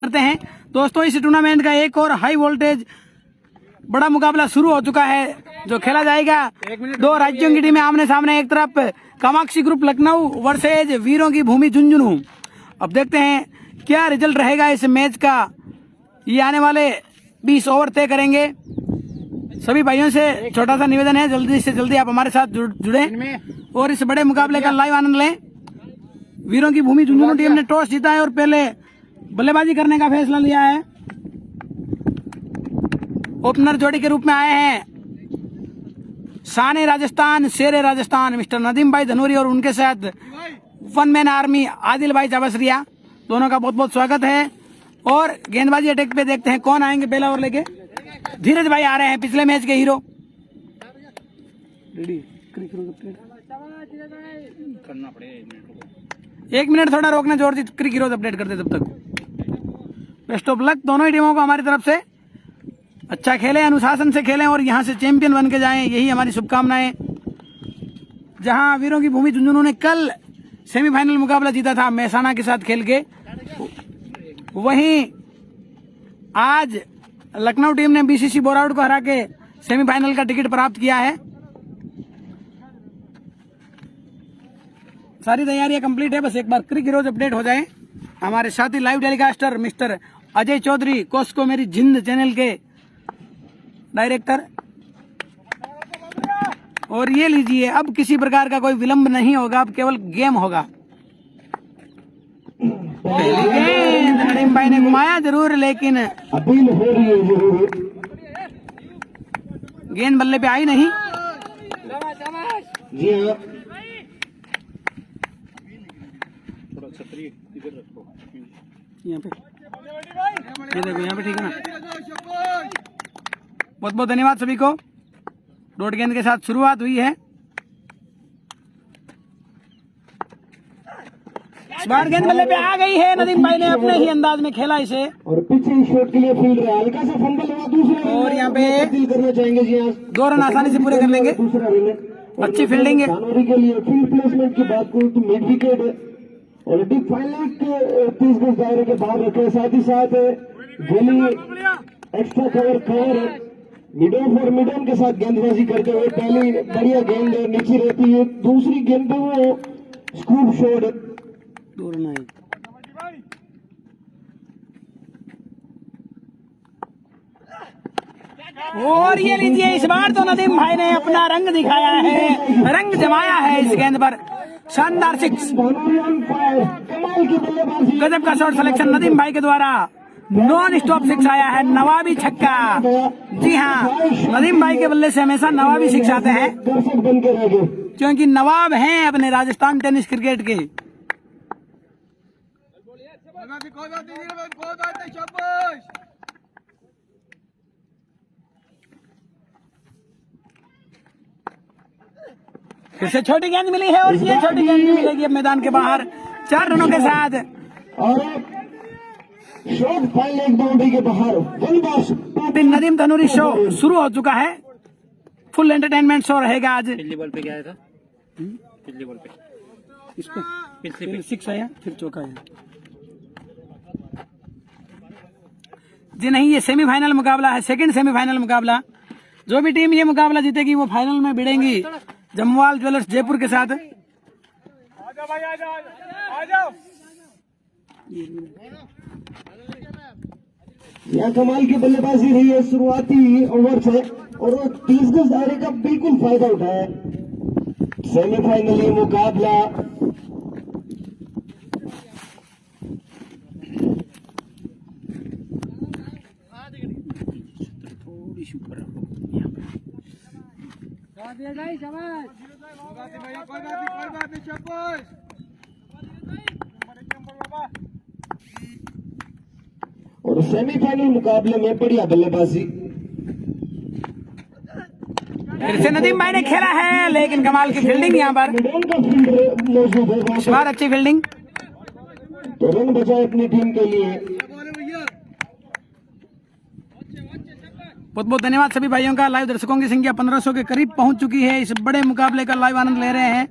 करते हैं दोस्तों। इस टूर्नामेंट का एक और हाई वोल्टेज बड़ा मुकाबला शुरू हो चुका है जो खेला जाएगा। दो राज्यों की टीमें आमने सामने, एक तरफ कामाक्षी ग्रुप लखनऊ वर्सेज वीरों की भूमि झुंझुनू। अब देखते हैं क्या रिजल्ट रहेगा इस मैच का। ये आने वाले 20 ओवर तय करेंगे। सभी भाइयों से छोटा सा निवेदन है, जल्दी से जल्दी आप हमारे साथ जुड़े और इस बड़े मुकाबले का लाइव आनंद लें। वीरों की भूमि झुंझुनू टीम ने टॉस जीता है और पहले बल्लेबाजी करने का फैसला लिया है। ओपनर जोड़ी के रूप में आए हैं शान राजस्थान, शेर राजस्थान मिस्टर नदीम भाई धनूरी और उनके साथ वन मैन आर्मी आदिल भाई चाबसरिया। दोनों का बहुत बहुत स्वागत है। और गेंदबाजी अटैक पे देखते हैं कौन आएंगे पहला ओवर लेके। धीरज भाई आ रहे हैं, पिछले मैच के हीरो। करना पड़ेगा 1 मिनट थोड़ा रोकना जोर से, क्रिक हीरोज अपडेट करते तब तक। बेस्ट ऑफ लक दोनों ही टीमों को हमारी तरफ से। अच्छा खेलें, अनुशासन से खेलें और यहां से चैंपियन बन के जाएं, यही हमारी शुभकामनाएं। जहां वीरों की भूमि झुंझुनू ने कल सेमीफाइनल मुकाबला जीता था मेहसाना के साथ खेल के, वहीं आज लखनऊ टीम ने बीसीसी बोराउड को हरा के सेमीफाइनल का टिकट प्राप्त किया है। सारी तैयारियां कंप्लीट है, बस एक बार क्रिक हीरोज अपडेट हो जाए। हमारे साथी live telecaster mister Ajay Chaudhary, कोस्को मेरी जिंद चैनल के डायरेक्टर। और ये लीजिए, अब किसी प्रकार का कोई विलंब नहीं होगा, अब केवल गेम होगा। गेंद नदीम भाई ने घुमाया जरूर, लेकिन अपील हो रही है जरूर। गेंद बल्ले पे आई नहीं। जी हाँ, थोड़ा छतरी इधर रखो। यहाँ पे ये देखो, यहाँ पे ठीक है ना। बहुत बहुत धन्यवाद सभी को। डॉट गेंद के साथ शुरुआत हुई है। इस बार गेंद बल्ले पे आ गई है, नदीम भाई ने अपने ही अंदाज में खेला इसे। और पिछली शॉट के लिए फील्ड रहा, हल्का सा फंबल हुआ दूसरा। और यहाँ पे अपील करना चाहेंगे जी हाँ, 2 रन आसानी से पूरे कर लेंगे। दूसरा रन अच्छी फील्डिंग है। जानवरी के लिए फील्ड प्लेसमेंट की बात करूँ तो मिड विकेट और डीप फाइनल के 30 गज दायरे के बाहर रखे। साथ ही साथ गली एक्स्ट्रा कवर मिडोन और मिडोन के साथ गेंदबाजी करते हुए पहली बढ़िया गेंद नीचे रहती है, दूसरी गेंद पे वो स्कूप शॉट 2 रन आए। और ये लीजिए, इस बार तो नदीम भाई ने अपना रंग दिखाया है, रंग जमाया है इस गेंद पर। शानदार 6, कमाल की बल्लेबाजी। गजब का शॉट सिलेक्शन नदीम भाई के द्वारा। नॉन स्टॉप 6 आया है, नवाबी छक्का। जी हाँ, नदीम भाई के बल्ले से हमेशा नवाबी 6 आते हैं, दर्शक बन के रह गए क्योंकि नवाब हैं अपने राजस्थान टेनिस क्रिकेट के। फिर से छोटी गेंद मिली है और ये छोटी गेंद भी मिलेगी अब मैदान के बाहर 4 रनों के साथ। और शॉट फाइल एक बाउंड्री के बाहर। नदीम धनूरी शो शुरू हो चुका है। फुल एंटरटेनमेंट शो रहेगा आज। पिछली बॉल पे क्या आया था? पिछली बॉल पे इस पे फिर 6 आया, फिर चौका आया। जी नहीं, ये सेमीफाइनल मुकाबला है, सेकंड सेमीफाइनल मुकाबला। जो भी टीम ये मुकाबला जीतेगी वो फाइनल में भिड़ेंगी जमवाल ज्वेलर्स जयपुर के साथ। यहाँ कमाल की बल्लेबाजी रही है शुरुआती ओवर से और वो 30 गज दायरे का बिल्कुल फायदा उठाया। सेमीफाइनल ये मुकाबला थोड़ी सी ऊपर रखो। और सेमीफाइनल मुकाबले में बढ़िया बल्लेबाजी। फिर से नदीम भाई ने खेला है, लेकिन कमाल की फील्डिंग यहाँ पर। मिडोन का फील्ड मौजूद है, इस बार अच्छी फील्डिंग। तो रन बचाए अपनी टीम के लिए। बहुत बहुत धन्यवाद सभी भाइयों का। लाइव दर्शकों की संख्या 1500 के करीब पहुंच चुकी है। इस बड़े मुकाबले का लाइव आनंद ले रहे हैं।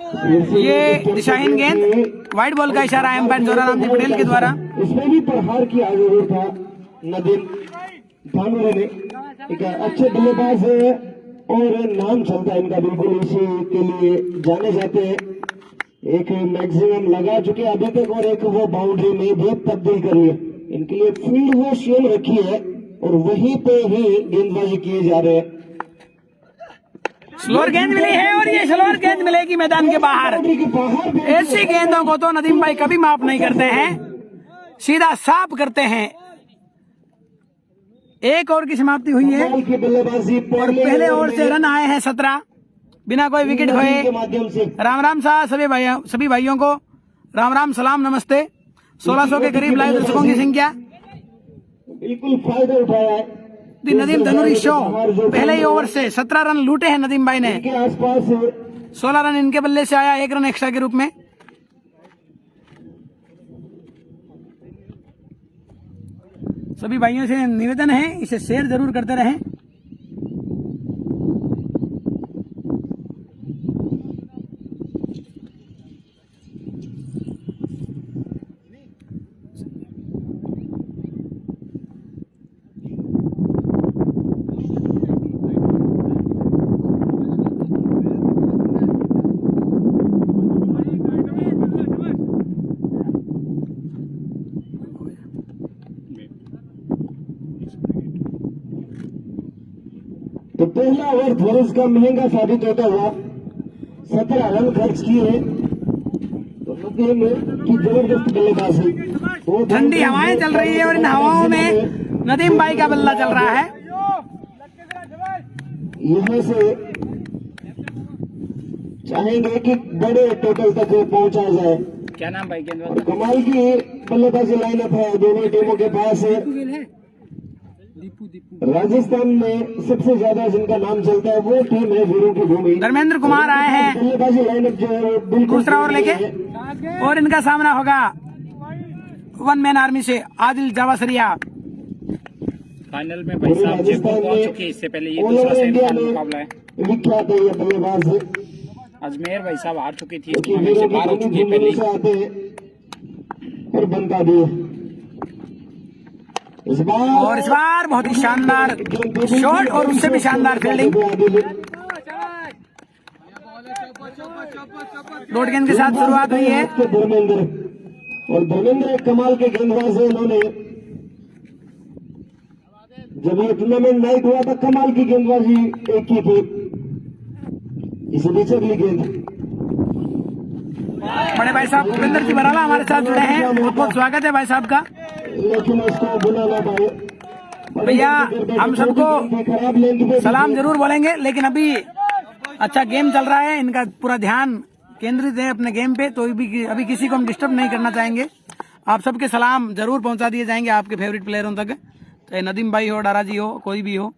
ये दिशाहीन गेंद, वाइड बॉल का इशारा एम्पायर जोराराम जी पटेल के द्वारा। इसमें भी प्रहार किया जरूर था नदीम भानुरे ने। एक अच्छे बल्लेबाज है और नाम चलता है इनका, बिल्कुल इसी के लिए जाने जाते हैं। एक मैक्सिमम लगा चुके अभी तक और एक वो बाउंड्री में भी तब्दील करी है। इनके लिए फील्ड वो शेल रखी है और वहीं पे ही गेंदबाजी किए जा रहे हैं। स्लोअर गेंद मिली है और ये स्लोअर गेंद मिलेगी मैदान के बाहर। ऐसी गेंदों को तो नदीम भाई कभी माफ नहीं करते हैं, सीधा साफ करते हैं। एक ओवर की समाप्ति हुई है और पहले ओवर से रन आए हैं 17 बिना कोई विकेट खोए। राम राम साहब सभी भाइयों को राम राम सलाम नमस्ते। 1600 के करीब लाइव दर्शकों की संख्या। बिल्कुल फायदा उठाया है नदीम धनुरी शो पहले ही ओवर से 17 रन लूटे हैं नदीम भाई ने। के आसपास 16 रन इनके बल्ले से आया, 1 रन एक्स्ट्रा के रूप में। सभी भाइयों से निवेदन है इसे शेयर जरूर करते रहें। तो पहला ओवर ध्वज का महंगा साबित होता हुआ 17 रन खर्च किए तो नदीम की जबरदस्त बल्लेबाजी। ठंडी हवाएं चल रही है और इन हवाओं में नदीम भाई का बल्ला चल रहा है। यहाँ से चाहेंगे कि बड़े टोटल तक पहुंचा जाए। क्या नाम भाई गेंदबाज? और कमाल की बल्लेबाजी लाइनअप है दोनों टीमों के पास। राजस्थान में सबसे ज्यादा जिनका नाम चलता है वो टीम है वीरों की भूमि। धर्मेंद्र कुमार आए हैं बल्लेबाजी लाइनअप जो है वो बिल्कुल दूसरा ओवर लेके और इनका सामना होगा 1 मैन आर्मी से आदिल जावासरिया। फाइनल में भाई साहब जयपुर पहुंच चुके, इससे पहले ये दूसरा सेमीफाइनल मुकाबला है। विख्यात है ये बल्लेबाज अजमेर भाई साहब हार चुकी थी, क्योंकि टूर्नामेंट से वीरों बाहर हो की चुकी है भूमि पहले। से आते हैं और बनता भी है। इस बार बहुत ही शानदार शॉट और उससे भी शानदार फील्डिंग। डॉट गेंद के साथ शुरुआत हुई है। धर्मेंद्र और धर्मेंद्र एक कमाल के गेंदबाज है। उन्होंने जब ये टूर्नामेंट नाइट हुआ था कमाल की गेंदबाजी एक की थी। इस बीच अगली गेंद बड़े भाई साहब भूपेंद्र जी बराला हमारे साथ जुड़े हैं, बहुत बहुत स्वागत है भाई साहब का। लेकिन उसको बुला ना पाए भैया हम सबको सलाम जरूर बोलेंगे, लेकिन अभी अच्छा गेम चल रहा है, इनका पूरा ध्यान केंद्रित है अपने गेम पे, तो अभी किसी को हम डिस्टर्ब नहीं करना चाहेंगे। आप सबके सलाम जरूर पहुंचा दिए जाएंगे आपके फेवरेट प्लेयरों तक, चाहे नदीम भाई हो, डारा जी हो, कोई भी हो।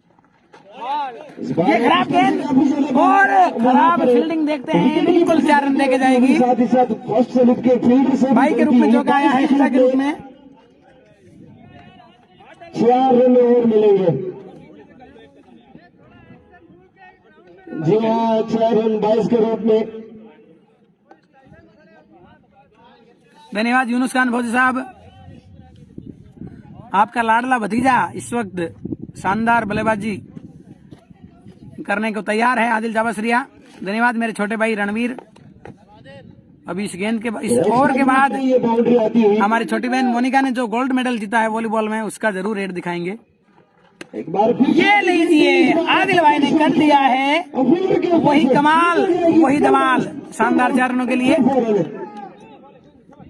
ये खराब गेंद और खराब फील्डिंग देखते हैं, बिल्कुल 4 रन देके जाएगी। साथ ही साथ फर्स्ट से लिख के फील्ड से भाई के रूप में जो आया है एक्स्ट्रा के रूप में 4 रन और मिलेंगे। जी हाँ 4 रन 22 के रूप में। धन्यवाद यूनुस खान फौजी साहब। आपका लाडला भतीजा इस वक्त शानदार बल्लेबाजी करने को तैयार है, आदिल जावासरिया। धन्यवाद मेरे छोटे भाई रणवीर। अभी इस गेंद के इस ओवर के बाद ये बाउंड्री आती हुई हमारी छोटी बहन मोनिका ने जो गोल्ड मेडल जीता है वॉलीबॉल में, उसका जरूर रेट दिखाएंगे। एक बार फिर ये लीजिए आदिल भाई ने कर दिया है वही कमाल वही धमाल, शानदार 4 रनों के लिए।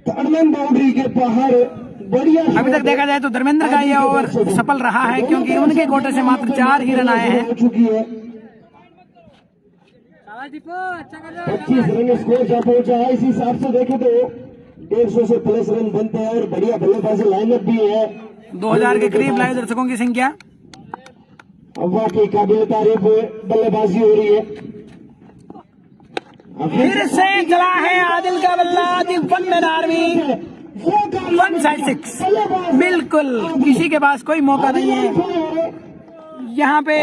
बाउंड्री के बाहर बढ़िया। अभी तक देखा जाए तो धर्मेंद्र का ये ओवर सफल रहा है, क्योंकि उनके कोटे से मात्र 4 ही रन आए हैं। 25 रन स्कोर जा पहुंचा है। इस हिसाब से देखें तो 150 से प्लस रन बनते हैं और बढ़िया बल्लेबाजी लाइनअप भी है। 2000 के करीब लाइव दर्शकों की संख्या। वाकई काबिल तारीफ बल्लेबाजी हो रही है। फिर से चला है आदिल का बल्ला। वन मैन आर्मी 1 साइड 6, बिल्कुल किसी के पास कोई मौका नहीं है यहाँ पे।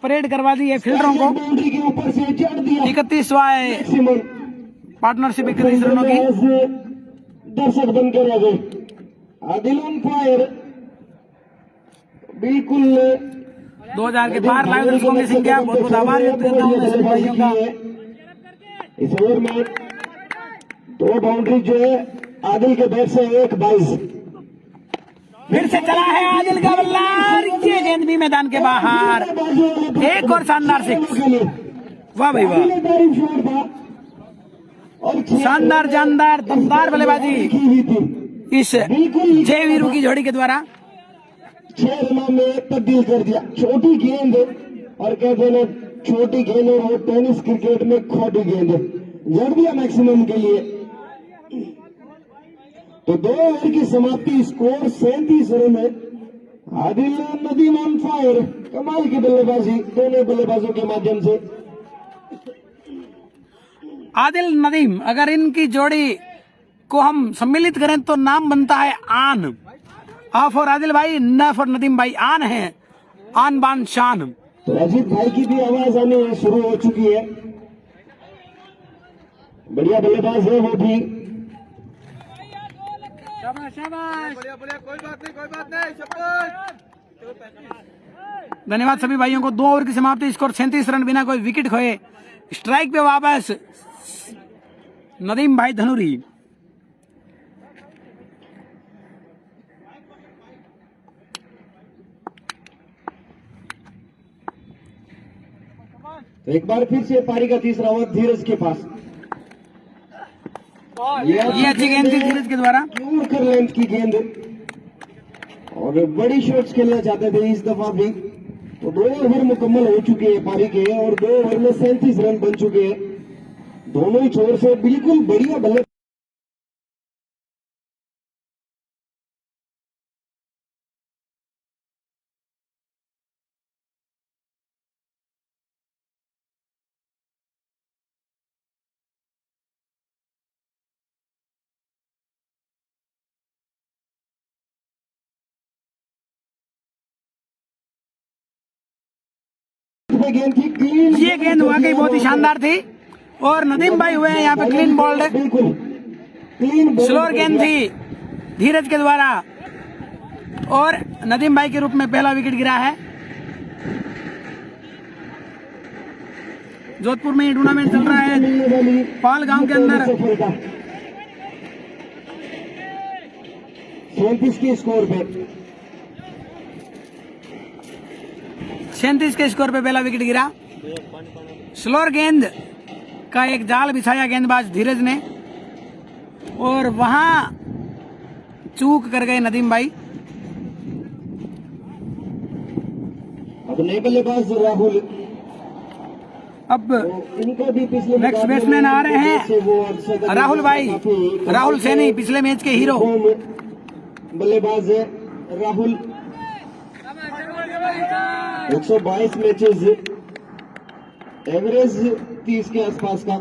परेड करवा दी है फील्डरों को। बाउंड्री के ऊपर से चढ़ दिया 31वां मैक्सिमम पार्टनरशिप 31 रनों की। दर्शक बनकर रह गए। आदिल ऑन फायर, बिल्कुल 2000 के पार लाइव दर्शकों की संख्या। बहुत बहुत आभार व्यक्त करता हूँ मैं सभी भाइयों का। इस ओवर में 2 बाउंड्री जो है आदिल के बैट से 1-22। फिर से चला है आदिल का बल्ला, ये गेंद भी मैदान के बाहर। एक और शानदार 6। वाह भाई वाह, शानदार जानदार दमदार बल्लेबाजी इस जय वीरू की जोड़ी के द्वारा 6 रनों में तब्दील कर दिया। छोटी गेंद, और कहते हैं ना छोटी गेंद और वो टेनिस क्रिकेट में खोटी गेंद, जड़ दिया मैक्सिमम के लिए। तो 2 ओवर की समाप्ति, स्कोर 37 रन है। आदिल नदीम ऑन फायर, कमाल की बल्लेबाजी दोनों बल्लेबाजों के माध्यम से। आदिल नदीम, अगर इनकी जोड़ी को हम सम्मिलित करें तो नाम बनता है आन। आ फॉर आदिल भाई, न फॉर नदीम भाई, आन है, आन बान शान। तो अजीत भाई की भी आवाज आनी शुरू हो चुकी है। बढ़िया बल्लेबाज है वो भी। धन्यवाद सभी भाइयों को। 2 ओवर की समाप्ति, स्कोर 37 रन, बिना कोई विकेट खोए। स्ट्राइक पे वापस नदीम भाई धनुरी। तो एक बार फिर से पारी का तीसरा ओवर धीरज के पास। ये अच्छी गेंद थी धीरज के द्वारा। कर लेंथ की गेंद और बड़ी शॉट्स खेलना चाहते थे इस दफा भी। तो 2 ओवर मुकम्मल हो चुके हैं पारी के, और 2 ओवर में 37 रन बन चुके हैं। दोनों ही छोर से बिल्कुल बढ़िया बल्ले। गेंद थी क्लीन, ये गेंद वाकई बहुत ही शानदार थी और नदीम भाई हुए हैं यहाँ पे क्लीन बॉल्ड। बिल्कुल क्लीन स्लोअर गेंद थी धीरज के द्वारा और नदीम भाई के रूप में पहला विकेट गिरा है। जोधपुर में ये टूर्नामेंट चल रहा है, पाल गांव के अंदर। 37 के स्कोर पे, 37 के स्कोर पे पहला विकेट गिरा। स्लोअर गेंद का एक जाल बिछाया गेंदबाज धीरज ने और वहां चूक कर गए नदीम भाई। अब नए बल्लेबाज राहुल, अब इनको भी पिछले नेक्स्ट बैट्समैन आ रहे हैं राहुल भाई, राहुल सैनी, पिछले मैच के हीरो। बल्लेबाज है राहुल। 122 मैचेस, एवरेज 30 के आसपास का।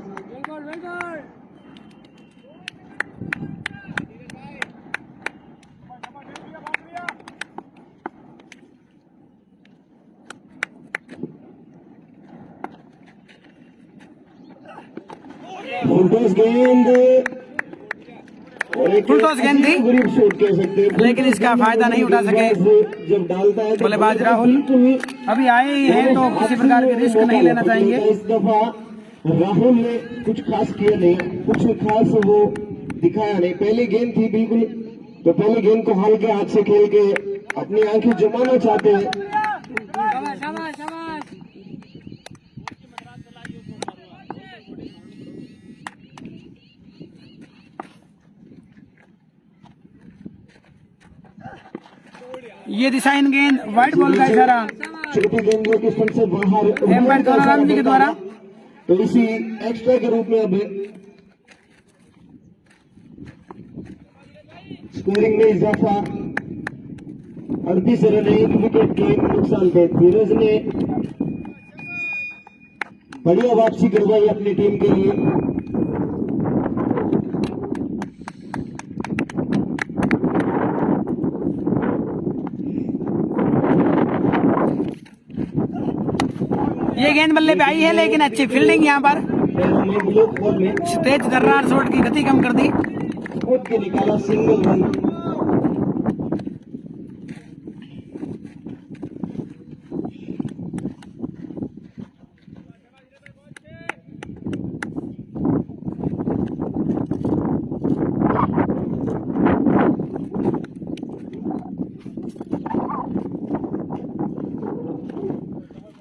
फुलटॉस गेंद, फुलटॉस गेंद थी गरीब शॉट कह सकते हैं, लेकिन इसका फायदा नहीं उठा सके जब डालता है बल्लेबाज राहुल। अभी आए ही हैं तो किसी प्रकार के रिस्क नहीं लेना चाहेंगे। इस दफा राहुल ने कुछ खास किया नहीं, कुछ खास वो दिखाया नहीं। पहली गेंद थी बिल्कुल, तो पहली गेंद को हल्के हाथ से खेल के अपनी आंखें जमाना चाहते हैं। ये दिशाहीन गेंद, व्हाइट बॉल का इशारा छोटी गेंदों के स्टंप से बाहर एम्पायर करुणाराम जी के द्वारा। तो इसी एक्स्ट्रा के रूप में अब स्कोरिंग में इजाफा। 38 रन, 1 विकेट के नुकसान पे धीरज ने बढ़िया वापसी करवाई अपनी टीम के लिए। ये गेंद बल्ले पे आई है, लेकिन अच्छी फील्डिंग यहाँ पर। तेज दर्रार शॉट की गति कम कर दी। कूद के निकाला सिंगल रन।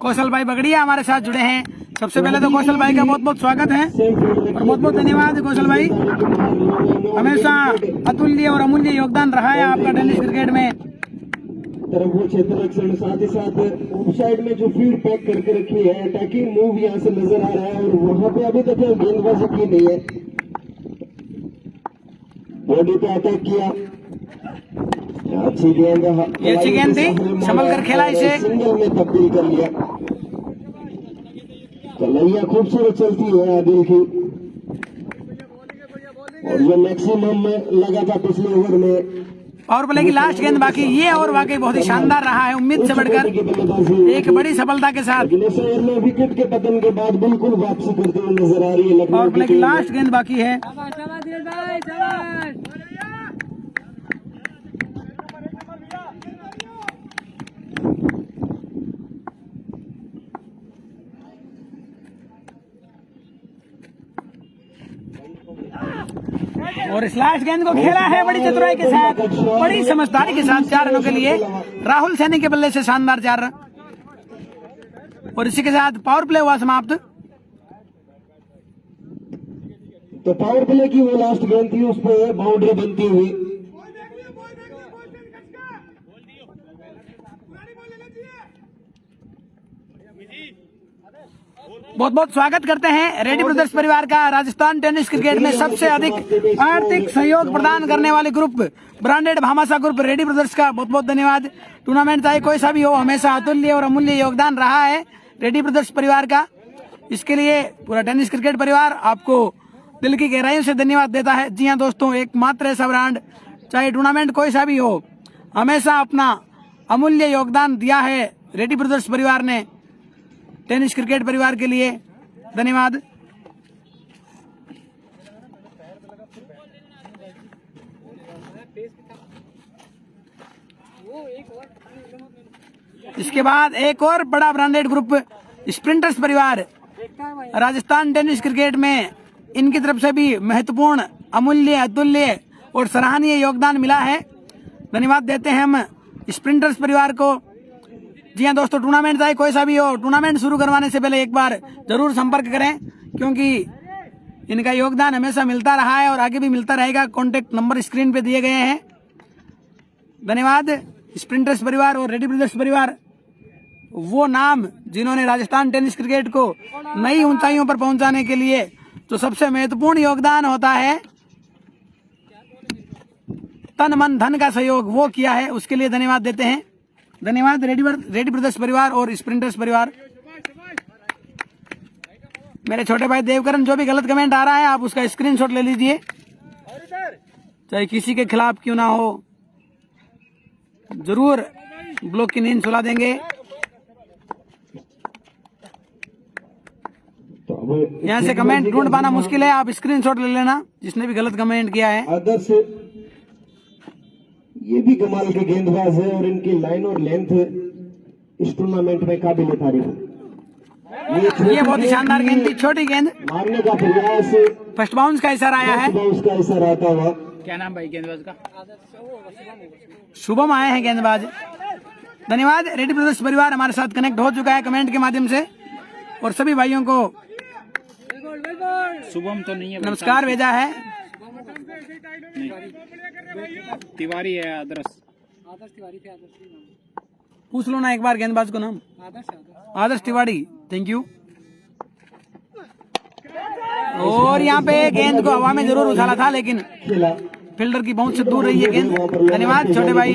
कौशल भाई बगड़िया हमारे साथ जुड़े हैं। सबसे पहले तो कौशल भाई का बहुत बहुत स्वागत है और बहुत बहुत धन्यवाद कौशल भाई। हमेशा अतुल्य और अमूल्य योगदान रहा है आपका टेनिस क्रिकेट में। तरफ वो क्षेत्ररक्षण, साथ ही साथ ऑफसाइड में जो फील्ड पैक करके रखी है, अटैकिंग मूव यहाँ से नजर आ रहा है और वहां पे अभी तक गेंदबाजी की नहीं है। बॉडी पे अटैक किया, अच्छी गेंद, ये अच्छी गेंद थी, संभल कर खेला इसे, सिंगल में तब्दील कर लिया। कलैया खूबसूरत चलती है आदिल की और जो मैक्सिमम में लगा था पिछले ओवर में। पावर प्ले की लास्ट गेंद बाकी, ये और वाकई बहुत ही शानदार रहा है, उम्मीद से बढ़कर एक बड़ी सफलता के साथ। में विकेट के पतन के बाद बिल्कुल वापसी करते हुए नजर आ रही है पावर प्ले की लास्ट गेंद बाकी है। और इस लास्ट गेंद को खेला है बड़ी चतुराई के साथ, बड़ी समझदारी के साथ 4 रनों के लिए राहुल सैनी के बल्ले से शानदार 4 रन। और इसी के साथ पावर प्ले हुआ समाप्त। तो पावर प्ले की वो लास्ट गेंद थी, उस पर बाउंड्री बनती हुई। बहुत बहुत स्वागत करते हैं रेड्डी ब्रदर्स परिवार का। राजस्थान टेनिस क्रिकेट में सबसे अधिक आर्थिक सहयोग प्रदान करने वाले group branded Bhamashah group Reddy brothers का बहुत बहुत धन्यवाद। टूर्नामेंट चाहे कोई सा भी हो, हमेशा अतुल्य और अमूल्य योगदान रहा है रेड्डी ब्रदर्स परिवार का। इसके लिए पूरा टेनिस क्रिकेट परिवार आपको दिल की गहराइयों से धन्यवाद देता है। जी हाँ दोस्तों, एकमात्र ऐसा ब्रांड, चाहे टूर्नामेंट कोई सा भी हो, हमेशा अपना अमूल्य योगदान दिया है रेड्डी ब्रदर्स परिवार ने टेनिस क्रिकेट परिवार के लिए। धन्यवाद। इसके बाद एक और बड़ा ब्रांडेड ग्रुप स्प्रिंटर्स परिवार, राजस्थान टेनिस क्रिकेट में इनकी तरफ से भी महत्वपूर्ण, अमूल्य, अतुल्य और सराहनीय योगदान मिला है। धन्यवाद देते हैं हम स्प्रिंटर्स परिवार को। जी हाँ दोस्तों, टूर्नामेंट चाहे कोई सा भी हो, टूर्नामेंट शुरू करवाने से पहले एक बार जरूर संपर्क करें, क्योंकि इनका योगदान हमेशा मिलता रहा है और आगे भी मिलता रहेगा। कॉन्टेक्ट नंबर स्क्रीन पे दिए गए हैं। धन्यवाद स्प्रिंटर्स परिवार और रेड्डी ब्रदर्स परिवार, वो नाम जिन्होंने राजस्थान टेनिस क्रिकेट को नई ऊंचाइयों पर पहुंचाने के लिए जो सबसे महत्वपूर्ण योगदान होता है, तन मन धन का सहयोग वो किया है, उसके लिए धन्यवाद देते हैं। धन्यवाद रेड्डी ब्रदर्स परिवार और स्प्रिंटर्स परिवार। मेरे छोटे भाई देवकरण, जो भी गलत कमेंट आ रहा है आप उसका स्क्रीनशॉट ले लीजिए, चाहे किसी के खिलाफ क्यों ना हो, जरूर ब्लॉक की नींद सुला देंगे। यहाँ से कमेंट ढूंढ पाना मुश्किल है, आप स्क्रीनशॉट ले लेना जिसने भी गलत कमेंट किया है। आदर्श ये भी कमाल के गेंदबाज है और इनकी लाइन और लेंथ इस टूर्नामेंट में काबिल तारीफ है। ये बहुत ही शानदार गेंद थी, छोटी गेंद मारने का प्रयास, फर्स्ट बाउंस का इशारा आया है। उसका इशारा आता हुआ। क्या नाम भाई गेंदबाज का? शुभम आए हैं गेंदबाज। धन्यवाद। रेड्डी ब्रदर्स परिवार हमारे साथ कनेक्ट हो चुका है कमेंट के माध्यम से, और सभी भाइयों को शुभम तो नहीं है, नमस्कार भेजा है। तिवारी है, आदर्श तिवारी थे। पूछ लो ना एक बार गेंदबाज को नाम। आदर्श तिवारी, थैंक यू। और यहाँ पे गेंद को हवा में जरूर उछाला था, लेकिन फील्डर की पहुंच से दूर रही है गेंद। धन्यवाद छोटे भाई।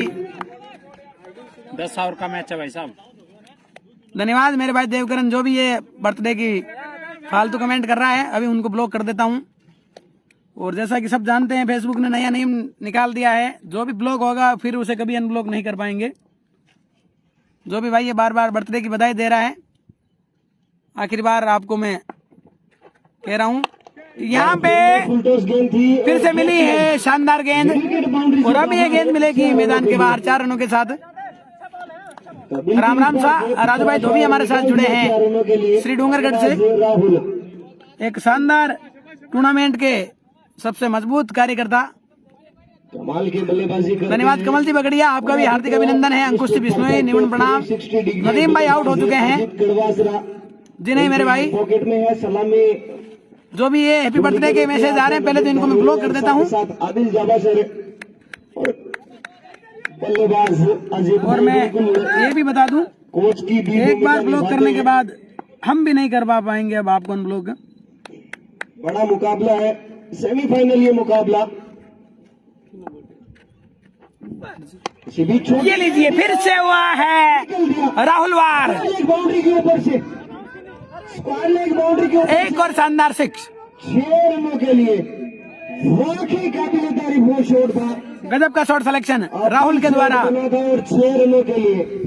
10 ओवर का मैच है भाई साहब। धन्यवाद मेरे भाई देवकरण, जो भी ये बर्थडे की फालतू कमेंट कर रहा है, अभी उनको ब्लॉक कर देता हूँ। और जैसा कि सब जानते हैं, फेसबुक ने नया नियम निकाल दिया है, जो भी ब्लॉक होगा फिर उसे कभी अनब्लॉक नहीं कर पाएंगे। जो भी भाई ये बार बार बर्थडे की बधाई दे रहा है, आखिरी बार आपको मैं कह रहा हूँ, यहाँ पे फुल टॉस गेंद थी फिर से मिली है शानदार गेंद, विकेट बाउंड्री और अभी ये गेंद मिलेगी मैदान के बाहर 4 रनों के साथ। राम राम सा राजू भाई धोबी हमारे साथ जुड़े हैं श्री डूंगरगढ़ से। राहुल एक शानदार टूर्नामेंट के सबसे मजबूत कार्यकर्ता। कमाल की बल्लेबाजी कर धन्यवाद कमल जी बगड़िया, आपका भी हार्दिक अभिनंदन है। अंकुश जी बिश्नोई निमन प्रणाम। नदीम भाई आउट हो चुके हैं जी? नहीं मेरे भाई, पॉकेट में है सलामी। जो भी ये हैप्पी बर्थडे के मैसेज आ रहे हैं पहले तो इनको मैं ब्लॉक कर देता हूँ। आदिल जाबासर और बल्लेबाज अजीत, और मैं ये भी बता दूं, कोच की भी एक बार ब्लॉक करने के बाद हम भी नहीं कर पाएंगे अब आपको अनब्लॉक। बड़ा मुकाबला है, सेमीफाइनल ये मुकाबला। ये लीजिए फिर से हुआ है राहुल वार, बाउंड्री के ऊपर से स्क्वायर लेग बाउंड्री के ऊपर एक और शानदार 6। 6 रनों के लिए वाकई काबिल तारीफ वो शॉट था, गजब का शॉट सिलेक्शन राहुल के द्वारा। बना था और 6 रनों के लिए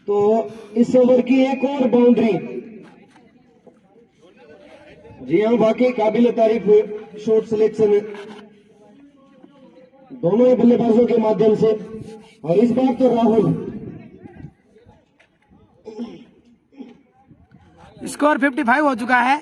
तो इस ओवर की एक और बाउंड्री। जी हाँ, वाकई काबिल तारीफ शॉट सिलेक्शन दोनों ही बल्लेबाजों के माध्यम से, और इस बार तो राहुल। स्कोर 55 हो चुका है।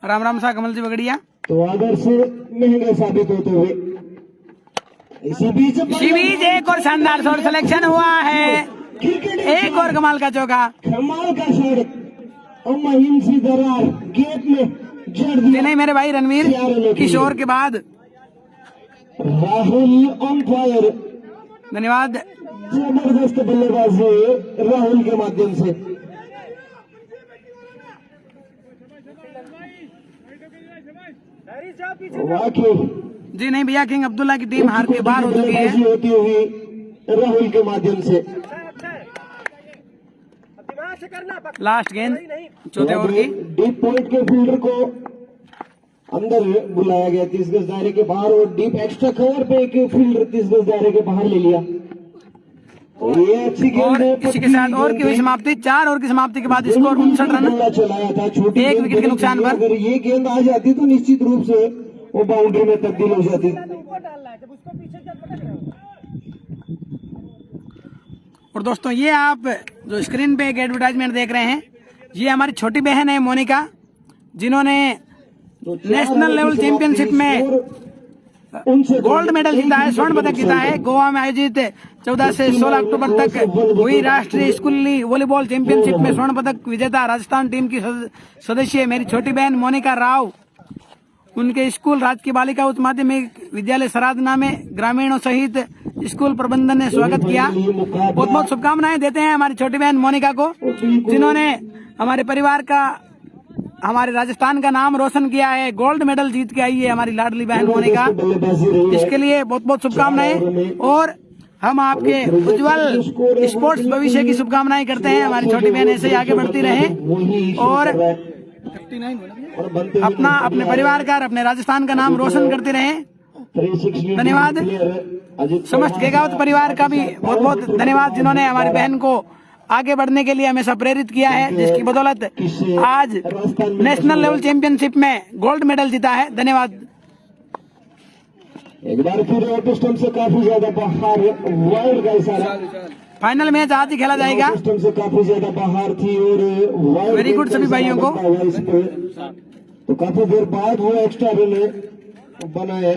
राम राम सा कमल जी बगड़िया। तो आदर्श महंगे साबित होते हुए इसी बीच एक और शानदार शॉट सिलेक्शन हुआ है, एक और कमाल का चौका, कमाल का शॉट और महीन सी दरार गेट में जड़ दिया। नहीं मेरे भाई रणवीर किशोर के बाद राहुल ऑन फायर। धन्यवाद। जबरदस्त बल्लेबाजी राहुल के माध्यम से। वाकई जी नहीं भैया, किंग अब्दुल्ला की टीम हार के बाहर हो चुकी है होती हुई राहुल के माध्यम से। लास्ट गेंद चौथे ओवर की। डीप पॉइंट के फील्डर को अंदर बुलाया गया 30 गज दायरे के बाहर, और डीप एक्स्ट्रा कवर पे एक फील्डर 30 गज दायरे के बाहर ले लिया। ये अच्छी और गेंद इसी के साथ ओवर की हुई समाप्ति। 4 ओवर की समाप्ति के बाद स्कोर 59 रन चलाया था, छोटी 1 विकेट के नुकसान पर। अगर ये गेंद आ जाती तो निश्चित रूप से वो बाउंड्री में तब्दील हो जाती। और दोस्तों ये आप जो स्क्रीन पे एक एडवर्टाइजमेंट देख रहे हैं, ये हमारी छोटी बहन है मोनिका, जिन्होंने नेशनल लेवल चैंपियनशिप में गोल्ड मेडल जीता है, स्वर्ण पदक जीता है। गोवा में आयोजित 14 से 16 अक्टूबर तक हुई राष्ट्रीय स्कूली वॉलीबॉल चैंपियनशिप में स्वर्ण पदक विजेता राजस्थान टीम की सदस्य मेरी छोटी बहन मोनिका राव। उनके स्कूल राजकीय बालिका उच्च माध्यमिक विद्यालय सरादना में ग्रामीणों सहित स्कूल प्रबंधन ने स्वागत किया। बहुत बहुत शुभकामनाएं देते हैं हमारी छोटी बहन मोनिका को, जिन्होंने हमारे परिवार का, हमारे राजस्थान का नाम रोशन किया है। गोल्ड मेडल जीत के आई है हमारी लाडली बहन मोनिका, इसके लिए बहुत बहुत शुभकामनाएं। और हम आपके उज्जवल स्पोर्ट्स भविष्य की शुभकामनाएं करते हैं। हमारी छोटी बहन ऐसे ही आगे बढ़ती रहे और अपना, अपने परिवार का, अपने राजस्थान का नाम रोशन करते रहे। धन्यवाद। समस्त गेगावत परिवार का भी बहुत बहुत धन्यवाद, जिन्होंने हमारी बहन को आगे बढ़ने के लिए हमेशा प्रेरित किया है, जिसकी बदौलत आज नेशनल लेवल चैंपियनशिप में गोल्ड मेडल जीता है। धन्यवाद। एक बार फिर आउट स्टंप से काफी ज्यादा बाहर, वाइड का इशारा। फाइनल मैच आज ही खेला जाएगा। स्टंप से काफी ज्यादा बाहर थी और वाइड। वेरी गुड सभी भाइयों को। तो काफी देर बाद वो एक्स्ट्रा रन बना है।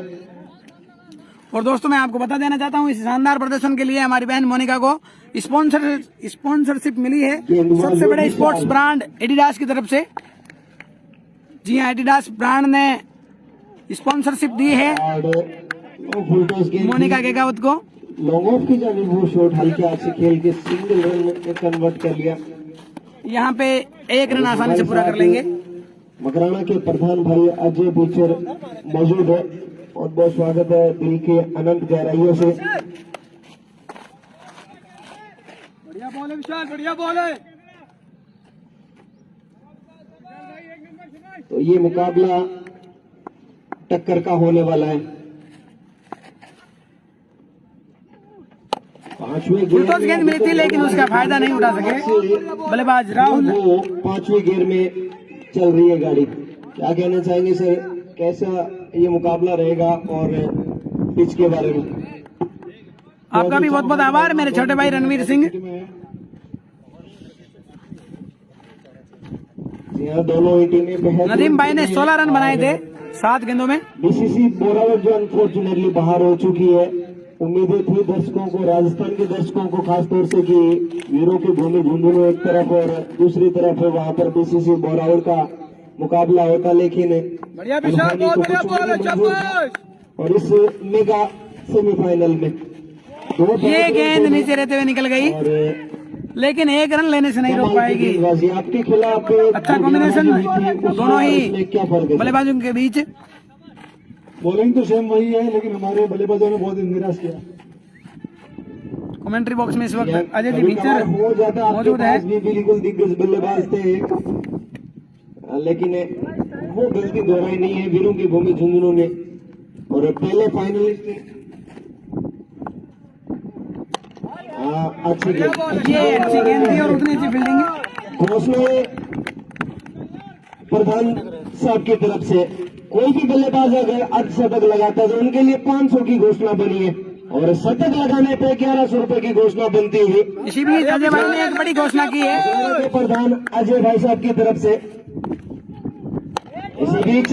और दोस्तों मैं आपको बता देना चाहता हूँ इस शानदार प्रदर्शन के लिए हमारी बहन मोनिका को स्पॉन्सरशिप मिली है सबसे बड़े स्पोर्ट्स ब्रांड एडिडास की तरफ से। जी हाँ, एडिडास ब्रांड ने स्पॉन्सरशिप दी है मोनिका गेगावत को। लॉन्ग ऑफ की जाने वो शॉट हल्के हाथ से खेल के सिंगल रन में कन्वर्ट कर लिया। यहाँ पे एक रन आसानी से पूरा कर लेंगे। मकराना के प्रधान भाई अजय बुचर मौजूद है और बहुत स्वागत है दिल के अनंत गहराइयों से। बढ़िया बॉल है विशाल, बढ़िया बॉल है। तो ये मुकाबला टक्कर का होने वाला है। पांचवें गेंद मिली थी लेकिन उसका फायदा नहीं उठा सके बल्लेबाज राहुल। वो पांचवें गेयर में चल रही है गाड़ी। क्या कहना चाहेंगे सर, कैसा ये मुकाबला रहेगा और पिच के बारे में? आपका भी बहुत बहुत आभार मेरे छोटे भाई रणवीर सिंह। दोनों ही टीमें नदीम भाई ने 16 रन बनाए थे 7 गेंदों में। बीसीसी बोरावट जो अनफॉर्चुनेटली बाहर हो चुकी है। उम्मीदें थी दर्शकों को, राजस्थान के दर्शकों को खासतौर से कि वीरों की भूमि झुंझुनू एक तरफ और दूसरी तरफ वहां पर बीसीसी बोरावट का मुकाबला होता, लेकिन और इस मेगा सेमीफाइनल में ये गेंद नीचे रहते हुए निकल गई लेकिन एक रन लेने से नहीं रोक पाएगी। आपके खिलाफ अच्छा कॉम्बिनेशन दोनों ही बल्लेबाजों के बीच। बॉलिंग तो सेम वही है लेकिन हमारे बल्लेबाजों ने बहुत निराश किया। कमेंट्री बॉक्स में इस वक्त अजय जी भीचर मौजूद है। बिल्कुल दिग्गज बल्लेबाज थे लेकिन वो गलती दोहराई नहीं है वीरों की भूमि झुंझुनू ने। और पहले फाइनलिस्ट अच्छी गेंद थी और उतनी अच्छी फील्डिंग। घोषणा प्रधान साहब की तरफ से कोई भी बल्लेबाज अगर अर्धशतक लगाता है तो उनके लिए 500 की घोषणा बनी है और शतक लगाने पे 1100 रुपए की घोषणा बनती हुई। इसी बीच अजय भाई ने एक बड़ी घोषणा की है प्रधान अजय भाई साहब की तरफ से। इसी बीच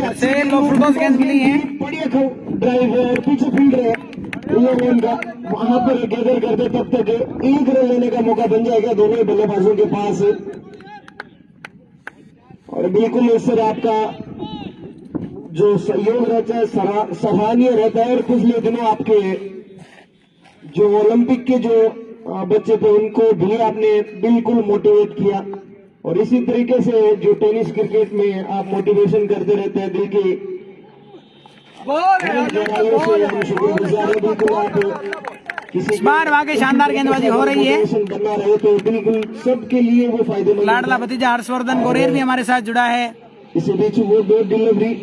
गेंद मिली है, बढ़िया ड्राइव और पीछे फील्ड है का वहां पर गैदर करते तब तक 1 रन लेने का मौका बन जाएगा दोनों ही बल्लेबाजों के पास। और बिल्कुल इस तरह आपका जो सहयोग रहता है सराहनीय रहता है। और पिछले दिनों आपके जो ओलंपिक के जो बच्चे थे उनको भी आपने बिल्कुल मोटिवेट किया और इसी तरीके से जो टेनिस क्रिकेट में आप मोटिवेशन करते रहते हैं दिल की इस बार आगे शानदार गेंदबाजी हो रही है। बना रहे तो बिल्कुल सबके लिए वो फायदेमंद। लाडला भतीजा हर्षवर्धन गोरेर भी हमारे साथ जुड़ा है। इसी बीच वो 2 डिलीवरी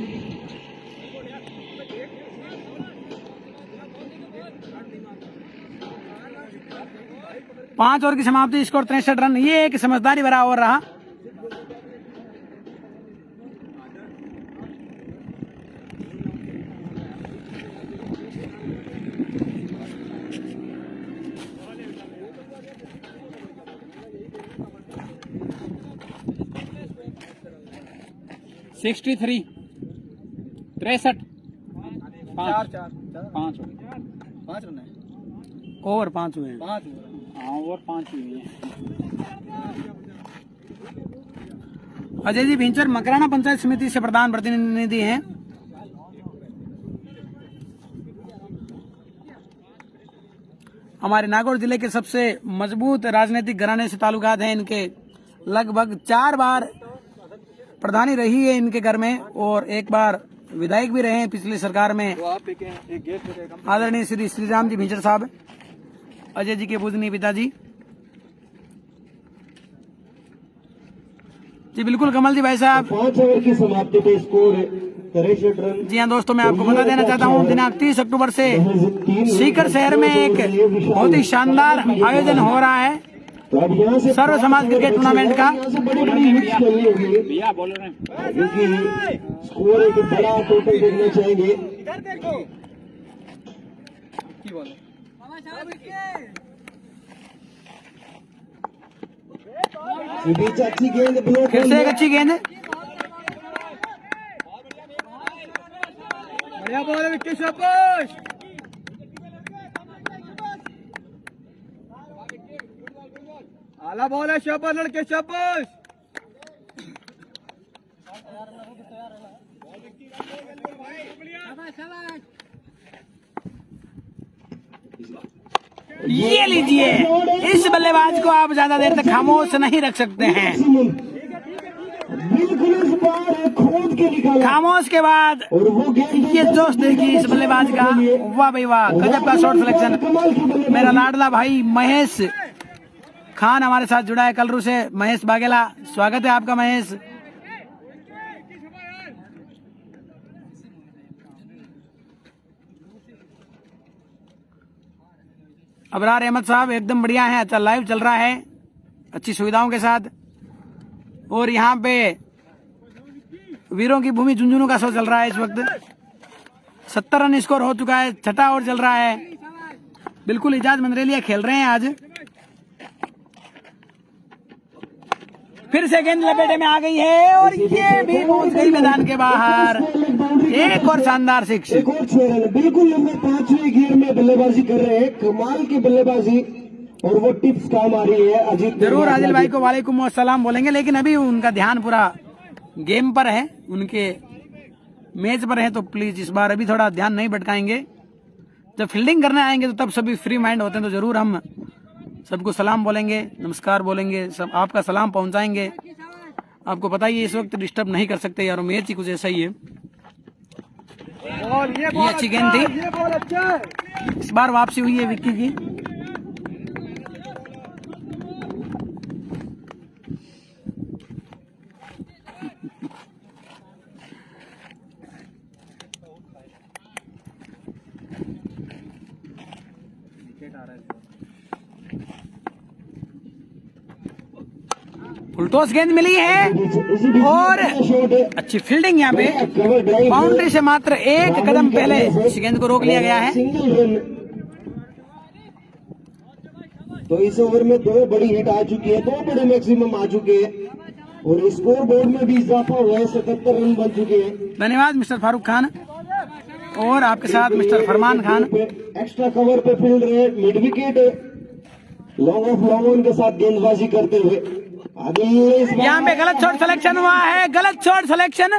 पांच ओवर की समाप्ति, स्कोर 63 रन। ये एक समझदारी भरा ओवर रहा। सिक्सटी 63 5 रन है। ओवर 5 हुए हैं। हाँ ओवर 5 हुई है। अजय जी भींचर मकराना पंचायत समिति से प्रधान प्रतिनिधि हैं। हमारे नागौर जिले के सबसे मजबूत राजनीतिक घराने से ताल्लुकात हैं इनके। लगभग 4 बार प्रधानी रही है इनके घर में और 1 बार विधायक भी रहे हैं पिछली सरकार में। आदरणीय श्री श्रीराम जी भींचर साहब, अजय जी के पूजनीय पिताजी। जी बिल्कुल कमल जी भाई साहब। 5 ओवर की समाप्ति पे स्कोर 63 रन। जी हाँ दोस्तों, मैं आपको बता देना चाहता हूँ दिनांक 30 अक्टूबर से सीकर शहर में एक बहुत ही शानदार आयोजन हो रहा है तो अब यहाँ से सर्व समाज क्रिकेट टूर्नामेंट का। बड़ी बड़ी हिट्स खेलनी होगी भैया बोल रहे हैं क्योंकि स्कोर एक बड़ा टोटल देखना चाहेंगे। बीच अच्छी गेंद ब्लॉक, फिर से एक अच्छी गेंद। बढ़िया बॉल है विक्की शाबाश। आला बॉल है, शाबाश लड़के शाबाश। ये लीजिए, इस बल्लेबाज को आप ज्यादा देर तक खामोश नहीं रख सकते हैं। बिल्कुल इस बार खोद के निकाला खामोश के बाद और वो गेंद ये जोश देखिए इस बल्लेबाज का। वाह भाई वाह, गजब का शॉट सिलेक्शन। मेरा लाडला भाई महेश खान हमारे साथ जुड़ा है कलरू से। महेश बागेला, स्वागत है आपका महेश। अबरार अहमद साहब एकदम बढ़िया है। अच्छा लाइव चल रहा है अच्छी सुविधाओं के साथ। और यहाँ पे वीरों की भूमि झुंझुनू का शो चल रहा है इस वक्त। 70 रन स्कोर हो चुका है, छठा ओवर चल रहा है। बिल्कुल इजाज मंदरेलिया खेल रहे हैं आज। फिर से गेंद लपेटे में आ गई है और ये भी पहुंच गई मैदान के बाहर। एक और शानदार सिक्स। एक और 6 रन। बिल्कुल नंबर 5वें गियर में बल्लेबाजी कर रहे हैं, कमाल की बल्लेबाजी और वो टिप्स काम आ रही है। अजीत जरूर आदिल भाई को वालेकुम अस्सलाम बोलेंगे, लेकिन अभी उनका ध्यान पूरा गेम पर है, उनके मैच पर है, तो प्लीज इस बार अभी थोड़ा ध्यान नहीं भटकाएंगे। जब फील्डिंग करने आएंगे तो तब सभी फ्री माइंड होते हैं, तो जरूर हम सबको सलाम बोलेंगे, नमस्कार बोलेंगे, सब आपका सलाम पहुंचाएंगे। आपको पता ही है इस वक्त डिस्टर्ब नहीं कर सकते यार, मैच ही कुछ ऐसा ही है। ये अच्छी गेंद थी, इस बार वापसी हुई है विक्की की। फुलटॉस गेंद मिली है और अच्छी फील्डिंग यहाँ पे। बाउंड्री से मात्र एक कदम पहले इस गेंद को रोक लिया गया है। तो इस ओवर में 2 बड़ी हिट आ चुकी है, 2 बड़े मैक्सिमम आ चुके हैं और स्कोर बोर्ड में भी इजाफा हुआ है, 77 रन बन चुके हैं। धन्यवाद मिस्टर फारूक खान और आपके साथ मिस्टर फरमान खान। एक्स्ट्रा कवर पे फील्ड रहे, mid wicket long off long on के साथ गेंदबाजी करते हुए यहाँ पे गलत शॉट सिलेक्शन हुआ है, गलत शॉट सिलेक्शन,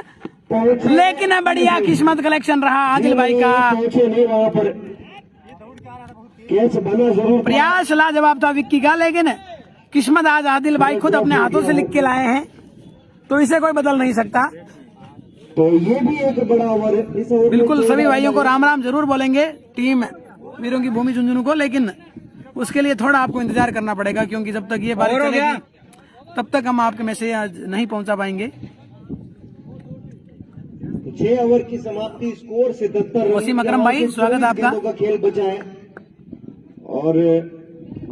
लेकिन बढ़िया किस्मत कलेक्शन रहा आदिल भाई का। नहीं वहाँ पर कैच बना जरूर, प्रयास लाजवाब था विक्की का, लेकिन किस्मत आज आदिल भाई खुद अपने हाथों से लिख के लाए हैं, तो इसे कोई बदल नहीं सकता। तो ये भी एक बड़ा ओवर है। बिल्कुल सभी भाइयों को राम राम जरूर बोलेंगे टीम वीरों की भूमि झुंझुनू को, लेकिन उसके लिए थोड़ा आपको इंतजार करना पड़ेगा, क्योंकि जब तक ये बारिश चलेगी तब तक हम आपके मैसेज नहीं पहुंचा पाएंगे। 6 ओवर की समाप्ति, स्कोर 77 रन। वसीम अकरम भाई स्वागत है आपका। का खेल बचा है और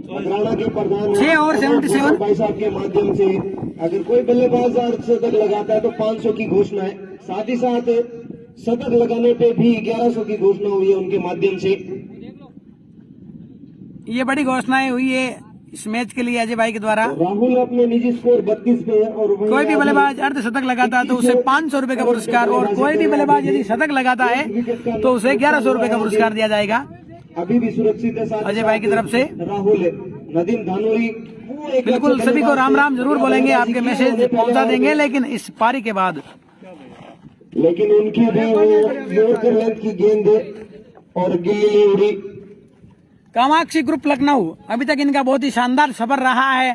मकराना के प्रधान 6 ओवर 77 भाई साहब के माध्यम से अगर कोई बल्लेबाज शतक लगाता है तो 500 की घोषणा है, साथ ही साथ शतक लगाने पे भी 1100 की घोषणा हुई है उनके माध्यम से। ये बड़ी घोषणाएं हुई है इस मैच के लिए अजय भाई के द्वारा। राहुल अपने निजी स्कोर 32 पे है और कोई भी बल्लेबाज अर्धशतक लगाता है तो उसे 500 रुपए का पुरस्कार, और कोई भी बल्लेबाज यदि शतक लगाता है तो उसे 1100 रुपए का पुरस्कार दिया जाएगा अभी भी सुरक्षित है अजय भाई की तरफ से। राहुल नदीम धानोरी बिल्कुल सभी को राम राम जरूर बोलेंगे, आपके मैसेज पहुंचा देंगे, लेकिन इस पारी के बाद। लेकिन उनकी भी वो मोड़कर लेंथ की गेंद और गिल्ली उड़ी। कामाक्षी ग्रुप लखनऊ अभी तक इनका बहुत ही शानदार सफर रहा है।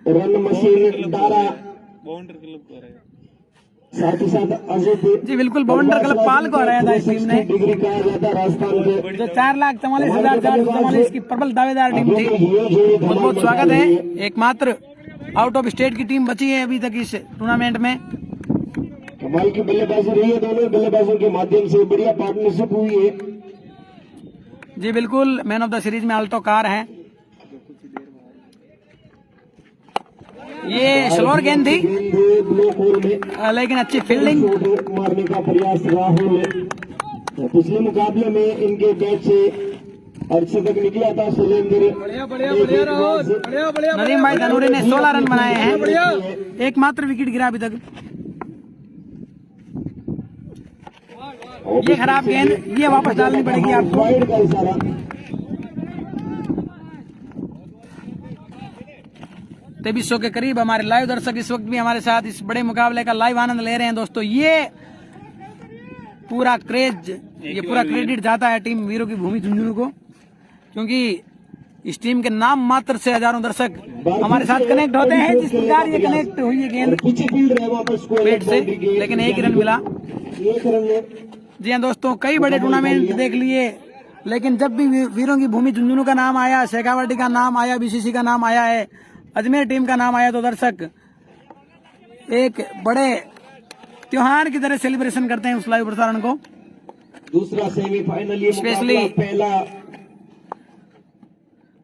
रन मशीन डारा, साथ ही साथ अजय जी बिल्कुल बाउंडर क्लब पाल को हराया था इस टीम ने, डिग्री कहा जाता है राजस्थान के, जो 4,44,444 की प्रबल दावेदार टीम थी। बहुत बहुत स्वागत है। एकमात्र आउट ऑफ स्टेट की टीम बची है अभी तक इस टूर्नामेंट में। कमाल की बल्लेबाजी रही है, दोनों बल्लेबाजों के माध्यम से बढ़िया पार्टनरशिप हुई है। जी बिल्कुल मैन ऑफ द सीरीज में आल्टो कार है। ये स्लोअर गेंद थी लेकिन अच्छी फील्डिंग। मारने का प्रयास राहुल, पिछले मुकाबले में इनके बैट से अर्धशतक निकला था शैलेंद्र। नदीम भाई धनूरी ने 16 रन बनाए हैं, एकमात्र विकेट गिरा अभी तक। ये खराब गेंद, ये वापस डालनी पड़ेगी आपको। वाइड का इशारा, 2300 के करीब हमारे लाइव दर्शक इस वक्त भी हमारे साथ इस बड़े मुकाबले का लाइव आनंद ले रहे हैं दोस्तों। ये पूरा क्रेज, ये पूरा क्रेडिट जाता है टीम वीरों की भूमि झुंझुनू को, क्योंकि इस टीम के नाम मात्र से हजारों दर्शक हमारे साथ कनेक्ट होते हैं। जिस प्रकार ये कनेक्ट हुई है गेंद पेट से, लेकिन एक ही रन मिला। जी हाँ दोस्तों, कई बड़े टूर्नामेंट देख लिए, लेकिन जब भी वीरों की भूमि झुंझुनू का नाम आया, शेखावाटी का नाम आया, बीसीसी का नाम आया है, अजमेर टीम का नाम आया, तो दर्शक एक बड़े त्योहार की तरह सेलिब्रेशन करते हैं उस लाइव प्रसारण को। दूसरा सेमीफाइनल स्पेशली पहला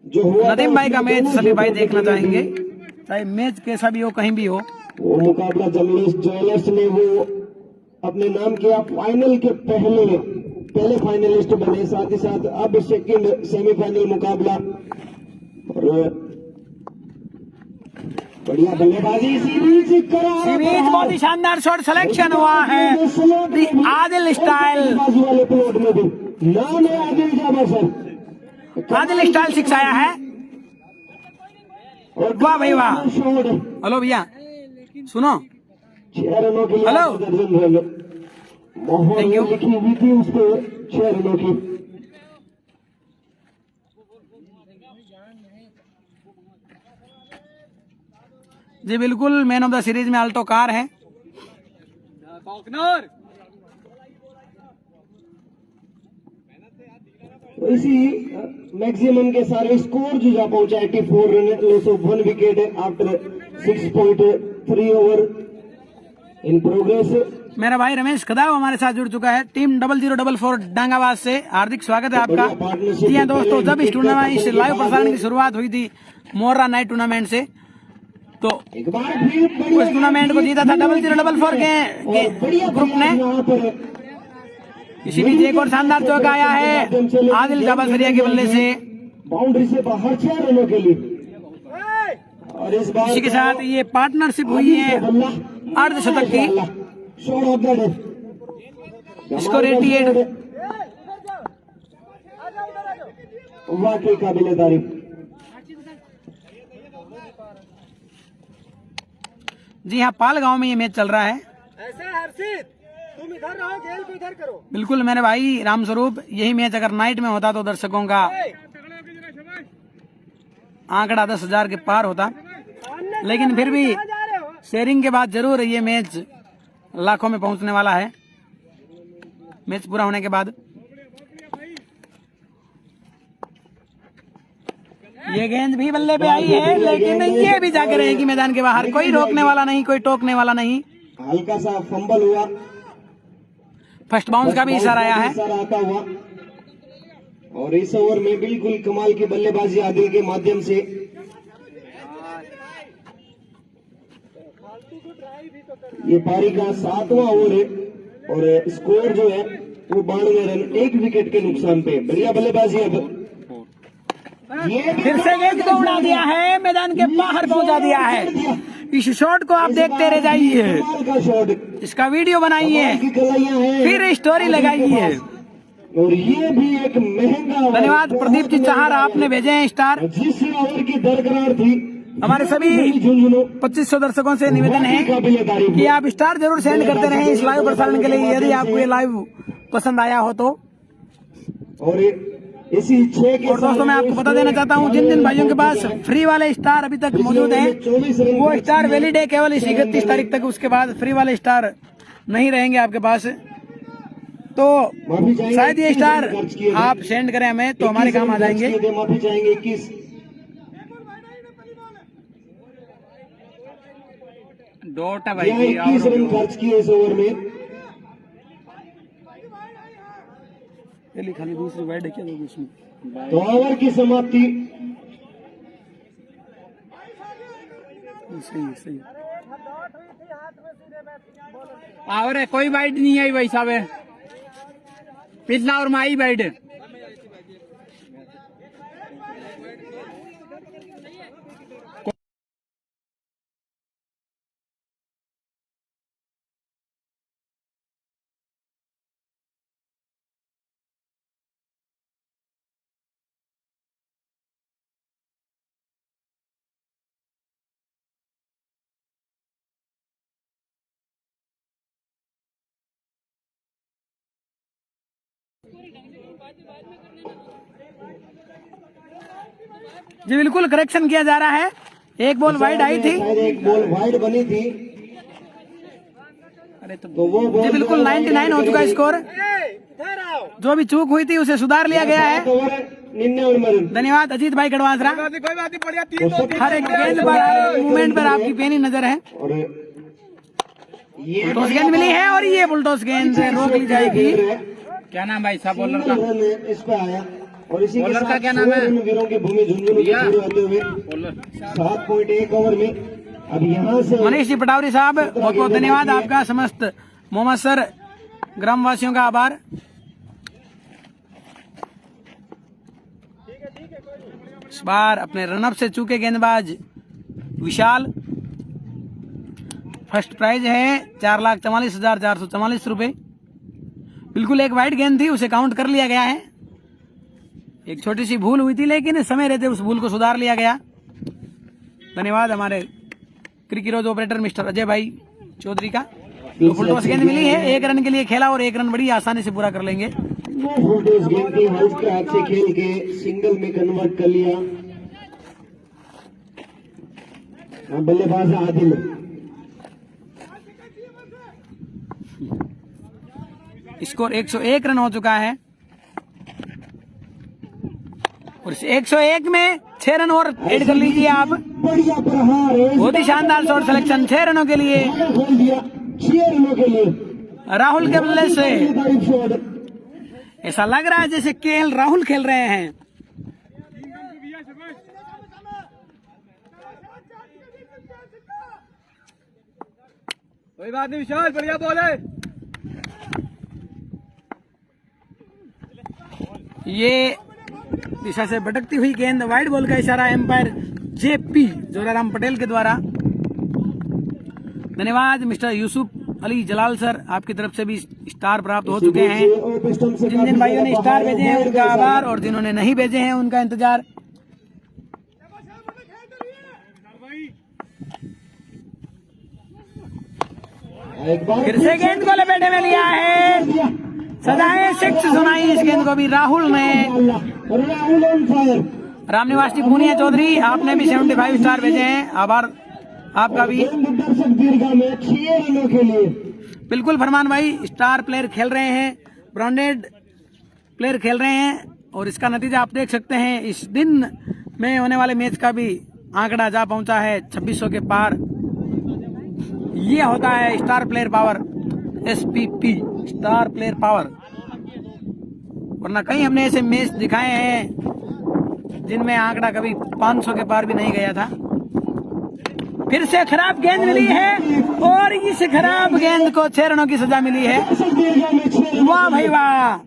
जो हुआ नदीम भाई का मैच सभी भाई देखना चाहेंगे, चाहे मैच कैसा भी हो, कहीं भी हो। वो मुकाबला ज्वेलर्स ने वो अपने नाम किया, फाइनल के पहले फाइनलिस्ट बने, साथ ही साथ अब सेकंड सेमीफाइनल मुकाबला। और बढ़िया बल्लेबाजी सीरीज बहुत ही शानदार शॉट सिलेक्शन हुआ है आदिल स्टाइल। वाले प्लॉट में भी नाम है Adil Jama sir, Adil style six आया है। वाह भाई वाह। हेलो भैया सुनो, 6 रनों के लिए हेलो। मोहर लिखी हुई थी उस पर 6 रनों की। जी बिल्कुल, मैन ऑफ द सीरीज में अल्टो कार है। तो इसी मैक्सिमम के सारे स्कोर जो जा पहुंचा 84 run, loss of 1 wicket after 6.3 over in progress. मेरा भाई रमेश खदाव हमारे साथ जुड़ चुका है टीम 0044 डांगाबाद से। हार्दिक स्वागत है आपका। जी हाँ दोस्तों, जब इस टूर्नामेंट इस लाइव प्रसारण की शुरुआत हुई थी मोर्रा नाइट टूर्नामेंट से, तो उस टूर्नामेंट को जीता था 0044 के ग्रुप ने। इसी बीच एक और शानदार चौका आया है आदिल जाबासरिया के बल्ले से, बाउंड्री से बाहर 6 रनों के लिए। और इस बार इसी के साथ ये पार्टनरशिप हुई है अर्धशतक की। Shot of the day, score 88। वाकई काबिले तारीफ। जी हाँ, पाल गांव में ये मैच चल रहा है। ऐसे हर्षित, तुम इधर रहो, खेल को इधर करो। बिल्कुल मेरे भाई रामस्वरूप, यही मैच अगर नाइट में होता तो दर्शकों का आंकड़ा 10,000 के पार होता, लेकिन फिर भी शेयरिंग के बाद जरूर ये मैच लाखों में पहुंचने वाला है मैच पूरा होने के बाद। ये गेंद भी बल्ले पे आई है, लेकिन ये भी जाकर रहेगी मैदान के बाहर। कोई रोकने वाला नहीं, कोई टोकने वाला नहीं। हल्का सा फंबल हुआ, फर्स्ट बाउंस का भी इशारा आया है। आता हुआ। और इस ओवर में बिल्कुल कमाल की बल्लेबाजी आदिल के माध्यम से। ये पारी का 7वां ओवर है और स्कोर जो है वो 92 रन, 1 विकेट के नुकसान पे। बढ़िया बल्लेबाजी। अब ये फिर से गेंद को उड़ा दिया है, मैदान के बाहर पहुंचा दिया है। इस शॉट को आप देखते रह जाइए, का शॉट, इसका वीडियो बनाइए, फिर स्टोरी लगाइए। और ये भी एक महंगा। धन्यवाद प्रदीप जी चाहर, आपने भेजे हैं स्टार। जिस ओवर की दरकरार थी, हमारे सभी 2500 दर्शकों से निवेदन है कि आप स्टार जरूर सेंड करते रहें इस लाइव प्रसारण के लिए, यदि आपको ये लाइव पसंद आया हो तो। और इसी 6 के और दोस्तों, मैं आपको बता देना चाहता हूँ, जिन जिन भाइयों के पास फ्री वाले स्टार अभी तक मौजूद हैं, वो स्टार वैलिड है केवल इसी 31 तारीख तक। उसके बाद फ्री वाले स्टार नहीं रहेंगे आपके पास। तो शायद ये स्टार आप सेंड करें हमें तो हमारे काम आ जाएंगे। माफी चाहेंगे 21 डॉट है भाई, 21 रन खर्च किए इस ओवर में। खाली दूसरी वाइड क्या लोग उसमें। तो ओवर की समाप्ति। सही सही। और कोई वाइड नहीं आई भाई साहब, पिछला और माई वाइड। जी बिल्कुल करेक्शन किया जा रहा है, एक बॉल वाइड आई थी। शायद एक बॉल वाइड बनी थी, अरे तो तो वो जी बिल्कुल 99 हो चुका है स्कोर। इधर आओ। जो भी चूक हुई थी उसे सुधार लिया गया है। धन्यवाद अजीत भाई कड़वासरा। कोई बात नहीं, बढ़िया 3-2 हर एक गेंद पर हर एक मूवमेंट पर आपकी पैनी नजर है। और ये टॉस गेंद मिली है और ये बुलटॉस गेंद रोक ली जाएगी। क्या नाम भाई साहब बॉलर का? इस पे आया और इसी के बॉलर का साथ क्या नाम है? वीरों की भूमि झुंझुनू के पूरे होते हुए बॉलर 7.1 ओवर में अब यहाँ से मनीष जी पटावरी साहब बहुत बहुत धन्यवाद आपका, समस्त मोहम्मद सर ग्रामवासियों का आभार। इस बार अपने रनअप से चूके गेंदबाज विशाल। फर्स्ट प्राइज है 4,44,444 रुपए। बिल्कुल एक वाइड गेंद थी, उसे काउंट कर लिया गया है। एक छोटी सी भूल हुई थी लेकिन समय रहते उस भूल को सुधार लिया गया। धन्यवाद हमारे क्रिकेट ऑपरेटर मिस्टर अजय भाई चौधरी का। तो फुल टॉस गेंद मिली है, 1 रन के लिए खेला और 1 रन बड़ी आसानी से पूरा कर लेंगे। फुल गेम की हल्स के हाथ से खेल के सिंगल में कन्वर्ट कर लिया। बल्लेबाज आदिल स्कोर 101 रन हो चुका है और इस 101 में 6 रन और ऐड कर लीजिए आप। बढ़िया प्रहार है, बहुत ही शानदार शॉट सिलेक्शन 6 रनों के लिए खोल दिया 6 रनों के लिए। राहुल के बल्ले से। तारीफ शॉट ऐसा लग रहा है जैसे केएल राहुल खेल रहे हैं। कोई बात नहीं विशाल, बढ़िया बॉल है। ये दिशा से भटकती हुई गेंद, वाइड बॉल का इशारा एम्पायर जेपी जोराराम पटेल के द्वारा। धन्यवाद मिस्टर यूसुफ अली जलाल सर, आपकी तरफ से भी स्टार प्राप्त हो चुके हैं। जिन जिन भाइयों ने स्टार भेजे हैं उनका आभार और जिन्होंने नहीं भेजे हैं उनका इंतजार। फिर से गेंद को लपेटे में लिया है, सजाए 6 सुनाई इस गेंद को भी राहुल ने। Rahul on fire. रामनिवास जी पूनिया चौधरी, आपने भी 75 स्टार भेजे हैं, आभार आपका भी। दर्शक दीर्घा में 6 रनों के लिए। बिल्कुल फरमान भाई, स्टार प्लेयर खेल रहे हैं, ब्रांडेड प्लेयर खेल रहे हैं और इसका नतीजा आप देख सकते हैं। इस दिन में होने वाले मैच का भी आंकड़ा जा पहुंचा है 2600 के पार। ये होता है star player power, SPP star player power. वरना कई हमने ऐसे मैच दिखाए हैं जिनमें आंकड़ा कभी 500 के पार भी नहीं गया था। फिर से खराब गेंद मिली है और इस खराब गेंद को 6 रनों की सजा मिली है। वाह भाई वाह,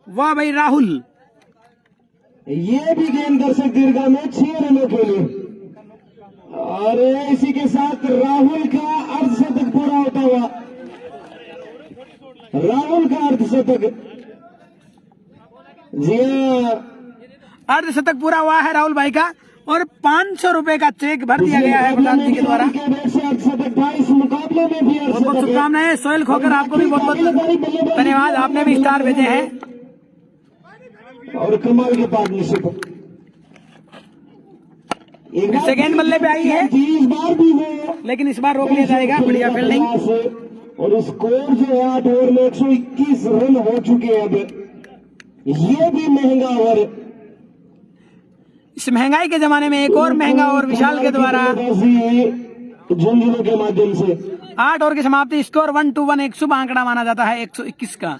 वाह भाई राहुल। ये भी गेंद दर्शक दीर्घा में 6 रनों के लिए। और इसी के साथ राहुल का अर्धशतक पूरा होता हुआ, राहुल का अर्धशतक। जी अर्धशतक पूरा हुआ है राहुल भाई का और 500 रुपए का चेक भर दिया गया है प्रधान जी के द्वारा। अर्धशतक 22 मुकाबले में भी बहुत बहुत शुभकामनाएं। सोहेल खोकर आपको भी बहुत बहुत धन्यवाद, आपने भी स्टार भेजे हैं। और कमाल की पार्टनरशिप। फिर से गेंद बल्ले पे आई है, इस बार भी वो लेकिन इस बार रोक लिया जाएगा। बढ़िया फील्डिंग। और स्कोर जो है 8 ओवर में 121 रन हो चुके हैं। अब ये भी महंगा ओवर। इस महंगाई के जमाने में एक और महंगा ओवर विशाल के द्वारा झुंझुनू के माध्यम से 8 ओवर की समाप्ति। स्कोर 1-1 एक शुभ आंकड़ा माना जाता है 121 का।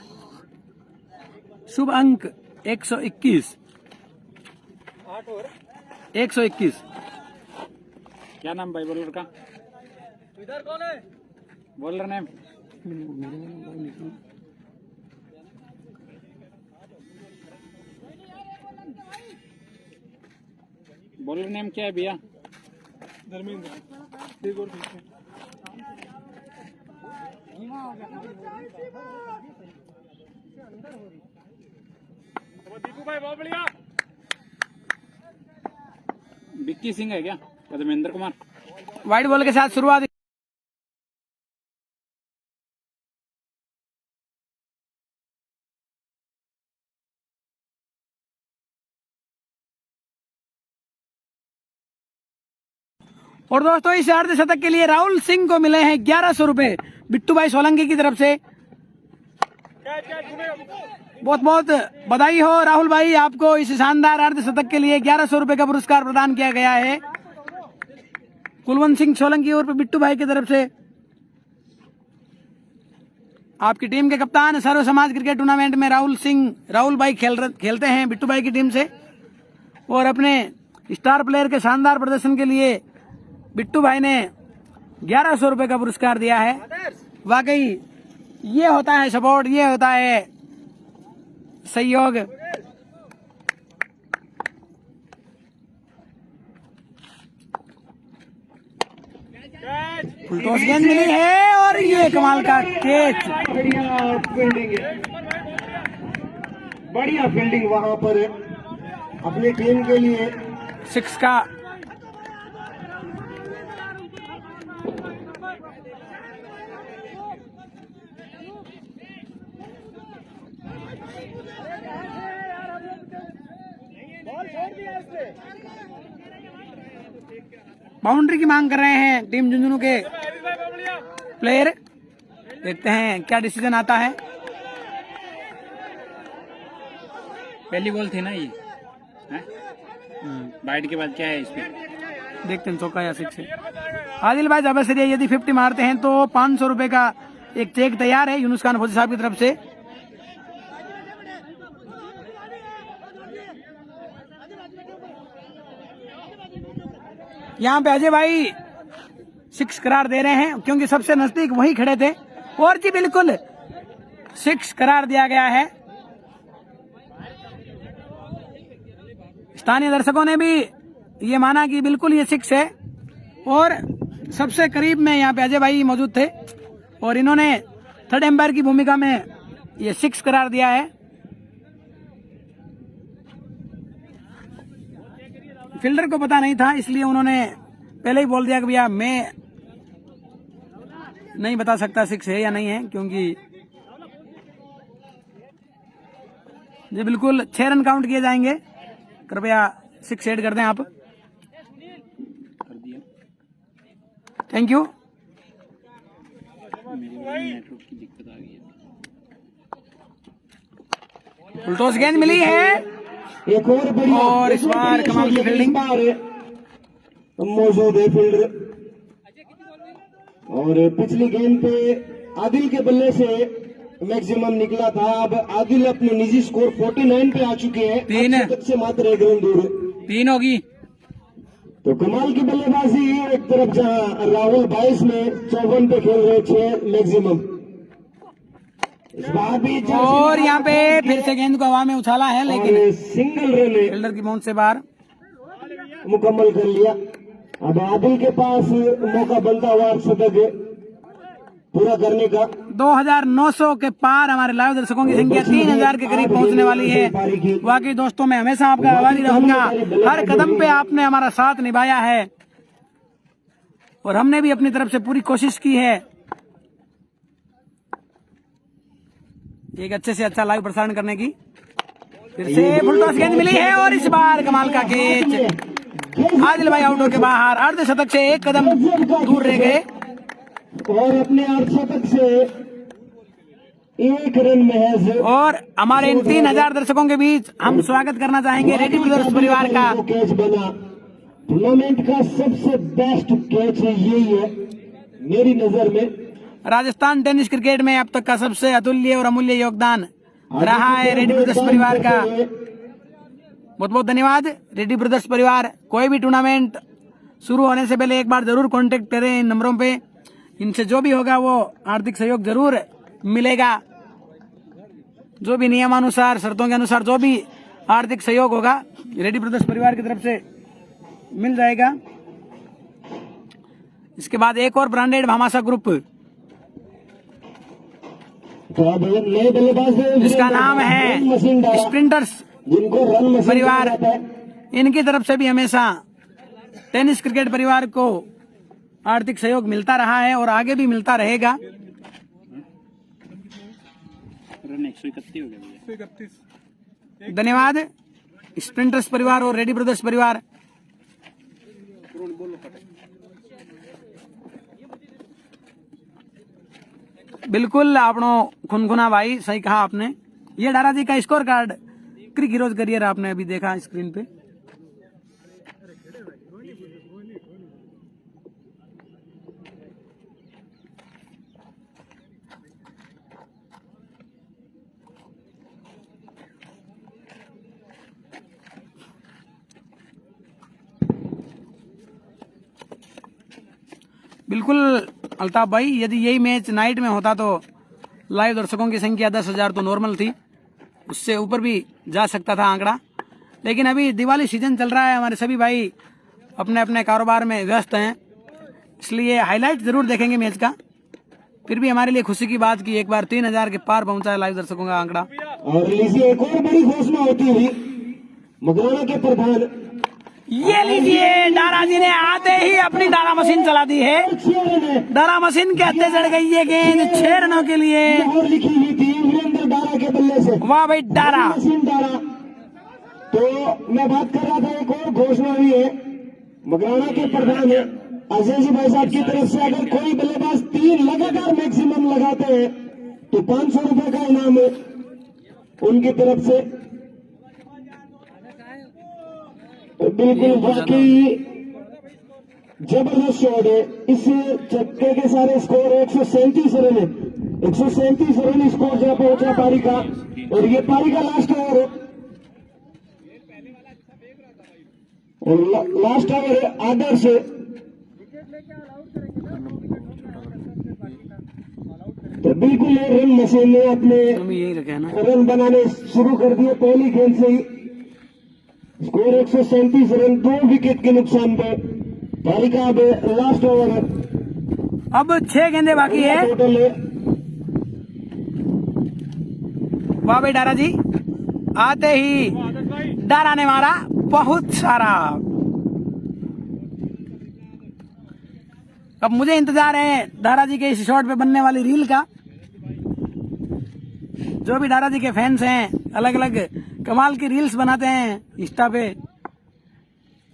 शुभ अंक 121। 121। क्या नाम भाई बॉलर का? इधर कौन है? Bowler name? बॉलर नेम क्या है भैया? धर्मेंद्र। दीपू भाई बहुत बढ़िया। विक्की सिंह है क्या? धर्मेंद्र कुमार। वाइड बॉल के साथ शुरुआत। और दोस्तों इस अर्धशतक के लिए राहुल सिंह को मिले हैं 1100 रुपए बिट्टू भाई सोलंकी की तरफ से। बहुत बहुत बधाई हो राहुल भाई, आपको इस शानदार अर्धशतक के लिए 1100 रुपए का पुरस्कार प्रदान किया गया है कुलवंत सिंह सोलंकी और बिट्टू भाई की तरफ से। आपकी टीम के कप्तान सर्व समाज क्रिकेट टूर्नामेंट में राहुल भाई खेलते हैं बिट्टू भाई की टीम से, और अपने स्टार प्लेयर के शानदार प्रदर्शन के लिए बिट्टू भाई ने 1100 रुपए का पुरस्कार दिया है। वाकई ये होता है सपोर्ट, ये होता है सहयोग। फुलटॉस गेंद मिली है और ये कमाल का कैच। बढ़िया फील्डिंग है, बढ़िया फील्डिंग वहां पर अपनी टीम के लिए। 6 का बाउंड्री की मांग कर रहे हैं टीम झुंझुनू के प्लेयर। देखते हैं क्या डिसीजन आता है। पहली बॉल थी ना ये, बाइट के बाद क्या है इसमें? देखते हैं चौका या 6 है। आदिल भाई जब से यदि 50 मारते हैं तो 500 रुपए का एक चेक तैयार है यूनुस खान फौजी साहब की तरफ से। यहाँ पे अजय भाई 6 करार दे रहे हैं क्योंकि सबसे नजदीक वही खड़े थे, और जी बिल्कुल 6 करार दिया गया है। स्थानीय दर्शकों ने भी ये माना कि बिल्कुल ये 6 है, और सबसे करीब में यहाँ पे अजय भाई मौजूद थे और इन्होंने थर्ड एम्पायर की भूमिका में ये 6 करार दिया है। फील्डर को पता नहीं था इसलिए उन्होंने पहले ही बोल दिया कि भैया मैं नहीं बता सकता 6 है या नहीं है, क्योंकि ये बिल्कुल 6 रन काउंट किए जाएंगे। कृपया 6 ऐड कर दें आप। Thank you. नेटवर्क की दिक्कत आ गई है। फुलटॉस गेंद मिली है एक और बढ़िया, और इस बार कमाल की फील्डिंग मौजूद है फील्डर। और पिछली गेंद पे आदिल के बल्ले से मैक्सिमम निकला था। अब आदिल अपने निजी स्कोर 49 पे आ चुके हैं, 3 तक से मात्र 1 रन दूर। 3 होगी। तो कमाल की बल्लेबाजी एक तरफ, जहां राहुल 22 में 54 पे खेल रहे 6 मैक्सिमम। इस बार भी और यहाँ पे फिर से गेंद को हवा में उछाला है लेकिन सिंगल रन फील्डर की बाउंस से बाहर मुकम्मल कर लिया। अब आदिल के पास मौका बनता हुआ शतक पूरा करने का। 2900 के पार हमारे लाइव दर्शकों की संख्या 3000 के करीब पहुंचने वाली है। वाकई दोस्तों मैं हमेशा आपका आभारी रहूंगा, हर कदम पे आपने हमारा साथ निभाया है और हमने भी अपनी तरफ से पूरी कोशिश की है एक अच्छे से अच्छा लाइव प्रसारण करने की। फिर से फुलटॉस गेंद मिली है और इस बार कमाल का कैच। आदिल भाई आउट होकर बाहर, अर्धशतक से 1 कदम दूर रह गए और अपने अर्धशतक से 1 रन महज। और हमारे इन 3000 दर्शकों के बीच हम स्वागत करना चाहेंगे रेड्डी ब्रदर्स परिवार का। कैच बना टूर्नामेंट का सबसे बेस्ट कैच यही है मेरी नजर में। राजस्थान टेनिस क्रिकेट में अब तक का सबसे अतुल्य और अमूल्य योगदान रहा है रेड्डी ब्रदर्स परिवार का। बहुत बहुत धन्यवाद रेड्डी ब्रदर्स परिवार। कोई भी टूर्नामेंट शुरू होने से पहले एक बार जरूर कांटेक्ट करें इन नंबरों पे, इनसे जो भी होगा वो आर्थिक सहयोग जरूर मिलेगा। जो भी नियमानुसार शर्तों के अनुसार जो भी आर्थिक सहयोग होगा रेड्डी ब्रदर्स परिवार की तरफ से मिल जाएगा। इसके बाद एक और ब्रांडेड भामाशाह ग्रुप नए बल्लेबाज जिसका नाम है स्प्रिंटर्स जिनको रन मशीन परिवार, कहा जाता है। इनकी तरफ से भी हमेशा टेनिस क्रिकेट परिवार को आर्थिक सहयोग मिलता रहा है और आगे भी मिलता रहेगा। रन 131 हो गया भैया। धन्यवाद स्प्रिंटर्स परिवार और रेड्डी ब्रदर्स परिवार। बिल्कुल आपनो खुनखुना भाई, सही कहा आपने। ये डारा जी का स्कोर कार्ड क्रिक हीरोज करियर आपने अभी देखा स्क्रीन पे। बिल्कुल अल्ताफ भाई, यदि यही मैच नाइट में होता तो लाइव दर्शकों की संख्या 10,000 तो नॉर्मल थी, उससे ऊपर भी जा सकता था आंकड़ा। लेकिन अभी दिवाली सीजन चल रहा है, हमारे सभी भाई अपने अपने कारोबार में व्यस्त हैं, इसलिए हाईलाइट जरूर देखेंगे मैच का। फिर भी हमारे लिए खुशी की बात कि एक बार 3,000 के पार पहुंचा है लाइव दर्शकों का आंकड़ा। और लीजिए एक और बड़ी घोषणा होती हुई मगराना के प्रधान, ये लीजिए, डारा जी ने आते ही अपनी डारा मशीन चला दी है। डारा मशीन के हत्थे चढ़ गई ये गेंद 6 रनों के लिए। और लिखी हुई थी वीरेंद्र डारा के बल्ले से। वाह भाई डारा। मशीन डारा। तो मैं बात कर रहा था, एक और घोषणा हुई है मगराना के प्रधान अजय जी भाई साहब की तरफ से, अगर कोई बल्लेबाज 3 लगातार मैक्सिमम लगाते हैं तो 500 रुपए का इनाम है उनकी तरफ से। तो बिल्कुल वाकई जबरदस्त शॉट है। इस चक्के के सारे स्कोर 137 रन है। 137 रन स्कोर जहां पहुंचा पारी का, और ये पारी का लास्ट ओवर है। और लास्ट ओवर है आदर्श। तो बिल्कुल ये रन मशीन ने अपने यही रखे ना, रन बनाने शुरू कर दिए पहली गेंद से ही। स्कोर 137 रन, 2 विकेट के नुकसान पे। पारी का अब लास्ट ओवर है, अब 6 गेंदे बाकी है। टोटल है। वाह भाई डारा जी, आते ही डारा ने मारा बहुत सारा। अब मुझे इंतजार है डारा जी के इस शॉट पे बनने वाली रील का। जो भी डारा जी के फैंस हैं अलग अलग कमाल की रील्स बनाते हैं इंस्टा पे।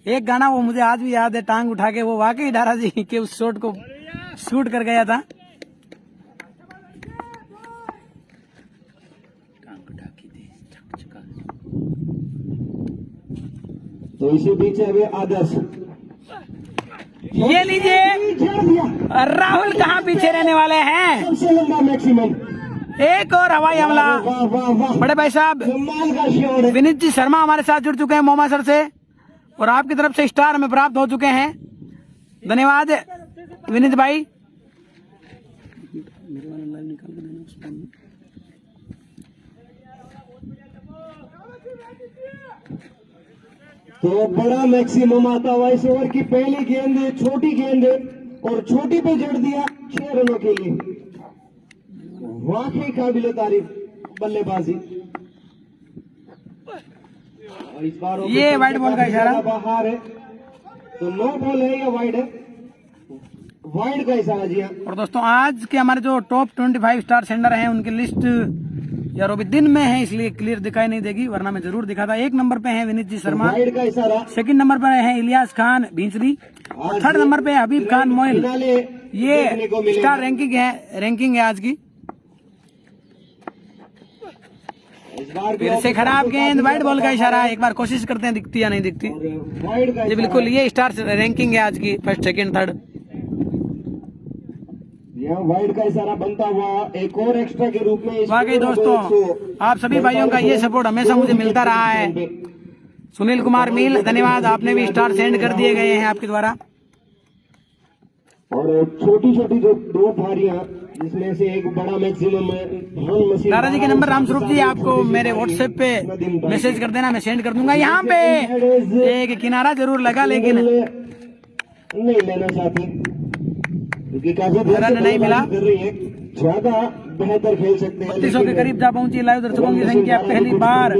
एक गाना वो मुझे आज भी याद है, टांग उठा के, वो वाकई डारा जी के उस शॉट को शूट कर गया था। तो इसी बीच है आदर्श। ये लीजिए, राहुल कहाँ पीछे रहने वाले हैं। सबसे लंबा मैक्सिमम। एक और हवाई हमला। वाह वाह वाह, बड़े भाई साहब कमाल का शॉट है। विनीत जी शर्मा हमारे साथ जुड़ चुके हैं मोमा सर से, और आपकी तरफ से स्टार हमें प्राप्त हो चुके हैं। धन्यवाद विनीत भाई। तो बड़ा मैक्सिमम आता हुआ इस ओवर की पहली गेंद, छोटी गेंद और छोटी पे जड़ दिया 6 रनों के लिए। वाकई काबिल तारीफ बल्लेबाजी। इस बार ये वाइड बॉल का इशारा। बाहर है, तो नो बॉल है या वाइड है? वाइड का इशारा जी। हाँ, और दोस्तों आज के हमारे जो टॉप 25 स्टार सेंडर हैं उनकी लिस्ट यार अभी दिन में है, इसलिए क्लियर दिखाई नहीं देगी, वरना मैं जरूर दिखाता। 1 नंबर पे है विनीत जी शर्मा, वाइड का इशारा। सेकंड नंबर पर है इलियास खान भींचली, और 3rd नंबर पे हबीब खान मोइल। ये स्टार रैंकिंग है आज की। फिर से खराब गेंद, वाइड बॉल का इशारा। एक बार कोशिश करते हैं दिखती या नहीं दिखती। जी बिल्कुल, ये स्टार रैंकिंग है आज की, 1st, 2nd, 3rd। यहाँ वाइड का इशारा बनता हुआ एक और एक्स्ट्रा के रूप में। वाकई दोस्तों आप सभी भाइयों का ये सपोर्ट हमेशा मुझे मिलता रहा है। सुनील कुमार मील धन्यवाद, आपने भी स्टार सेंड कर दिए गए हैं आपके द्वारा। और छोटी छोटी जो 2 पारियां, जिसमें से एक बड़ा मैक्सिमम है। दादा जी के नंबर रामस्वरूप जी आपको मेरे व्हाट्सएप पे मैसेज कर देना, मैं सेंड कर दूंगा। यहाँ पे एक किनारा जरूर लगा, लेकिन नहीं लेना चाहती क्योंकि काफी रन नहीं मिला। कर रही है, ज्यादा बेहतर खेल सकते हैं। 3200 के करीब जा पहुंची लाइव दर्शकों की संख्या पहली बार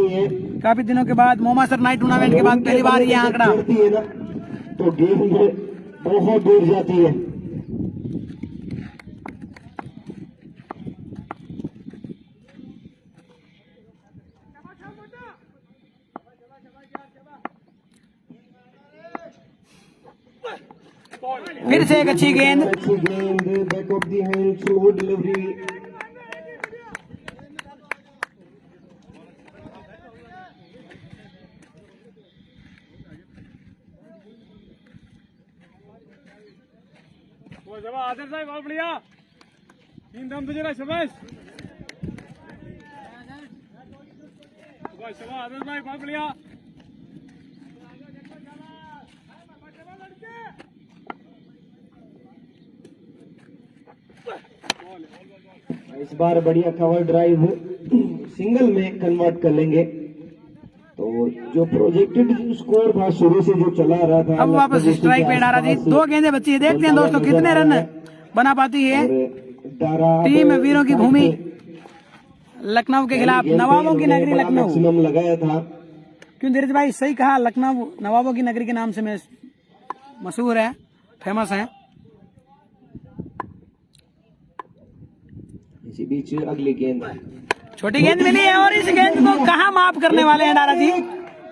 काफी दिनों के बाद, मोमा सर नाइट टूर्नामेंट के बाद पहली बार ये आंकड़ा। तो गेम बहुत दूर जाती है। फिर से एक अच्छी गेंद। Back of the hand, slow delivery. आदर साहब बहुत बढ़िया 3 दम तो जरा शाबाश आदर भाई बहुत बढ़िया इस बार बढ़िया कवर ड्राइव सिंगल में कन्वर्ट कर लेंगे। तो जो प्रोजेक्टेड स्कोर था शुरू से जो चला रहा था, अब वापस स्ट्राइक पे डारा जी, 2 गेंदें बची है। देखते हैं दोस्तों कितने रन बना पाती है टीम वीरों की भूमि लखनऊ के खिलाफ, नवाबों की नगरी लखनऊ। मैक्सिमम लगाया था। क्यों धीरज भाई, सही कहा, लखनऊ नवाबों की नगरी के नाम से मशहूर है, फेमस है। इसी बीच अगली गेंद छोटी गेंद मिली है और इस गेंद को कहां माफ करने वाले हैं डारा जी।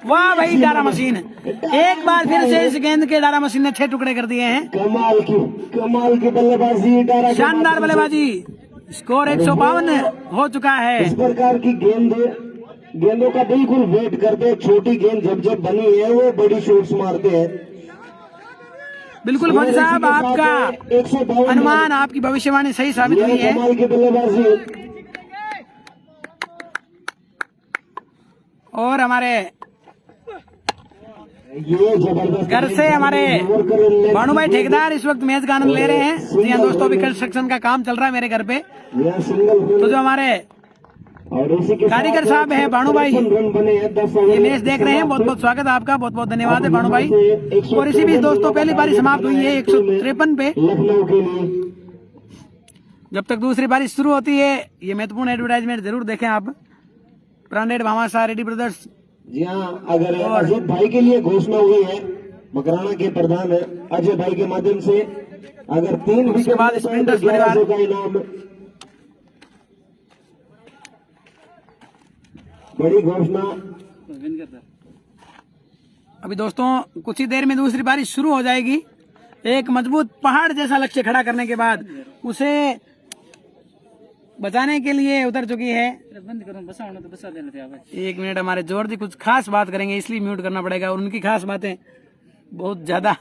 वाह भाई डारा मशीन, एक बार फिर से इस गेंद के डारा मशीन ने 6 टुकड़े कर दिए हैं। कमाल की बल्लेबाजी डारा, शानदार बल्लेबाजी। स्कोर 152 हो चुका है। इस प्रकार की गेंदों का बिल्कुल वेट करते। छोटी गेंद जब बनी है वो बड़ी शॉट्स मारते हैं। बिल्कुल फौजी साहब, आपका 152 अनुमान, आपकी भविष्यवाणी सही साबित हुई है। कमाल की बल्लेबाजी। और हमारे ये जबरदस्त घर से हमारे भानु भाई ठेकेदार इस वक्त मैच का आनंद ले रहे हैं। जी हाँ दोस्तों, अभी कंस्ट्रक्शन का काम चल रहा है मेरे घर पे। यह सिंगल तो जो हमारे और इसी के कारीगर साहब हैं भानु भाई, रन बने हैं 10 ये मैच देख रहे हैं। बहुत बहुत स्वागत है आपका, बहुत बहुत धन्यवाद है भानु भाई। और इसी बीच दोस्तों पहली पारी समाप्त हुई है 153 पे। लखनऊ के लिए जब तक दूसरी पारी शुरू होती है, ये महत्वपूर्ण एडवर्टाइजमेंट जरूर देखें आप। Branded Bhamashah Reddy brothers. जी हाँ, अगर अजय भाई के लिए घोषणा हुई है, मकराना के प्रधान अजय भाई के माध्यम से, अगर 3 उसके बाद स्प्रिंटर्स परिवार का इनाम, बड़ी घोषणा। अभी दोस्तों कुछ ही देर में दूसरी पारी शुरू हो जाएगी। एक मजबूत पहाड़ जैसा लक्ष्य खड़ा करने के बाद उसे बचाने के लिए उतर चुकी है। बंद करो, बसा होना तो बसा देना था। 1 मिनट, हमारे जॉर्ज कुछ खास बात करेंगे इसलिए म्यूट करना पड़ेगा, और उनकी खास बातें बहुत ज्यादा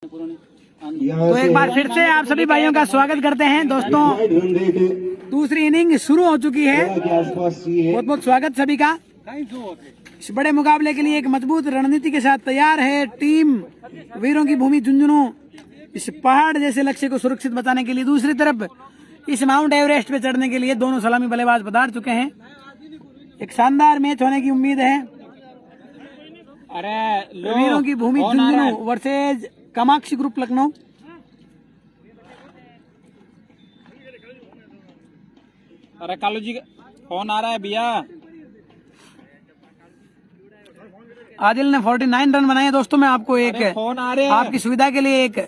तो एक बार फिर से आप सभी भाइयों का स्वागत करते हैं दोस्तों। रन रेट दूसरी इनिंग शुरू हो चुकी है। के आसपास ही है। बहुत बहुत स्वागत सभी का। इस बड़े मुकाबले के लिए एक मजबूत रणनीति के साथ तैयार है टीम वीरों की भूमि झुंझुनू इस पहाड़ जैसे लक्ष्य को सुरक्षित बचाने के लिए। दूसरी तरफ इस माउंट एवरेस्ट पे चढ़ने के लिए दोनों सलामी बल्लेबाज पधार चुके हैं। एक शानदार मैच होने की उम्मीद है। अरे लो, वीरों की भूमि कौन आ रहा है? Jhunjhunu versus Kamakshi group Lucknow. अरे कालू जी फोन आ रहा है भैया। आदिल ने 49 रन बनाए दोस्तों। मैं आपको एक फोन आ रहे हैं। आपकी सुविधा के लिए एक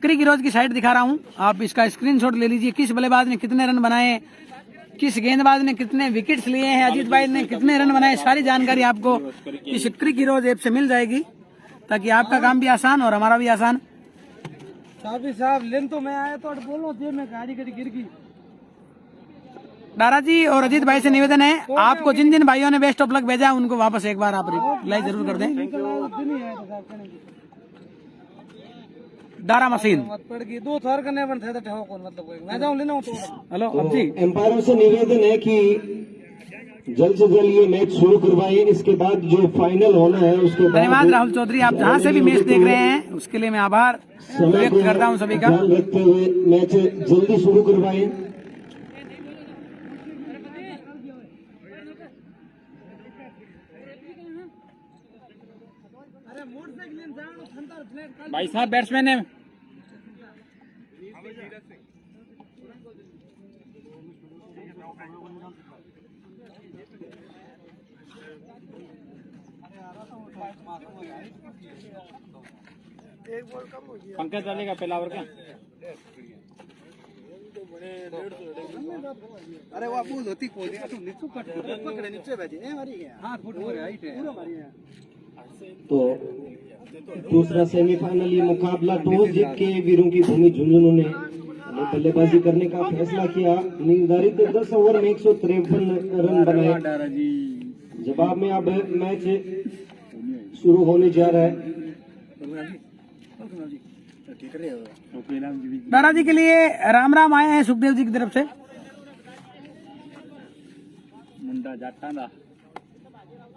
क्रिक रोज की साइट दिखा रहा हूं। आप इसका स्क्रीनशॉट ले लीजिए। किस बल्लेबाज ने कितने रन बनाए, किस गेंदबाज ने कितने विकेट्स लिए हैं, अजीत भाई ने कितने रन बनाए, सारी जानकारी आपको इस क्रिक रोज ऐप से मिल जाएगी ताकि आपका काम भी आसान और हमारा भी आसान। साहब लेन तो मैं आया तो बोलो जेब में गाड़ी करी गिर गई। दारा जी और अजीत भाई से निवेदन है, आपको जिन जिन भाइयों ने बेस्ट ऑफ लक भेजा उनको वापस एक बार आप रिप्लाई जरूर कर दें। दारा मशीन मत पड़ गई दो थर करने बन थे तो कौन मतलब कोई मैं जाऊं लेना तो। हेलो अब जी एम्पायरों से निवेदन है कि जल्द से जल्द ये मैच शुरू करवाइए। इसके बाद जो फाइनल होना है उसके बाद धन्यवाद राहुल चौधरी। आप जहां से भी मैच देख रहे हैं उसके लिए मैं आभार समय व्यक्त करता हूं सभी का। ध्यान रखते हुए मैच जल्दी शुरू करवाइए। भाई साहब बैट्समैन है। पंकज वाले का पहला ओवर क्या? अरे वो अबू होती को दिया तू नीचे पकड़े नीचे बैठे ए मारी है हां फुट हो हाइट है पूरा मारी है। तो दूसरा सेमीफाइनल ये मुकाबला टॉस जीत के वीरों की भूमि झुंझुनू ने बल्लेबाजी करने का फैसला किया। निर्धारित 10 ओवर में 153 रन बनाए। जवाब में अब मैच शुरू होने जा रहा है। दारा जी के लिए राम राम आए हैं सुखदेव जी की तरफ से। मुंडा जाटा दा।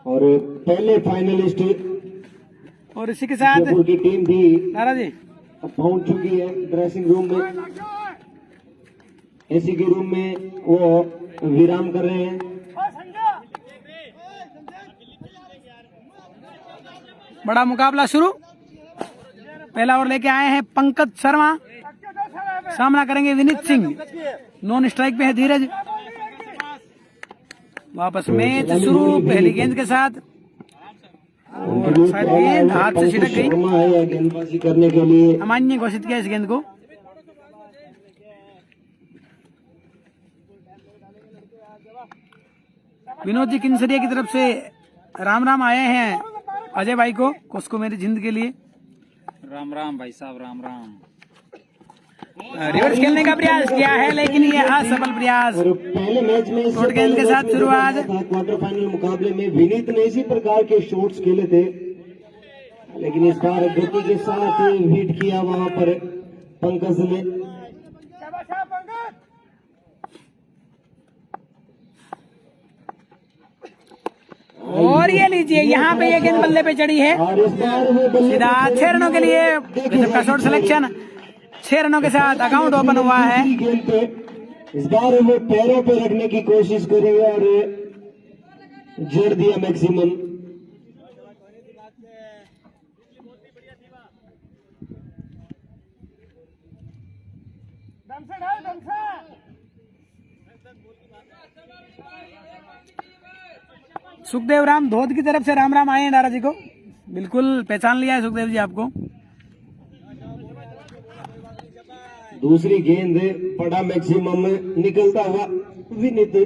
और पहले फाइनलिस्ट और इसी के साथ जयपुर की टीम भी दारा जी पहुंच चुकी है ड्रेसिंग रूम में। एसी के रूम में वो विराम कर रहे हैं। बड़ा मुकाबला शुरू। पहला ओवर लेके आए हैं पंकज शर्मा, सामना करेंगे विनीत सिंह। नॉन स्ट्राइक पे है धीरज। वापस मैच शुरू पहली गेंद के साथ। और शायद गेंद हाथ से छिटक गई। शर्मा है गेंदबाजी करने के लिए। अमान्य घोषित किया इस गेंद को। विनोद जी किन्सरिया की तरफ से राम राम आए हैं अजय भाई को कोस्को मेरी जिंद के लिए। राम राम भाई साहब राम राम। रिवर्स खेलने का प्रयास किया है लेकिन ये असफल प्रयास। और पहले मैच में शॉर्ट गेंद के साथ शुरुआत। क्वार्टर फाइनल मुकाबले में विनीत ने इसी प्रकार के शॉट्स खेले थे, लेकिन इस बार गति के साथ हिट किया वहां पर पंकज ने। और ये लीजिए यहाँ पे ये गेंद बल्ले पे चढ़ी है। और इस बार वो बल्ले सीधा 6 रनों के लिए गजब का शॉट सिलेक्शन। 6 रनों के साथ अकाउंट ओपन हुआ है। गेंद पे इस बार वो पैरों पे रखने की कोशिश करी और जड़ दिया मैक्सिमम। सुखदेव राम धोध की तरफ से राम राम आए हैं दारा जी को। बिल्कुल पहचान लिया है सुखदेव जी आपको। दूसरी गेंद पड़ा मैक्सिमम निकलता हुआ विनीत।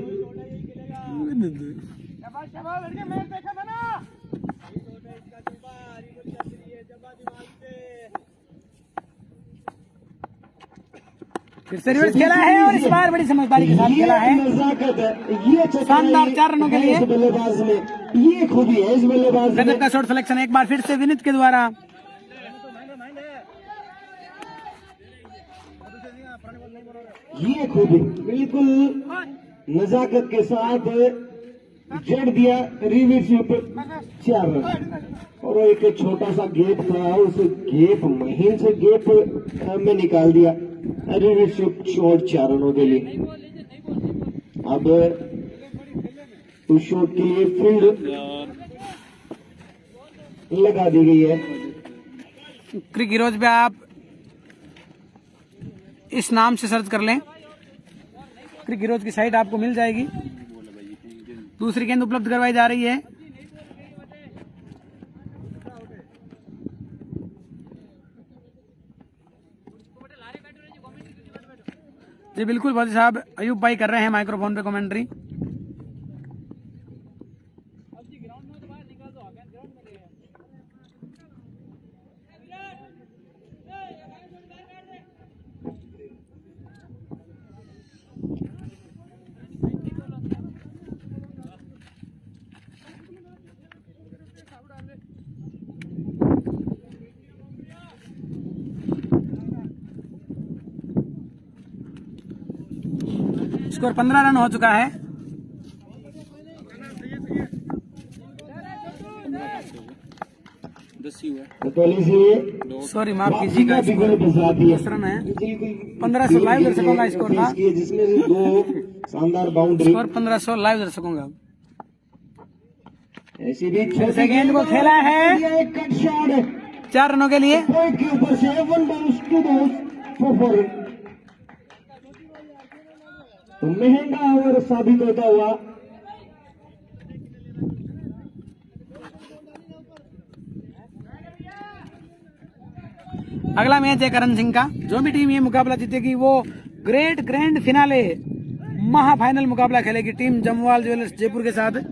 फिर से रिवर्स खेला है और इस बार बड़ी समझदारी के साथ खेला है। नजाकत है ये शानदार 4 रनों के लिए। इस बल्लेबाज में ये खूबी है इस बल्लेबाज गजब में। का शॉट सिलेक्शन एक बार फिर से विनीत के द्वारा। ये खुद बिल्कुल नजाकत के साथ जड़ दिया रिवीरशिप 4 रन और एक छोटा सा गेप था, उस गेप महीन से गेप में निकाल दिया रिवीरशिप शॉट 4 रनों के लिए। अब उस शॉट के लिए फील्ड लगा दी गई है। क्रिक हीरोज पे आप इस नाम से सर्च कर लें, क्रिक हीरोज की साइट आपको मिल जाएगी। दूसरी गेंद उपलब्ध करवाई जा रही है। जी बिल्कुल भाई साहब, अयूब भाई कर रहे हैं माइक्रोफोन पे कमेंट्री। स्कोर 15 रन हो चुका है। सॉरी माफ कीजिएगा, 10 रन है। 1500 लाइव दर्शकों का स्कोर था, जिसमें से 2 शानदार बाउंड्री। स्कोर 1500 लाइव दर्शकों का। ऐसी भी छोटे गेंद को खेला है एक कट शॉट 4 रनों के लिए। पॉइंट के ऊपर से 1 बाउंस 2 बाउंस 4 तो महंगा ओवर साबित होता हुआ। अगला मैच है करण सिंह का। जो भी टीम ये मुकाबला जीतेगी वो ग्रेट ग्रैंड फिनाले महा फाइनल मुकाबला खेलेगी टीम जमवाल ज्वेलर्स जयपुर के साथ।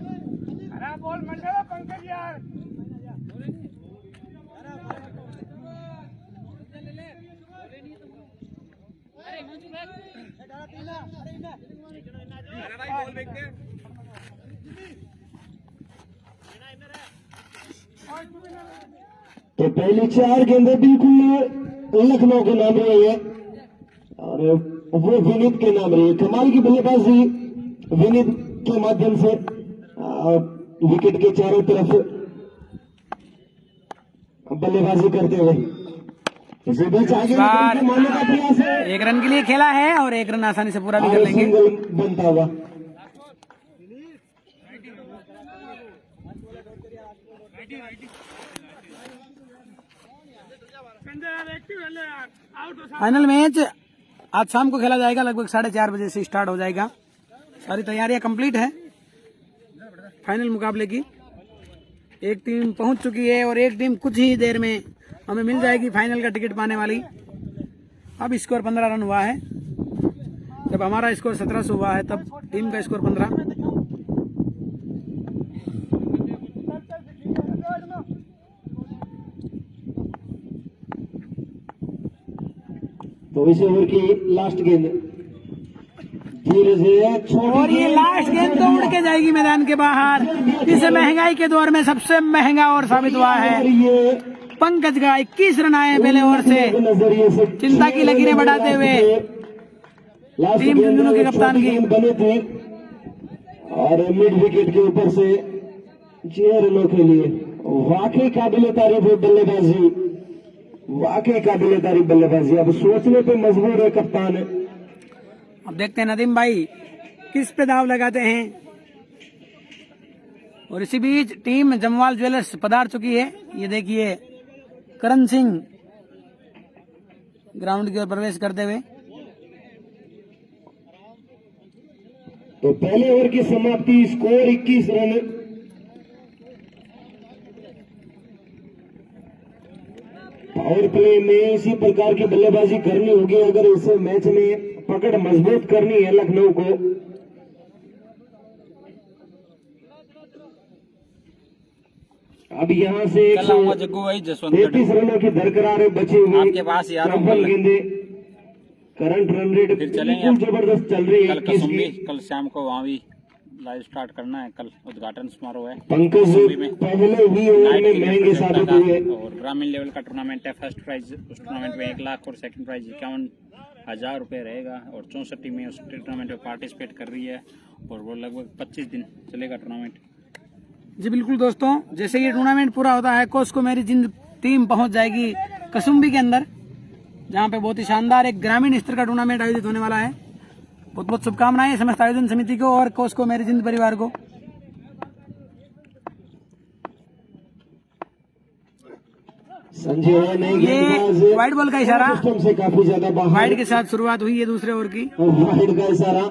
तो पहली 4 गेंदें बिल्कुल लखनऊ के नाम रही है और वो विनीत के नाम रही है। कमाल की बल्लेबाजी विनीत के माध्यम से विकेट के चारों तरफ बल्लेबाजी करते हुए इसी बीच आगे मारने का प्रयास है। 1 रन के लिए खेला है और 1 रन आसानी से पूरा भी कर लेंगे। सिंगल बनता हुआ फाइनल मैच आज शाम को खेला जाएगा, लगभग 4:30 बजे से स्टार्ट हो जाएगा। सारी तैयारियां कंप्लीट है फाइनल मुकाबले की। एक टीम पहुंच चुकी है और एक टीम कुछ ही देर में हमें मिल जाएगी फाइनल का टिकट पाने वाली। अब स्कोर 15 रन हुआ है, जब हमारा स्कोर 1700 हुआ है तब टीम का स्कोर 15। तो इस ओवर की लास्ट गेंद धीरे से और ये लास्ट गेंद तो उड़ के जाएगी मैदान के बाहर। इस महंगाई के दौर में सबसे महंगा ओवर साबित हुआ है। पंकज का 21 रन आए पहले ओवर से, चिंता की लकीरें बढ़ाते हुए टीम झुंझुनू के कप्तान की। बने थे और मिड विकेट के ऊपर से 6 रनों के लिए वाकई काबिल तारीफ है बल्लेबाजी, वाकई काबिल तारीफ बल्लेबाजी। अब सोचने पे मजबूर है कप्तान। अब देखते हैं नदीम भाई किस पे दाव लगाते हैं। और इसी बीच टीम जमवाल ज्वेलर्स पधार चुकी है। ये देखिए करण सिंह ग्राउंड की ओर प्रवेश करते हुए। तो पहले ओवर की समाप्ति, स्कोर 21 रन। पावर प्ले में इसी प्रकार की बल्लेबाजी करनी होगी अगर इस मैच में पकड़ मजबूत करनी है लखनऊ को। अब यहां से 33 रनों की दरकरार बचे हुए आपके पास यार गेंदे। करंट रन रेट बिल्कुल जबरदस्त चल रही है। कल शाम को वहाँ भी लाइव स्टार्ट करना है। कल उद्घाटन समारोह है पंकज पहले ही ओवर में महंगे साबित हुए। और ग्रामीण लेवल का टूर्नामेंट है। फर्स्ट प्राइज उस टूर्नामेंट में 1 लाख और सेकंड प्राइज 51,000 रुपये रहेगा। और 64 टीमें उस टूर्नामेंट में पार्टिसिपेट कर रही है और वो लगभग 25 दिन चलेगा टूर्नामेंट। जी बिल्कुल दोस्तों, जैसे ये टूर्नामेंट पूरा होता है कोस्को मेरी जिंद टीम पहुंच जाएगी कसुम्बी के अंदर, जहां पे बहुत ही शानदार एक ग्रामीण स्तर का टूर्नामेंट आयोजित होने वाला है। बहुत बहुत शुभकामनाएं समस्त आयोजन समिति को और कोस्को मेरी जिंद परिवार को। संजय ने ये वाइड बॉल का इशारा, से काफी ज्यादा बाहर। वाइड के साथ शुरुआत हुई है दूसरे ओवर की। वाइड का इशारा,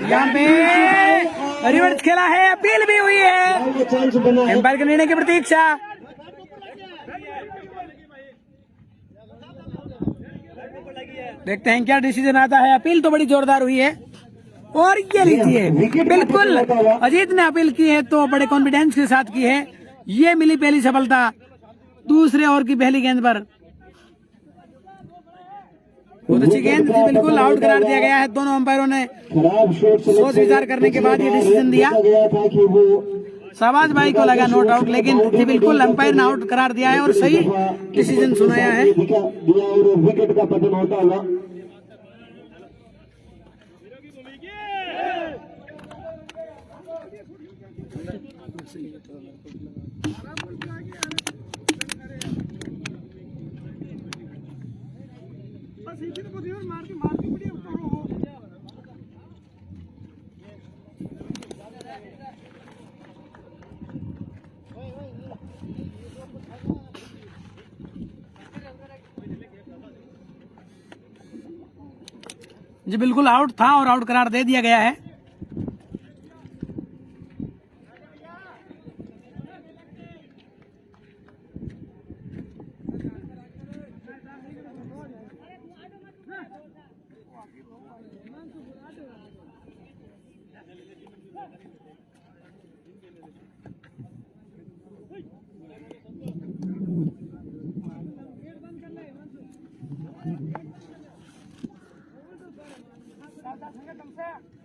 यहाँ पे रिवर्स खेला है, अपील भी हुई है, चांस बना है। एम्पायर के निर्णय की प्रतीक्षा। देखते हैं क्या डिसीजन आता है। अपील तो बड़ी जोरदार हुई है और ये लीजिए बिल्कुल अजीत ने अपील की है तो बड़े कॉन्फिडेंस के साथ की है। ये मिली पहली सफलता दूसरे ओवर की पहली गेंद पर। बहुत अच्छी गेंद थी, बिल्कुल आउट करार दिया गया है। दोनों अंपायरों ने खराब शॉट सोच विचार करने के बाद ये डिसीजन दिया। गया था कि वो शाहबाज भाई को लगा नॉट आउट, लेकिन ये बिल्कुल अंपायर ने आउट करार दिया है और सही डिसीजन सुनाया है। दिया और विकेट का पतन होता हुआ। जी बिल्कुल आउट था और आउट करार दे दिया गया है।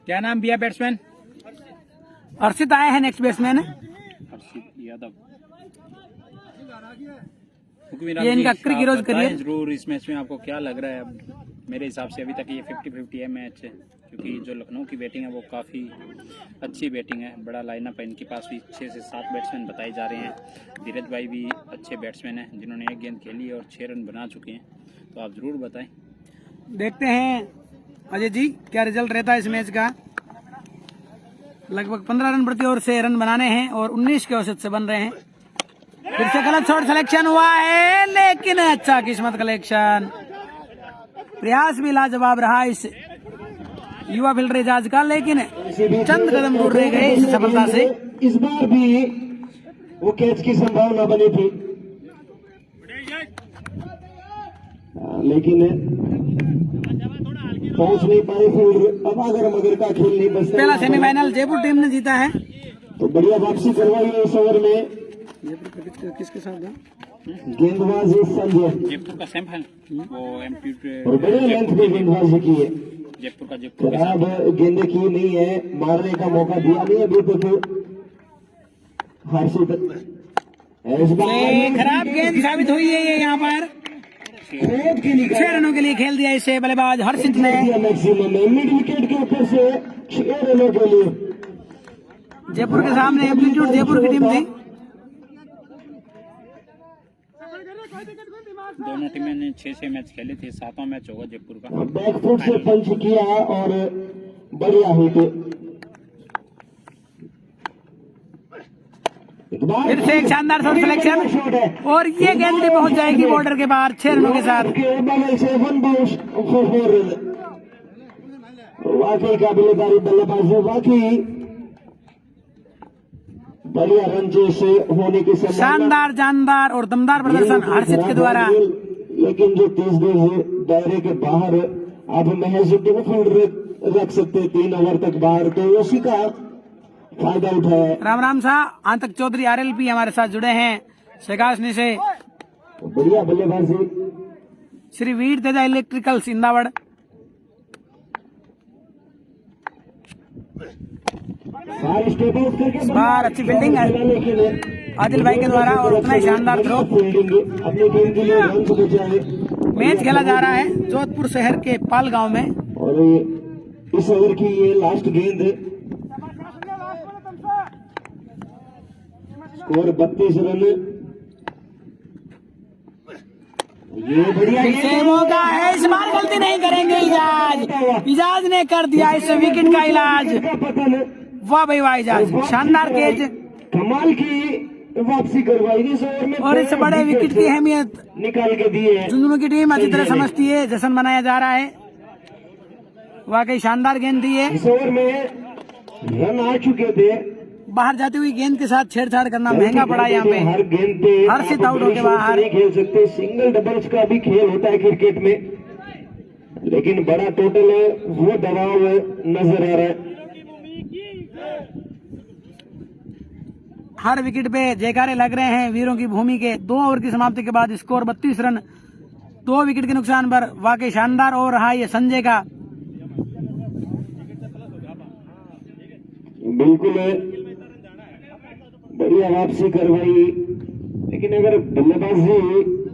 क्या नाम भैया बैट्समैन? अर्षित आए हैं नेक्स्ट बैट्समैन। हर्षित यादव। ये इनका क्रिक हीरोज करियर। जरूर इस मैच में आपको क्या लग रहा है? अब मेरे हिसाब से अभी तक ये 50-50 है मैच, क्योंकि जो लखनऊ की बैटिंग है वो काफ़ी अच्छी बैटिंग है। बड़ा लाइनअप है इनके पास भी, 6 से 7 बैट्समैन बताए जा रहे हैं। धीरज भाई भी अच्छे बैट्समैन हैं जिन्होंने 1 गेंद खेली है और 6 रन बना चुके हैं। तो आप ज़रूर बताएं। देखते हैं अजय जी क्या रिजल्ट रहता है इस मैच का। लगभग 15 रन प्रति ओवर से रन बनाने हैं और 19 के औसत से बन रहे हैं। फिर से गलत शॉट सिलेक्शन हुआ है, लेकिन अच्छा किस्मत कलेक्शन। प्रयास भी लाजवाब रहा इस युवा फील्डर एजाज का, लेकिन चंद कदम दूर रह गए इस सफलता से। इस बार भी वो कैच की संभावना बनी थी, लेकिन पहुंच नहीं पाए फील्डर। अब अगर मगर का खेल नहीं बचता। पहला सेमीफाइनल जयपुर टीम ने जीता है, तो बढ़िया वापसी करवाई है इस ओवर में। किसके साथ था? गेंदबाज संजय, जयपुर का सेमीफाइनल वो एमपी और बड़े लेंथ में गेंदबाजी की है। जयपुर का जयपुर के खराब गेंदे की नहीं है, मारने का मौका दिया नहीं अभी तक। हर्षित खराब गेंद साबित हुई है ये यहाँ पर। 6 रनों के लिए खेल दिया इसे बल्लेबाज हर्षित ने। मैक्सिमम मिड विकेट के ऊपर से 6 रनों के लिए। जयपुर के सामने एम्पलीट्यूड जयपुर की टीम थी। दोनों टीमें ने 6 मैच खेले थे, 7वां मैच होगा जयपुर का। बैकफुट से पंच किया और बढ़िया हिट। फिर से एक शानदार शॉट सिलेक्शन और ये गेंद भी पहुंच जाएगी बॉर्डर के बाहर 6 रनों के साथ। वाकई काबिल-ए-तारीफ बल्लेबाजी, वाकई बढ़िया रन से होने की संभावना। शानदार जानदार और दमदार प्रदर्शन हर्षित के द्वारा। लेकिन जो तेज दायरे के बाहर आप महज 2 फील्ड रख सकते, 3 ओवर तक बाहर, तो उसी का फायदा उठाया। राम राम साहब, आंतक चौधरी RLP हमारे साथ जुड़े हैं शेखासनी से। बढ़िया बल्लेबाजी। श्री वीर तेजा इलेक्ट्रिकल्स इंदावड़। इस बार अच्छी फील्डिंग है आदिल भाई के द्वारा और उतना ही शानदार थ्रो। मैच खेला जा रहा है जोधपुर शहर के पाल गांव में और इस ओवर की ये लास्ट गेंद है। Score 32 run. ये बढ़िया फिर मौका है, इस बार गलती नहीं करेंगे इजाज ने कर दिया इस विकेट का इलाज। वाह भाई वाह इजाज, शानदार कैच, कमाल की वापसी करवाई इस ओवर में और इस बड़े विकेट की अहमियत निकाल के दिए है। झुंझुनू की टीम अच्छी तरह समझती है, जश्न मनाया जा रहा है। वाकई शानदार गेंद थी है। इस ओवर में रन आ चुके थे। बाहर जाती हुई गेंद के साथ छेड़छाड़ करना महंगा पड़ा यहाँ पे। हर गेंद पे हर सित आउट होके बाहर नहीं खेल सकते। सिंगल डबल्स का भी खेल होता है क्रिकेट में, लेकिन बड़ा टोटल है वो दबाव नजर आ रहा है। हर विकेट पे जयकारे लग रहे हैं वीरों की भूमि के। 2 ओवर की समाप्ति के बाद स्कोर 32 रन, 2 विकेट के नुकसान पर। वाकई शानदार ओवर रहा ये संजय का। बिल्कुल बढ़िया वापसी करवाई, लेकिन अगर बल्लेबाजी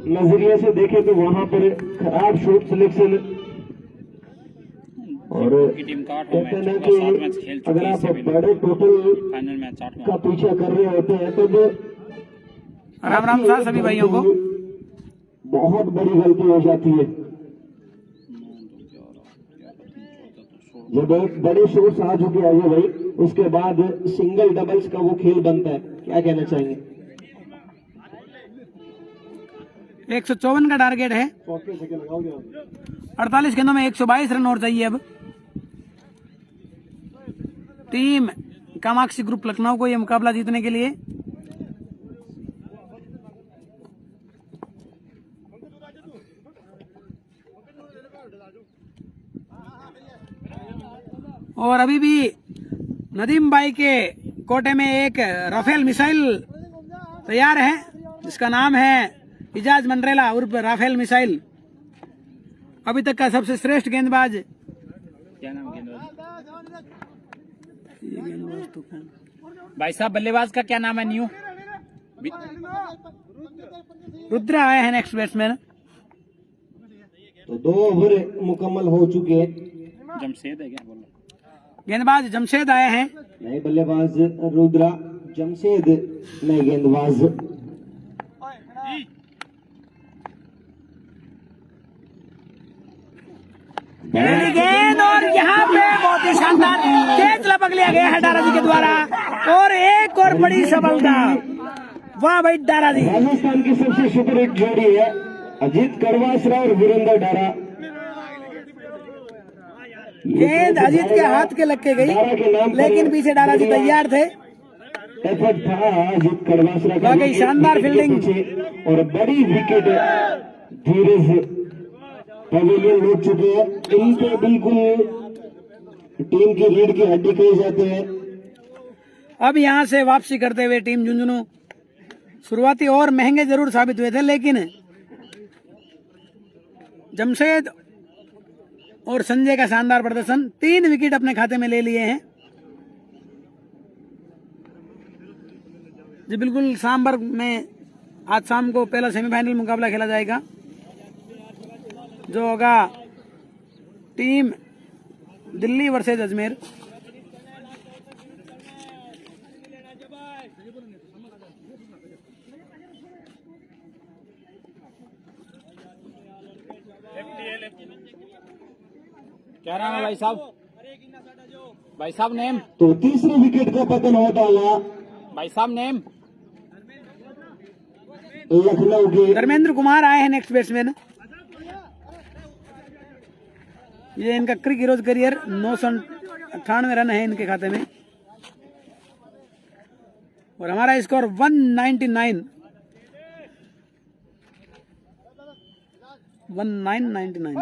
नजरिए से देखें तो वहां पर खराब शॉट सिलेक्शन। और की टीम का 8 कहते हैं मैच कि 7 मैच खेल अगर चुकी है, आप इससे भी बड़े टोटल फाइनल मैच 8 का पीछा कर रहे होते हैं तो राम राम साहब सभी भाइयों को। बहुत बड़ी गलती हो जाती है। जब बड़े शॉट्स आ चुके आगे भाई, उसके बाद सिंगल डबल्स का वो खेल बनता है। क्या कहना चाहेंगे? 154 का टारगेट है। 48 गेंदों में 122 रन और चाहिए अब। टीम कामाक्षी ग्रुप लखनऊ को यह मुकाबला जीतने के लिए। और अभी भी नदीम भाई के कोटे में एक राफेल मिसाइल तैयार है, जिसका नाम है इजाज मंडरेला उर्फ राफेल मिसाइल। अभी तक का सबसे श्रेष्ठ गेंदबाज। क्या नाम गेंदबाज? भाई साहब बल्लेबाज का क्या नाम है? न्यू रुद्र आए हैं नेक्स्ट बैट्समैन। तो 2 ओवर मुकम्मल हो चुके हैं। जमशेद है क्या? बोलो गेंदबाज जमशेद आए हैं। नए बल्लेबाज रुद्रा, जमशेद नए गेंदबाज। गेंद और यहाँ पे बहुत ही शानदार कैच लपक लिया गया है डारा जी के द्वारा, और एक और बड़ी सफलता। वाह भाई डारा जी। राजस्थान की सबसे सुपर हिट जोड़ी है अजीत करवासरा और वीरेंद्र डारा। गेंद अजीत के हाथ के लग के गई, लेकिन पीछे डारा जी तैयार थे। एफर्ट था अजीत करवासरा का। वाकई शानदार फील्डिंग और बड़ी विकेट धीरज पवेलियन लौट चुके हैं। इनके बिल्कुल टीम की रीढ़ की हड्डी कहे जाते हैं। अब यहाँ से वापसी करते हुए टीम झुंझुनू शुरुआती और महंगे जरूर साबित हुए थे, लेकिन जमशेद और संजय का शानदार प्रदर्शन, 3 विकेट अपने खाते में ले लिए हैं। जी बिल्कुल, सांबर में आज शाम को पहला सेमीफाइनल मुकाबला खेला जाएगा, जो होगा टीम दिल्ली वर्सेज अजमेर। क्या नाम है भाई साहब? भाई साहब नेम? तो तीसरे विकेट का पतन होता हुआ भाई साहब नेम? लखनऊ के धर्मेंद्र कुमार आए हैं नेक्स्ट बैट्समैन। ये इनका क्रिक हीरोज करियर 998 रन है इनके खाते में, और हमारा स्कोर 199। 1999।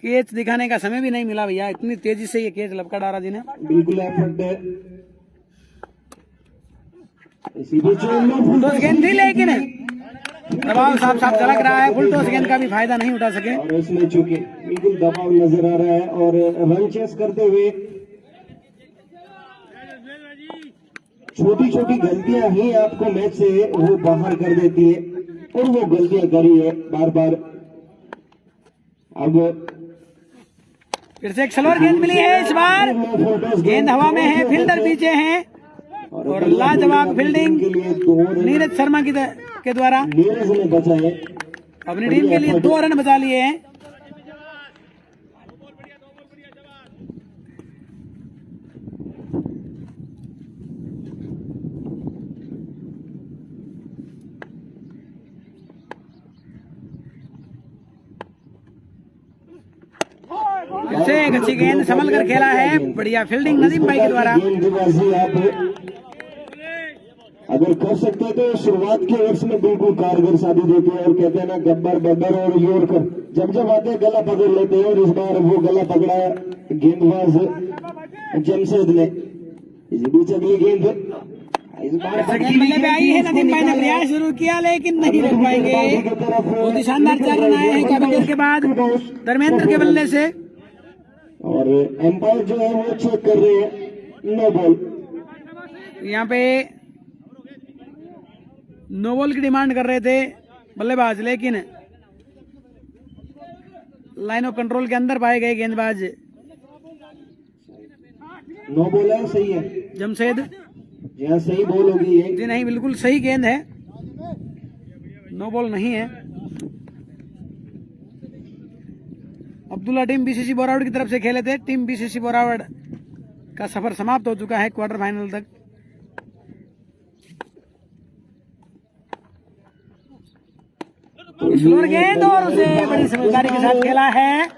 कैच दिखाने का समय भी नहीं मिला भैया, इतनी तेजी से ये कैच लपका डारा जी ने। बिल्कुल एफर्ट इसी बीच टॉस गेंद थी, लेकिन दबाव साफ साफ झलक रहा है। फुल टॉस गेंद का भी फायदा नहीं उठा सके। और इसमें चूंकि बिल्कुल दबाव नजर आ रहा है और रन चेस करते हुए छोटी छोटी गलतियां ही आपको मैच से वो बाहर कर देती है, और वो गलतियां करी है बार बार। अब फिर से एक स्लोअर गेंद मिली है। इस बार गेंद हवा में है, फील्डर पीछे हैं और लाजवाब फील्डिंग नीरज शर्मा के द्वारा नीरज ने बचाए, अपनी टीम के लिए 2 रन बचा लिए हैं। फिर से एक अच्छी गेंद संभल कर खेला है, बढ़िया फील्डिंग नदीम भाई के द्वारा। गेंदबाजी आप अगर कर सकते हैं तो शुरुआत के वर्ष में बिल्कुल कारगर साबित होती है। और कहते हैं ना, गब्बर बब्बर और यॉर्कर जब जब आते हैं गला पकड़ लेते हैं, और इस बार वो गला पकड़ा गेंदबाज जमशेद ने। इसी बीच अगली गेंद इस बार बल्ले पे आई है, नदीम भाई ने प्रयास शुरू किया लेकिन नहीं रोक पाएंगे। बहुत ही शानदार 4 रन आए हैं काफी देर के बाद धर्मेंद्र के बल्ले से। और एम्पायर जो है वो चेक कर रहे हैं नो बॉल। यहाँ पे नो बॉल की डिमांड कर रहे थे बल्लेबाज, लेकिन लाइन ऑफ कंट्रोल के अंदर पाए गए गेंदबाज नो बॉल है, सही है जमशेद। यहाँ सही बॉल होगी ये। जी नहीं, बिल्कुल सही गेंद है, नो बॉल नहीं है। अब्दुल्ला टीम बीसीसी बोरावड़ की तरफ से खेले थे। टीम बीसीसी बोरावड़ का सफर समाप्त हो चुका है क्वार्टर फाइनल तक। स्लोअर गेंद और उसे बड़ी समझदारी के साथ खेला है।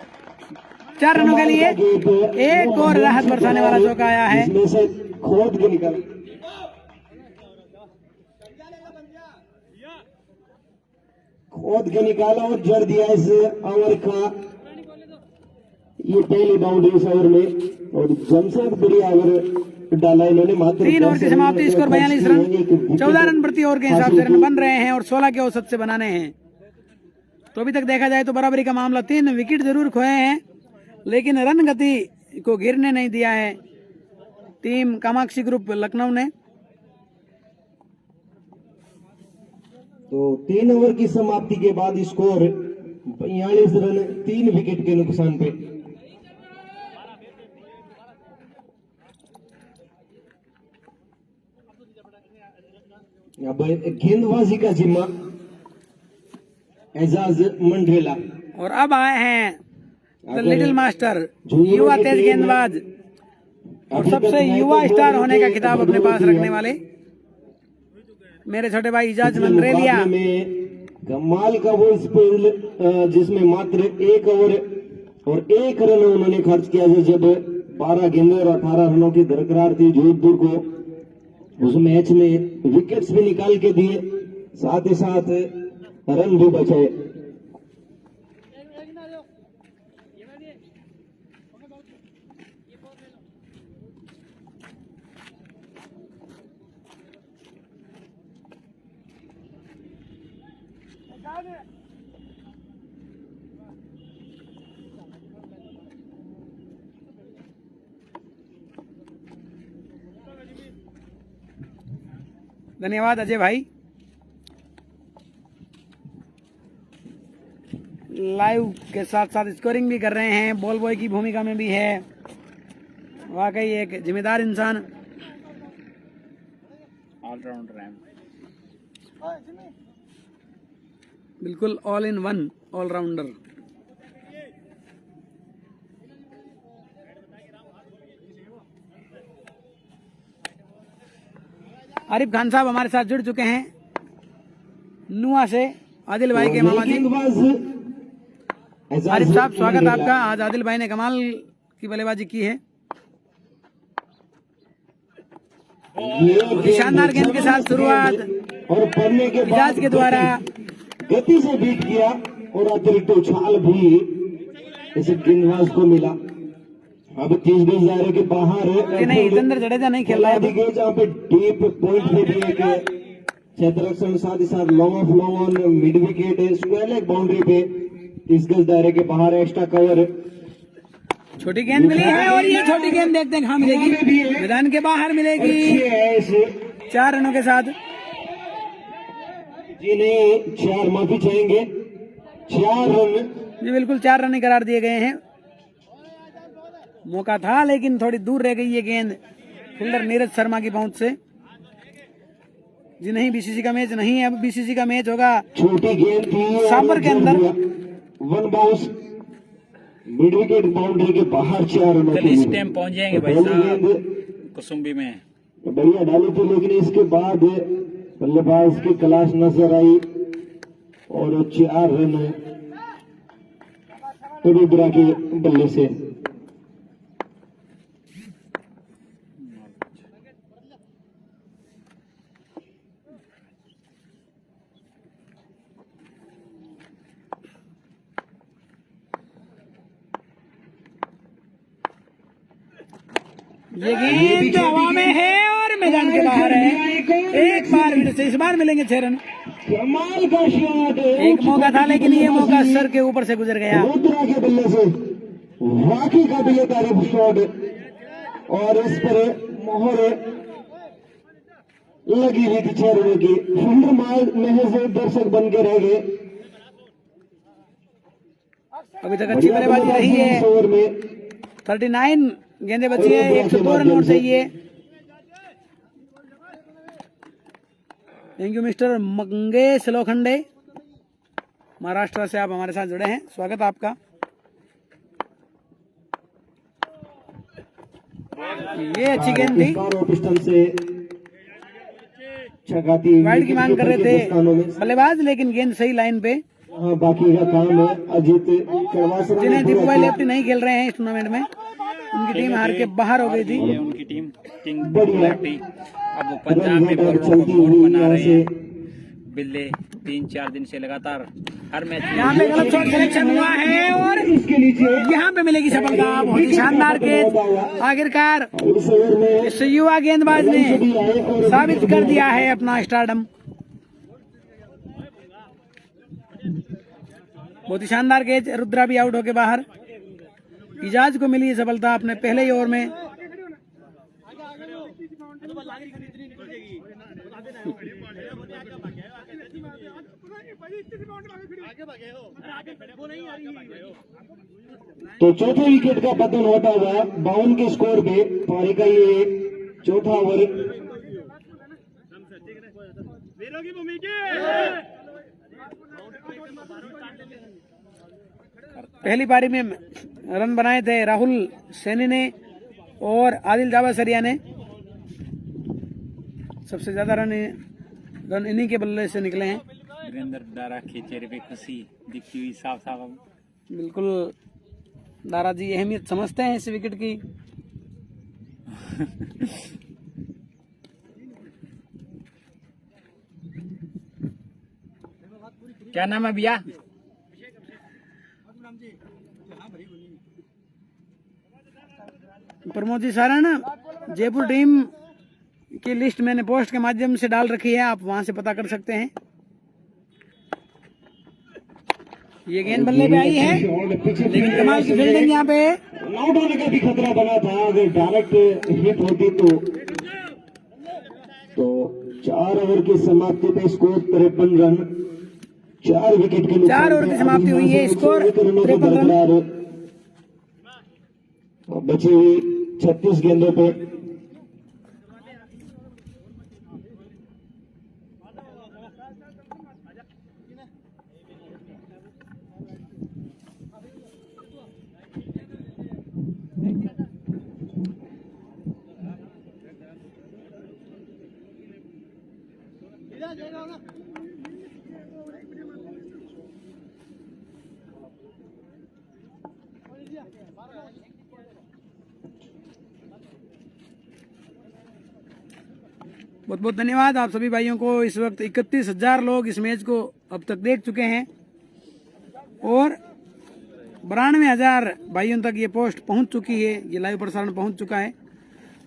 4 रनों के लिए एक और राहत बरसाने वाला चौका आया है। इसमें से खोद के निकला, खोद के निकाला और जड़ दिया इस ओवर का। ये पहली बाउंड्री इस ओवर में, और जमशेद बढ़िया ओवर डाला इन्होंने। मात्र 3 ओवर की समाप्ति, स्कोर 42 रन। 14 रन प्रति ओवर के हिसाब से रन बन रहे हैं और 16 के औसत से बनाने हैं। तो अभी तक देखा जाए तो बराबरी का मामला। 3 विकेट जरूर खोए हैं, लेकिन रन गति को गिरने नहीं दिया है टीम कामाक्षी ग्रुप लखनऊ ने। तो 3 ओवर की समाप्ति के बाद स्कोर 42 रन 3 विकेट के नुकसान पे। अब गेंदबाजी का जिम्मा एजाज मंडरेला। और अब आए हैं द लिटिल मास्टर, युवा तेज गेंदबाज और सबसे युवा स्टार होने का खिताब अपने पास रखने वाले मेरे छोटे भाई इजाज मंडरेलिया। कमाल का वो स्पेल जिसमें मात्र 1 ओवर और 1 रन उन्होंने खर्च किया, जब 12 गेंदें और 18 रनों की दरकरार थी जोधपुर को। उस मैच में विकेट्स भी निकाल के दिए, साथ ही साथ रन भी बचाए। धन्यवाद अजय भाई। लाइव के साथ साथ स्कोरिंग भी कर रहे हैं, बॉल बॉय की भूमिका में भी है। वाकई एक जिम्मेदार इंसान, ऑलराउंडर है, बिल्कुल all in one allrounder. Arif Khan साहब हमारे साथ जुड़ चुके हैं नुआ से, आदिल भाई के मामा जी। आरिफ साहब स्वागत आपका। आज आदिल भाई ने कमाल की बल्लेबाजी की है, शानदार गेंद के साथ शुरुआत और पढ़ने के इजाज के द्वारा गति से बीट किया और अतिरिक्त उछाल भी इस गेंदबाज को मिला। अब 30 गज दायरे के बाहर कि नहीं, जितेंद्र जडेजा नहीं खेल रहा है अभी। गए जहाँ पे डीप पॉइंट पे भी एक क्षेत्ररक्षण, साथ ही साथ long off long on mid wicket square leg boundary पे 30 गज दायरे के बाहर एक्स्ट्रा कवर। छोटी गेंद मिली है और ये छोटी गेंद देखते हैं कहाँ मिलेगी, मैदान के बाहर मिलेगी 4 रनों के साथ। जी नहीं, 4 माफी चाहेंगे, 4 रन। जी बिल्कुल 4 रन करार दिए गए हैं। मौका था लेकिन थोड़ी दूर रह गई ये गेंद फील्डर नीरज शर्मा की पहुंच से। जी नहीं, बीसीसी का मैच नहीं है, अब बीसीसी का मैच होगा छोटी गेंद थी सांबर के अंदर। 1 बाउंस मिड विकेट बाउंड्री के बाहर 4 रनों चलिए इस टाइम पहुंच जाएंगे भाई साहब कुसुम्बी में। बढ़िया डाली थी, लेकिन इसके बाद बल्लेबाज की क्लास नजर आई और 4 रन रुद्रा के बल्ले से। ये गेंद हवा में है और मैदान के बाहर है। एक बार फिर से इस बार मिलेंगे 6 रन। कमाल का शॉट, एक मौका था लेकिन ये मौका सर के ऊपर से गुजर गया। रुद्रा के बल्ले से वाकई काबिले तारीफ शॉट और इस पर मोहर लगी हुई थी 6 रनों की। फील्डर महज दर्शक बन के रह गए। अभी तक अच्छी बल्लेबाजी रही है। ओवर में 39 गेंदे बची है, 102 रन और चाहिए। Thank you mister Mangesh Lokhande, Maharashtra से आप हमारे साथ जुड़े हैं, स्वागत आपका। ये अच्छी गेंद थी, पिस्टन से छकाती वाइड की मांग कर रहे थे बल्लेबाज, लेकिन गेंद सही लाइन पे। बाकी का काम है अजीत जिन्हें दीपू भाई लेफ्टी नहीं खेल रहे हैं इस टूर्नामेंट में, उनकी टीम हार के बाहर हो गई थी। ये उनकी टीम किंग लेफ्टी, अब वो पंजाब में बॉलरों को बोर्ड बना रहे हैं। बिल्ले 3-4 दिन से लगातार हर मैच में यहाँ पे गलत शॉट सिलेक्शन हुआ है और यहाँ पे मिलेगी सफलता। बहुत ही शानदार गेंद, आखिरकार इस युवा गेंदबाज ने साबित कर दिया है अपना स्टारडम। बहुत ही शानदार गेंद, रुद्रा भी आउट होके बाहर। इजाज को मिली सफलता अपने पहले ही ओवर में। तो चौथे विकेट का पतन होता हुआ 52 के स्कोर पे पारी का ये चौथा ओवर। पहली पारी में रन बनाए थे राहुल सैनी ने और आदिल जावासरिया ने। सबसे ज्यादा रन इन्हीं के बल्ले से निकले हैं। वीरेंद्र दारा के चेहरे पे खुशी दिखती हुई साफ साफ। बिल्कुल दारा जी अहमियत समझते हैं इस विकेट की। क्या नाम है भैया? प्रमोद जी सारण, जयपुर टीम की लिस्ट मैंने पोस्ट के माध्यम से डाल रखी है, आप वहां से पता कर सकते हैं। ये गेंद बल्ले पे आई है लेकिन कमाल की फील्डिंग यहाँ पे। आउट होने का भी खतरा बना था, अगर डायरेक्ट हिट होती तो 4 ओवर की समाप्ति पे स्कोर 53 रन, 4 विकेट के 4 ओवर की समाप्ति हुई है, स्कोर 53 रन। बची हुई 36 गेंदों पे बहुत बहुत धन्यवाद आप सभी भाइयों को। इस वक्त 31,000 लोग इस मैच को अब तक देख चुके हैं और 92,000 भाइयों तक ये पोस्ट पहुंच चुकी है, ये लाइव प्रसारण पहुंच चुका है,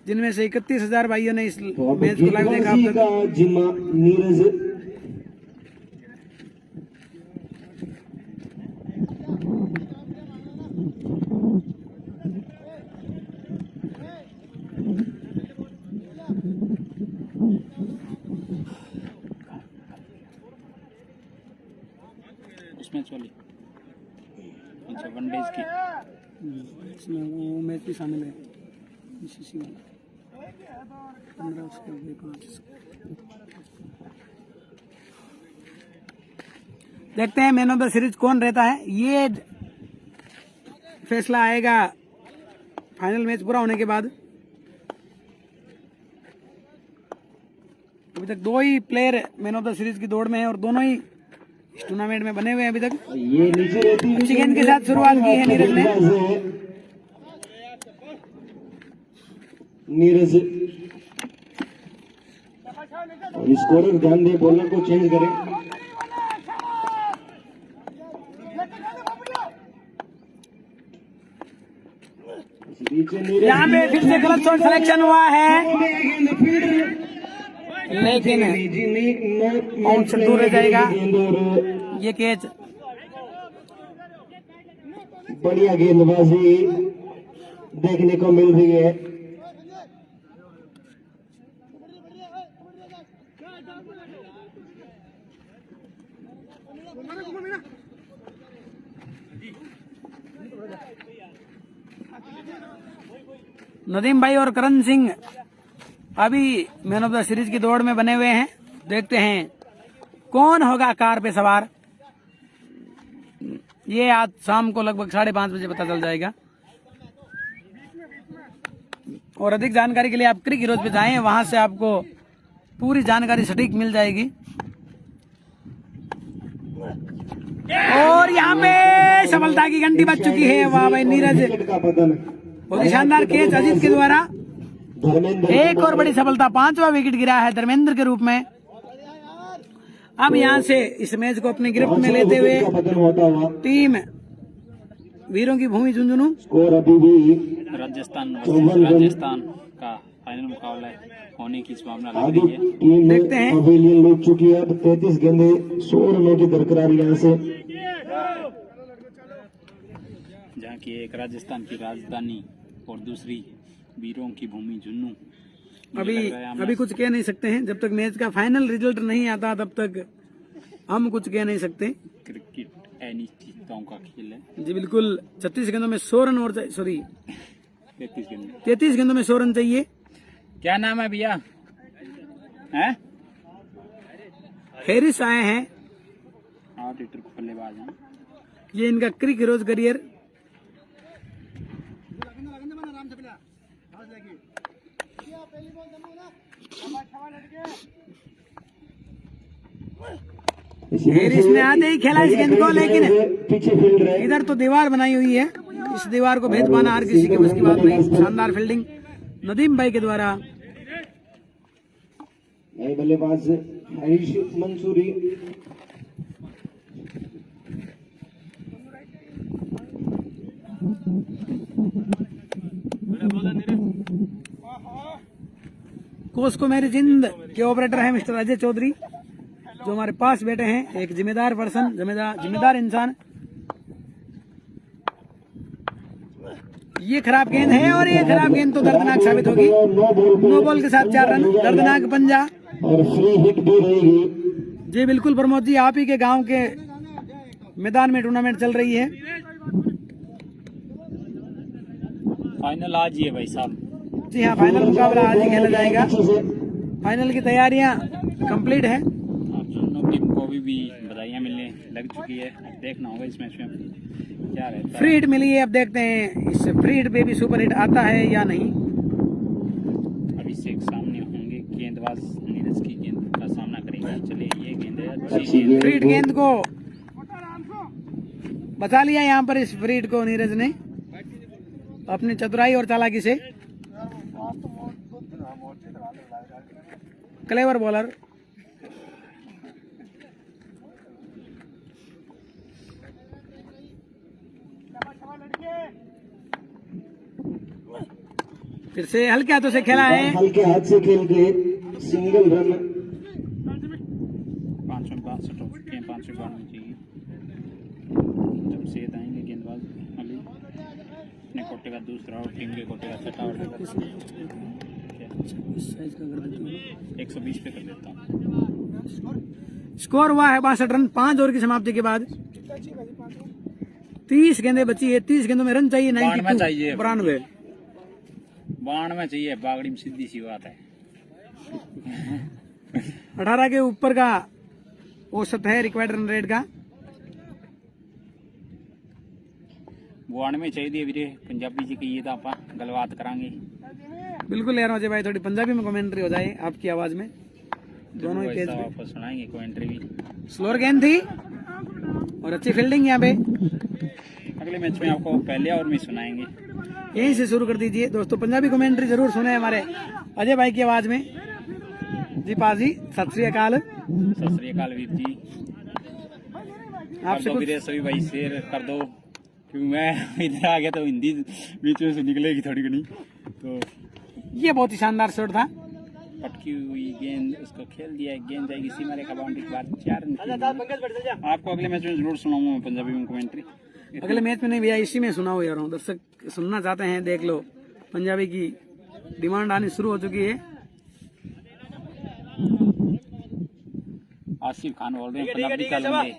जिनमें से 31,000 भाइयों ने इस मैच को लाइव देखा अब तक। का जिम्मा नीरज। उसमें चली अच्छा वनडेज की इसमें वो मैच भी शामिल है, बीसीसी वाला 15 उसके आगे 5। देखते हैं मैन ऑफ द सीरीज कौन रहता है। ये फैसला आएगा फाइनल मैच पूरा होने के बाद। अभी तक 2 ही player man of the series की दौड़ में है और दोनों ही इस टूर्नामेंट में बने हुए हैं अभी तक। ये नीचे रहती है, अच्छी गेंद के साथ शुरुआत की है नीरज ने। नीरज और स्कोरर ध्यान दे, बॉलर को चेंज करें। यहाँ पे फिर से गलत शॉट सिलेक्शन हुआ है, लेकिन आउट से दूर रह जाएगा ये कैच। बढ़िया गेंदबाजी देखने को मिल रही है। नदीम भाई और करण सिंह अभी मैन ऑफ द सीरीज की दौड़ में बने हुए हैं। देखते हैं कौन होगा कार पे सवार। ये आज शाम को लगभग 5:30 बजे पता चल जाएगा। और अधिक जानकारी के लिए आप क्रिक हीरोज पे जाएं, वहां से आपको पूरी जानकारी सटीक मिल जाएगी। और यहाँ पे सफलता की घंटी बज चुकी है। वाह भाई नीरज, बहुत ही शानदार कैच अजीत के द्वारा। एक और बड़ी सफलता, 5वां विकेट गिरा है धर्मेंद्र के रूप में। अब यहाँ से इस मैच को अपनी गिरफ्त में लेते हुए टीम वीरों की भूमि झुंझुनू स्कोर अभी भी राजस्थान का फाइनल मुकाबला होने की संभावना लग रही है। टीम देखते हैं। पवेलियन लूट चुकी है। अब 33 गेंदे 100 रनों की दरकरार यहाँ से, जहाँ की एक राजस्थान की राजधानी और दूसरी वीरों की भूमि झुन्नू। अभी कुछ कह नहीं सकते हैं। जब तक मैच का फाइनल रिजल्ट नहीं आता तब तक हम कुछ कह नहीं सकते। क्रिकेट अनिश्चितताओं का खेल है। जी बिल्कुल। 36 गेंदों में 100 रन और 33 गेंदों में 100 रन चाहिए। क्या नाम है भैया? हैं? हैरिस आए हैं, ऑडिटर को बल्लेबाज हैं। ये इनका क्रिक हीरोज करियर। हैरिस ने आते ही खेला इस गेंद को, लेकिन पीछे फील्ड रहे। इधर तो दीवार बनाई हुई है, इस दीवार को भेद पाना हर किसी के बस की बात नहीं। शानदार फील्डिंग नदीम भाई के द्वारा। नए बल्लेबाज हरीश मंसूरी। कोच को मेरी जिंद के ऑपरेटर है मिस्टर अजय चौधरी, जो हमारे पास बैठे हैं। एक जिम्मेदार पर्सन, जिम्मेदार इंसान। ये खराब गेंद है और ये खराब गेंद तो दर्दनाक साबित होगी। नो बॉल के साथ 4 रन, दर्दनाक पंजा और फ्री हिट भी रहेगी। जी बिल्कुल प्रमोद जी, आप ही के गांव के मैदान में टूर्नामेंट चल रही है। फाइनल आज ही है भाई साहब। जी हाँ, फाइनल मुकाबला आज ही खेला जाएगा। फाइनल की तैयारियां कंप्लीट है। आप दोनों टीम को भी बधाइयां मिलने लग चुकी है। देखना होगा इस मैच में क्या रहता है। फ्री हिट मिली है, अब देखते हैं इस फ्री हिट पे भी सुपर हिट आता है या नहीं। अभी से सामने होंगे गेंदबाज नीरज की गेंद का सामना करेंगे। चलिए ये गेंद है अच्छी गेंद। फ्री हिट गेंद को बचा लिया यहाँ पर इस फ्री हिट को नीरज ने अपनी चतुराई और चालाकी से। Clever bowler. फिर से हल्के हाथों से खेला है, हल्के हाथ से खेल के सिंगल रन 562 हो चुके हैं, 592 चाहिए। जमशेद आएंगे गेंदबाज अली, अपने कोटे का दूसरा और टीम के कोटे का छठा और 120 पे कर देता हूँ। स्कोर हुआ है 62 रन 5 ओवर की समाप्ति के बाद। 30 गेंदें बची है, 30 गेंदों में रन चाहिए 92 चाहिए। 92 92 चाहिए, बागड़ी में सीधी सी बात है। 18 के ऊपर का औसत है रिक्वायर्ड रन रेट का। 92 चाहिए वीरे, पंजाबी जी की ये तो आप गलबात करांगे। बिल्कुल यार अजय भाई, थोड़ी पंजाबी में कमेंट्री हो जाए आपकी आवाज में, दोनों ही तेज। आपको सुनाएंगे कमेंट्री भी। स्लोअर गेंद थी और अच्छी फील्डिंग यहाँ पे। अगले मैच में आपको पहले और में सुनाएंगे। यहीं से शुरू कर दीजिए दोस्तों, पंजाबी कमेंट्री जरूर सुने हमारे अजय भाई की आवाज में। जी पाजी, सत श्री अकाल। सत श्री अकाल वीर जी। आपसे कर दो वीरे सभी भाई, शेयर कर दो, क्योंकि मैं इधर आ गया तो हिंदी बीच में से निकलेगी थोड़ी घनी। तो ये बहुत ही शानदार शॉट था। पटकी हुई गेंद, उसको खेल दिया, गेंद जाएगी सीमा रेखा बाउंड्री के बाद 4 रन। आपको अगले मैच में जरूर सुनाऊंगा मैं पंजाबी में कमेंट्री। अगले मैच में नहीं भैया, इसी में सुनाओ यार, दर्शक सुनना चाहते हैं, देख लो पंजाबी की डिमांड आनी शुरू हो चुकी है। आसिफ खान बोल रहे हैं पंजाबी का लूंगे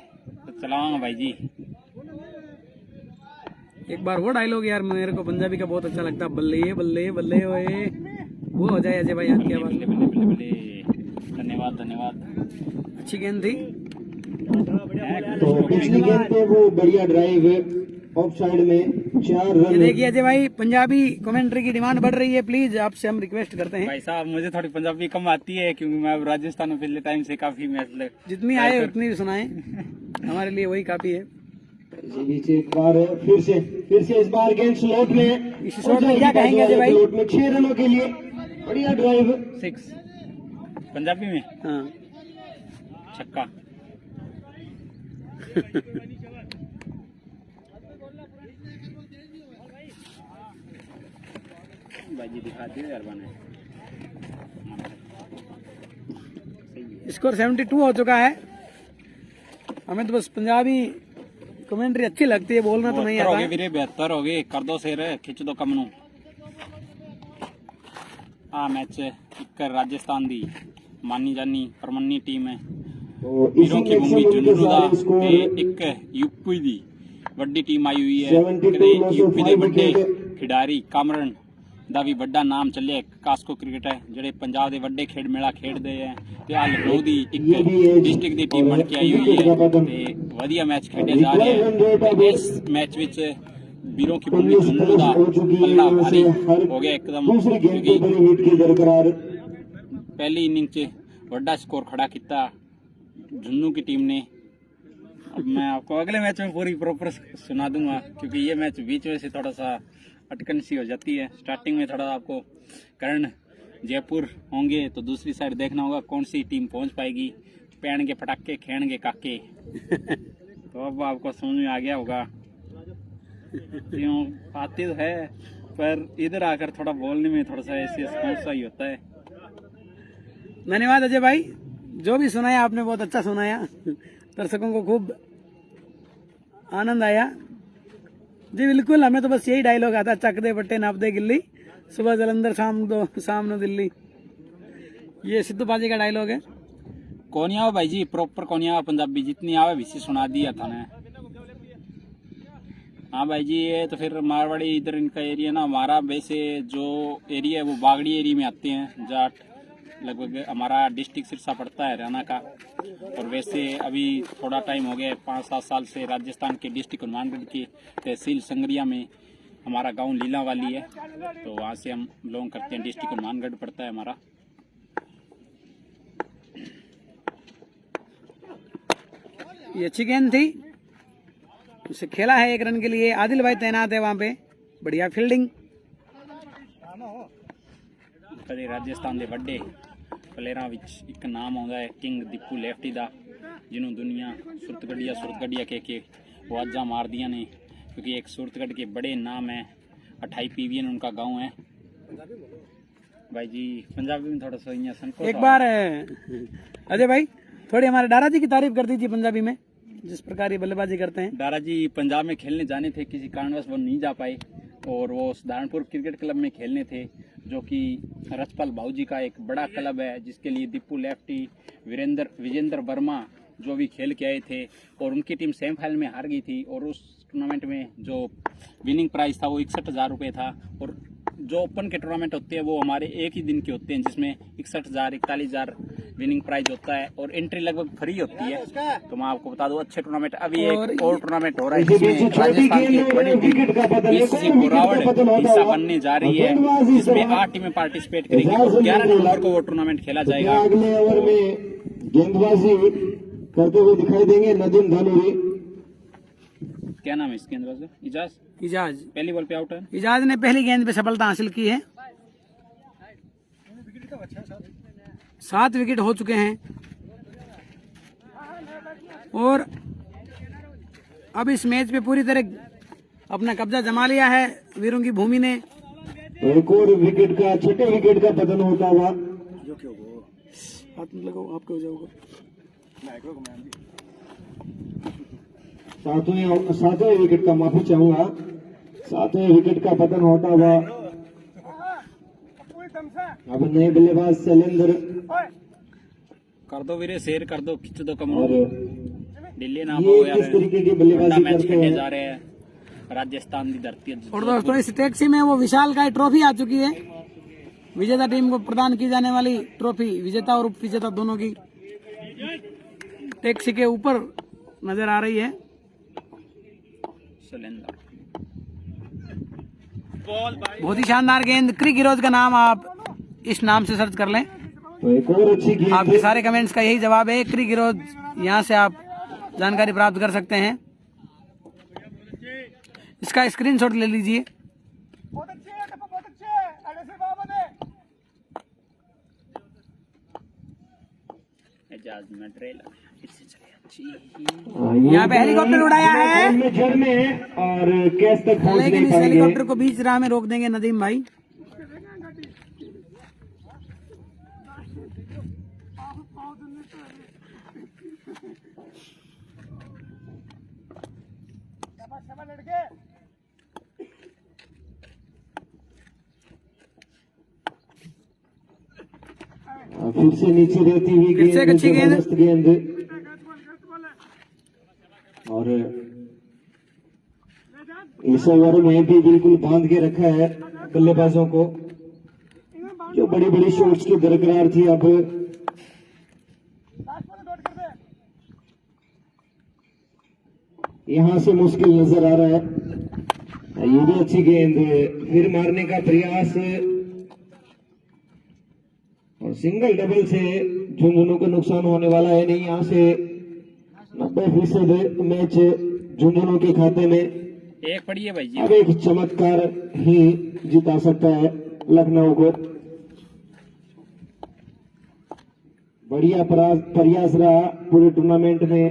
तो चलाऊंगा भाई जी। एक बार वो डायलॉग यार मेरे को पंजाबी का बहुत अच्छा लगता है, बल्ले बल्ले बल्ले ओए, वो हो जाए अजय भाई आपकी आवाज। बल्ले बल्ले बल्ले बल्ले, धन्यवाद धन्यवाद। अच्छी गेंद थी। तो पिछली गेंद पे वो बढ़िया ड्राइव ऑफ साइड में 4 ये रन। देखिए अजय भाई, पंजाबी कमेंट्री की डिमांड बढ़ रही है, प्लीज आपसे हम रिक्वेस्ट करते हैं। भाई साहब मुझे थोड़ी पंजाबी कम आती है, क्योंकि मैं अब राजस्थान में पिछले टाइम से काफी मैच जितनी आए उतनी भी सुनाएं, हमारे लिए वही काफी है। बीच एक बार फिर से इस बार गेंद स्लॉट में। इस शॉट में क्या कहेंगे अजय भाई? स्लॉट में 6 रनों के लिए बढ़िया ड्राइव। 6 पंजाबी में हाँ छक्का। भाई जी दिखा दियो यार बने। स्कोर 72 हो चुका है। हमें तो बस पंजाबी कमेंट्री अच्छी लगती है, बोलना तो नहीं आता हो गए है। वीरे, 72 हो गए, कर दो शेर, खिंच दो कम नू। आ मैच एक राजस्थान दी मानी जानी परमन्नी टीम है, तो वीरों की भूमि झुंझुनू दा ते एक यूपी दी ਵੱਡੀ टीम आई हुई है। कदे यूपी ਦੇ ਵੱਡੇ ਖਿਡਾਰੀ ਕਾਮਰਨ ਦਾ ਵੀ ਵੱਡਾ ਨਾਮ ਚੱਲਿਆ। ਕਾਸਕੋ ਕ੍ਰਿਕਟ ਹੈ ਜਿਹੜੇ ਪੰਜਾਬ ਦੇ ਵੱਡੇ ਖੇਡ ਮੇਲਾ ਖੇਡਦੇ ਆ, ਤੇ ਆ ਲਖਨਊ ਦੀ ਇੱਕ ਡਿਸਟ੍ਰਿਕਟ ਦੀ ਟੀਮ ਬਣ ਕੇ ਆਈ ਹੋਈ ਹੈ ਤੇ ਵਧੀਆ ਮੈਚ ਖੇਡਿਆ ਜਾ ਰਿਹਾ ਹੈ। ਇਸ ਮੈਚ ਵਿੱਚ वीरों की भूमि झुंझुनू दा पल्ला भारी हो गया एकदम, क्योंकि पहली इनिंग च बड़ा स्कोर खड़ा किया झुंझुनू की टीम ने। अब मैं आपको अगले मैच में पूरी प्रॉपर सुना दूंगा, क्योंकि ये मैच बीच में से थोड़ा सा अटकन सी हो जाती है। स्टार्टिंग में थोड़ा आपको करण जयपुर होंगे तो दूसरी साइड देखना होगा कौन सी टीम पहुंच पाएगी। पैण के पटाखे खेण के काके तो अब आपको समझ में आ गया होगा। क्यों आती तो है, पर इधर आकर थोड़ा बोलने में थोड़ा सा ऐसे समस्या ही होता है। धन्यवाद अजय भाई, जो भी सुनाया आपने बहुत अच्छा सुनाया, दर्शकों को खूब आनंद आया। जी बिल्कुल, हमें तो बस यही डायलॉग आता, चक दे बट्टे नाप दे गिल्ली, सुबह जलंधर शाम नो दिल्ली। ये सिद्धू बाजी का डायलॉग है। कौन आवा भाई जी, प्रॉपर कौन आवा पंजाबी जितनी आवे विसी सुना दिया था ने। हाँ भाई जी, ये तो फिर मारवाड़ी इधर इनका एरिया ना, हमारा वैसे जो एरिया है वो बागड़ी एरिया में आते हैं जाट। लगभग हमारा डिस्ट्रिक्ट सिरसा पड़ता है हरियाणा का, और वैसे अभी थोड़ा टाइम हो गया 5-7 साल से राजस्थान के डिस्ट्रिक्ट हनुमानगढ़ की तहसील संगरिया में हमारा गांव लीलावाली है, तो वहाँ से हम बिलोंग करते हैं। डिस्ट्रिक्ट हनुमानगढ़ पड़ता है हमारा। ये अच्छी गेंद थी, उसे खेला है 1 रन के लिए। आदिल भाई तैनात है वहाँ पे, बढ़िया फील्डिंग। कदे राजस्थान के ਵੱਡੇ प्लेयरां विच एक नाम आउंदा है किंग दीपू लेफ्टी दा, जिन्हों दुनिया सुरतगढ़िया कह के आवाज़ा मार दिया ने, क्योंकि एक सुरतगढ़ के बड़े नाम है। 28 पीवीएन उनका गांव है, भाई जी पंजाबी में थोड़ा सा यहाँ संकोच एक बार अजय भाई थोड़ी हमारे दारा जी की तारीफ कर दीजिए पंजाबी में, जिस प्रकार ये बल्लेबाजी करते हैं। दारा जी पंजाब में खेलने जाने थे, किसी कारणवश वो नहीं जा पाए और वो सहारनपुर क्रिकेट क्लब में खेलने थे, जो कि रसपाल भाऊजी का एक बड़ा क्लब है, जिसके लिए दीपू लेफ्टी, विजेंद्र वर्मा जो भी खेल के आए थे और उनकी टीम सेमीफाइनल में हार गई थी। और उस टूर्नामेंट में जो विनिंग प्राइस था वो 61,000 रुपये था। और जो ओपन के टूर्नामेंट होते हैं वो हमारे एक ही दिन के होते हैं, जिसमें 61,000 41,000 विनिंग प्राइज होता है और एंट्री लगभग फ्री होती है। तो मैं आपको बता दूं अच्छे टूर्नामेंट अभी एक और टूर्नामेंट हो रहा है, जिसमें राजस्थान की एक बड़ी टीम बीसीसी बोरावड़ हिस्सा बनने जा रही है, जिसमें 8 टीमें पार्टिसिपेट करेंगी और 11 नवंबर को वो टूर्नामेंट खेला जाएगा। अगले ओवर में गेंदबाजी करते हुए दिखाई देंगे नदीम धानूरी। क्या नाम है इस गेंदबाज का? इजाज पहली बॉल पे आउट है। इजाज ने पहली गेंद पे सफलता हासिल की है। 7 विकेट हो चुके हैं और अब इस मैच पे पूरी तरह अपना कब्जा जमा लिया है वीरों की भूमि ने। एक और विकेट का, छठे विकेट का पतन होता हुआ। हाथ में लगाओ, आपको हो जाओगे। सातवें विकेट का, माफी चाहूंगा, 7वें विकेट का पतन होता हुआ। अब नए बल्लेबाज शैलेंद्र कर दो वीरे, शेयर कर दो, खींच दो कमरों और दिल्ली नाम हो ये यार, किस तरीके की बल्लेबाजी मैच करते खेलने हैं। जा रहे हैं, राजस्थान की धरती है। और दोस्तों इस टैक्सी में वो विशाल का ट्रॉफी आ चुकी है, विजेता टीम को प्रदान की जाने वाली ट्रॉफी, विजेता और उप विजेता दोनों की टैक्सी के ऊपर नजर आ रही है। बहुत ही शानदार गेंद, क्रिक हीरोज का नाम आप इस नाम से सर्च कर लें, तो एक और अच्छी गेंद। आपके सारे कमेंट्स का यही जवाब है, क्रिक हीरोज। यहाँ से आप जानकारी प्राप्त कर सकते हैं। इसका स्क्रीनशॉट ले लीजिए। यहाँ पे हेलीकॉप्टर उड़ाया है, जड़ में और कैच तक पहुंच लेकिन नहीं इस पाएंगे। हेलीकॉप्टर को बीच राह में रोक देंगे नदीम भाई। फिर से नीचे रहती हुई फिर से एक अच्छी गेंद। जबरदस्त गेंद। और इस ओवर में भी बिल्कुल बांध के रखा है बल्लेबाजों को, जो बड़ी बड़ी शॉट्स की दरकरार थी। अब यहां से मुश्किल नजर आ रहा है। ये भी अच्छी गेंद, फिर मारने का प्रयास और सिंगल डबल से झुंझुनू को नुकसान होने वाला है नहीं। यहाँ से 90% मैच झुंझुनू के खाते में। एक पड़ी है भाई जी। अब एक चमत्कार ही जिता सकता है लखनऊ को। बढ़िया प्रयास रहा पूरे टूर्नामेंट में।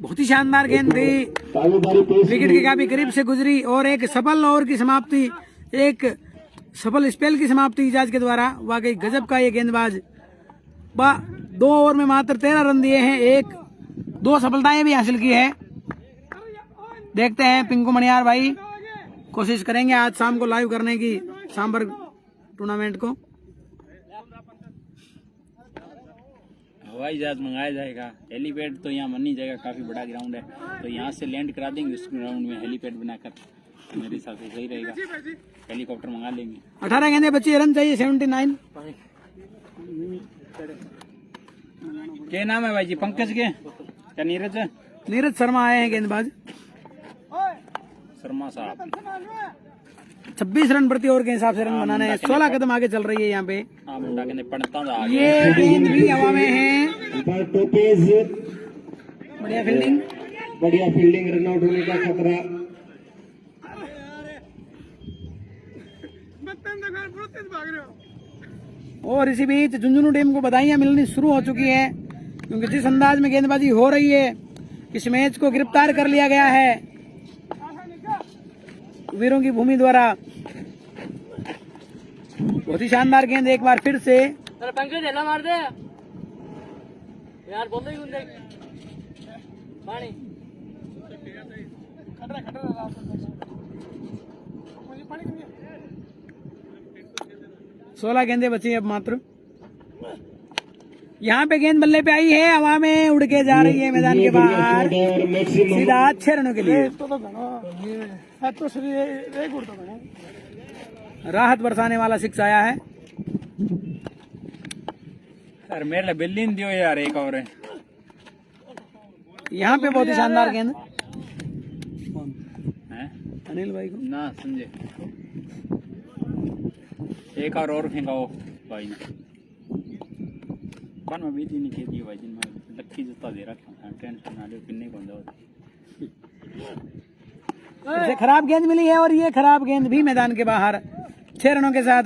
बहुत ही शानदार गेंद थी, ताबेदारी पेश विकेट के काफी करीब से गुजरी और एक सफल ओवर की समाप्ति, एक सफल स्पेल की समाप्ति इजाज के द्वारा। वाकई गजब का ये गेंदबाज 2 ओवर में मात्र 13 रन दिए हैं, 2 सफलताएं भी हासिल की है। देखते हैं पिंकू मणियार भाई कोशिश करेंगे आज शाम को लाइव करने की सांबर टूर्नामेंट को। हवाई जहाज मंगाया जाएगा, हेलीपैड तो यहाँ बन नहीं जाएगा, काफी बड़ा ग्राउंड है, तो यहाँ से लैंड करा देंगे उस ग्राउंड में हेलीपैड बनाकर, मेरे हिसाब से सही रहेगा। हेलीकॉप्टर मंगा लेंगे। 18 गेंदे बची, रन चाहिए 79। क्या नाम है भाई जी? पंकज के क्या नीरज? नीरज शर्मा आए हैं गेंदबाज। शर्मा साहब 26 रन प्रति ओवर के हिसाब से रन बनाने हैं। 16 कदम आगे चल रही है यहाँ पे। मुंडा कहते पढ़ता था आगे। ये गेंद भी हवा में है, टोपेज, बढ़िया फील्डिंग। बढ़िया फील्डिंग, रन आउट होने का खतरा। और इसी बीच झुंझुनू टीम को बधाइयां मिलनी शुरू हो चुकी है, क्योंकि जिस अंदाज में गेंदबाजी हो रही है, इस मैच को गिरफ्तार कर लिया गया है वीरों की भूमि द्वारा। बहुत ही शानदार गेंद एक बार फिर से। पंकज हेला मार दे यार, बोल रही देख पानी 16 गेंदें बची हैं अब मात्र। यहाँ पे गेंद बल्ले पे आई है, हवा में उड़ के जा रही है मैदान के बाहर, सीधा 6 रनों के लिए। राहत बरसाने वाला 6 आया है। यार मेरे लिए बिल्ली दियो यार एक और है। यहाँ पे बहुत ही शानदार गेंद हैं? अनिल भाई को ना समझे, एक और फेंकाओ भाई ने। कौन में बीती नहीं खेती भाई जिन में लक्की जता दे रखा, टेंशन ना ले पिन्ने कौन दो। इसे खराब गेंद मिली है और ये खराब गेंद भी मैदान के बाहर 6 रनों के साथ।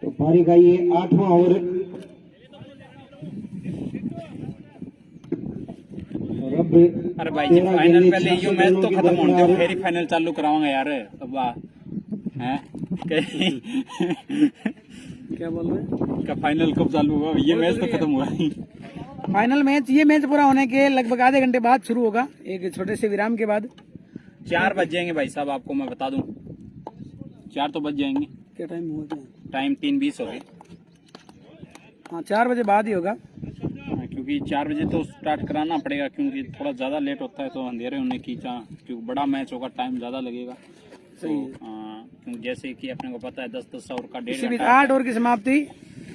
तो पारी का ये 8वां ओवर और अब अरे भाई जी फाइनल पहले यो मैच तो खत्म होने दो, फिर ही फाइनल चालू कराऊंगा यार। अब हैं क्या बोल रहे हैं? का फाइनल कब चालू होगा? ये मैच तो खत्म हुआ। फाइनल मैच, ये मैच पूरा होने के लगभग आधे घंटे बाद शुरू होगा, एक छोटे से विराम के बाद। 4 बज जाएंगे भाई साहब, आपको मैं बता दूं 4 तो बज जाएंगे। क्या टाइम हुआ? टाइम 3:20 हो गए। हाँ 4 बजे बाद ही होगा, क्योंकि 4 बजे तो स्टार्ट कराना पड़ेगा, क्योंकि थोड़ा ज़्यादा लेट होता है तो अंधेरे होने की क्योंकि बड़ा मैच होगा, टाइम ज़्यादा लगेगा। सही है। क्योंकि जैसे कि अपने को पता है 10-10 ओवर का इसी 1.5 बीच घंटा 8 ओवर की समाप्ति।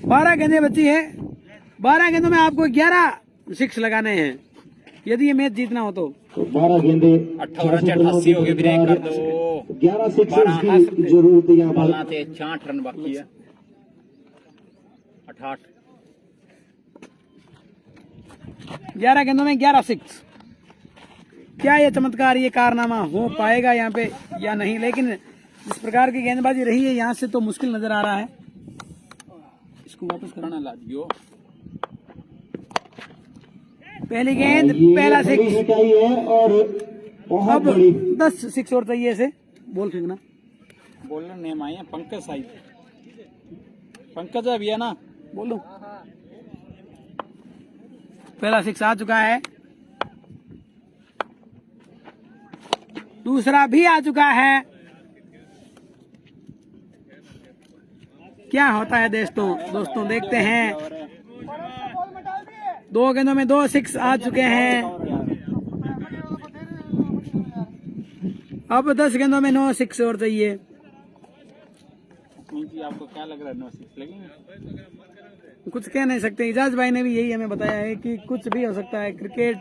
12 गेंदें बची है। 12 गेंदों में आपको 11 6 लगाने हैं यदि ये मैच जीतना हो तो। 12 गेंदे 88 हो गए, ब्रेक कर दो। 11 सिक्सर्स की जरूरत है यहाँ पर। 66 रन बाकी है। 68 11 गेंदों में 11 6। क्या ये चमत्कार, ये कारनामा हो पाएगा यहाँ पे या नहीं? लेकिन इस प्रकार की गेंदबाजी रही है यहाँ से तो मुश्किल नजर आ रहा है। इसको वापस कराना ला दियो। पहली गेंद, पहला 6 हटाई है और बहुत अब बड़ी 10 6 और चाहिए इसे। बॉल फेंकना। बॉलर नेम आए हैं पंकज साहिब। पंकज है भैया ना, बोल दो। पहला 6 आ चुका है, दूसरा भी आ चुका है। क्या होता है दोस्तों देखते हैं। 2 गेंदों में 2 6 आ चुके हैं। अब 10 गेंदों में 9 6 और चाहिए। आपको क्या लग रहा है 9-6 लगेंगे? कुछ कह नहीं सकते। इजाज भाई ने भी यही हमें बताया है कि कुछ भी हो सकता है, क्रिकेट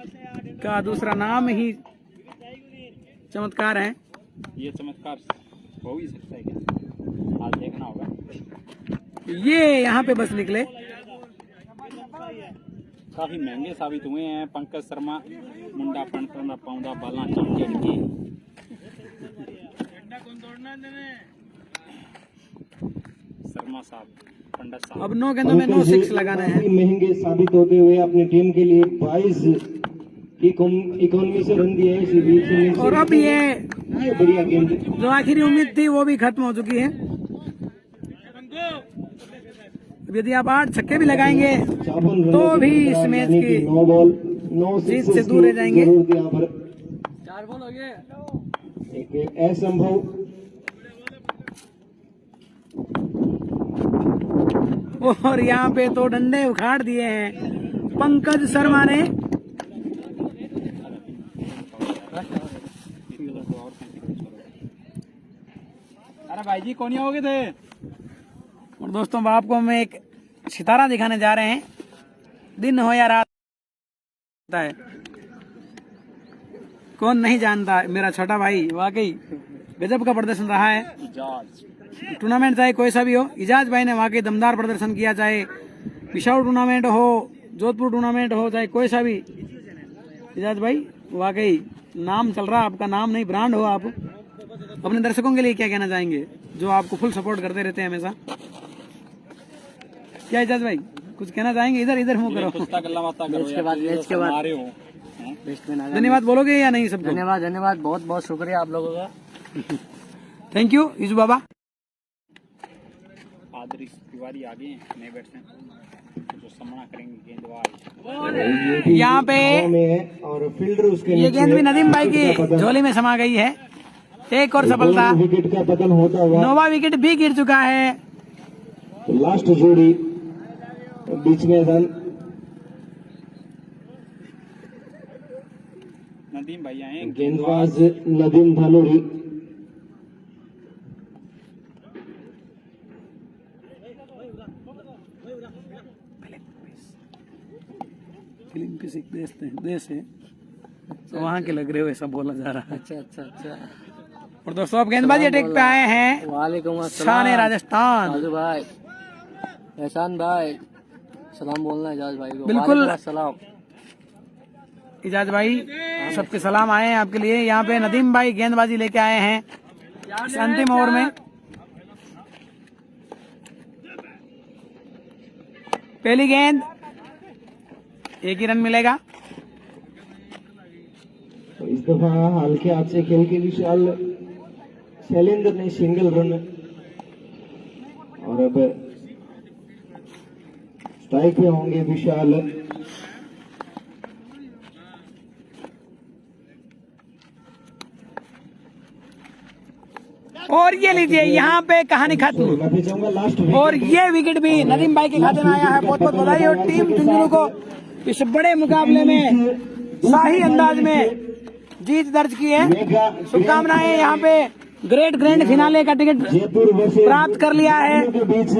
का दूसरा नाम ही चमत्कार है। ये चमत्कार हो ही सकता है क्या? आज देखना होगा। ये यहाँ पे बस निकले। काफी महंगे साबित हुए हैं पंकज शर्मा। मुंडा पंडा पाउंदा बाला चमकेट की। शर्मा साहब, पंडित साहब। अब 9 गेंदों में 9 6 लगाना है। महंगे साबित होते हुए अपनी टीम के लिए 22 की इकोनॉमी से रन दिए इसी बीच। और अब ये बढ़िया गेंद, जो आखिरी उम्मीद थी वो भी खत्म हो चुकी है। अब यदि आप 8 छक्के भी लगाएंगे तो भी इस मैच की 9 बॉल 9 जीत से दूर रह जाएंगे। यहाँ पर 4 बॉल हो गए। एक असंभव और यहाँ पे तो डंडे उखाड़ दिए हैं पंकज शर्मा ने। अरे भाई जी कौन हो गए थे? और दोस्तों आपको हम एक सितारा दिखाने जा रहे हैं, दिन हो या रात होता है, कौन नहीं जानता। मेरा छोटा भाई वाकई गजब का प्रदर्शन रहा है। टूर्नामेंट चाहे कोई सा भी हो, इजाज भाई ने वाकई दमदार प्रदर्शन किया। चाहे पिशावर टूर्नामेंट हो, जोधपुर टूर्नामेंट हो, चाहे कोई सा भी, इजाज भाई वाकई नाम चल रहा है आपका। नाम नहीं ब्रांड हो आप। अपने दर्शकों के लिए क्या कहना चाहेंगे जो आपको फुल सपोर्ट करते रहते हैं हमेशा? क्या इजाज भाई? कुछ कहना चाहेंगे? इधर इधर मुंह करो। कुत्ता गल्ला बाता करो के बाद यार, मैच के बाद हमारे हो हैं? धन्यवाद बोलोगे या नहीं सबको? धन्यवाद धन्यवाद, बहुत बहुत शुक्रिया आप लोगों का। थैंक यू यूसुफ बाबा। आदरी तिवारी आगे हैं नए बैट्समैन जो सामना करेंगे गेंदबाज। यहाँ पे में है और फील्डर उसके ये नीचे गेंद भी नदीम भाई विकेट का की पतन। झोली में समा गई है। एक और सफलता, विकेट का पतन होता हुआ नौवां विकेट भी गिर चुका है। लास्ट जोड़ी बीच में रन नदीम भाई आए हैं, गेंदबाज नदीम धनोरी। फिल्म किसी देश है तो वहाँ के लग रहे हो ऐसा बोला जा रहा है। अच्छा अच्छा अच्छा। और दोस्तों अब गेंदबाजी अटैक पे आए हैं वालेकुम अस्सलाम शान राजस्थान। राजू भाई, एहसान भाई, सलाम बोलना है इजाज भाई को। बिल्कुल। वालेकुम अस्सलाम। इजाज भाई सबके सलाम आए हैं आपके लिए। यहाँ पे नदीम भाई गेंदबाजी लेके आए हैं इस अंतिम ओवर में। पहली गेंद, एक ही रन मिलेगा। तो इस दफा हल्के हाथ से खेल के विशाल शैलेंद्र ने सिंगल रन और अब स्ट्राइक पे होंगे विशाल। और ये लीजिए यहाँ पे कहानी खत्म। मैं चाहूंगा लास्ट और ये विकेट भी नदीम भाई के खाते में आया है। बहुत बहुत बधाई और टीम झुंझुनू को इस बड़े मुकाबले में शाही अंदाज में जीत दर्ज की है। शुभकामनाएं। यहाँ पे ग्रेट ग्रैंड फिनाले का टिकट जयपुर वर्सेस प्राप्त कर लिया है। के बीच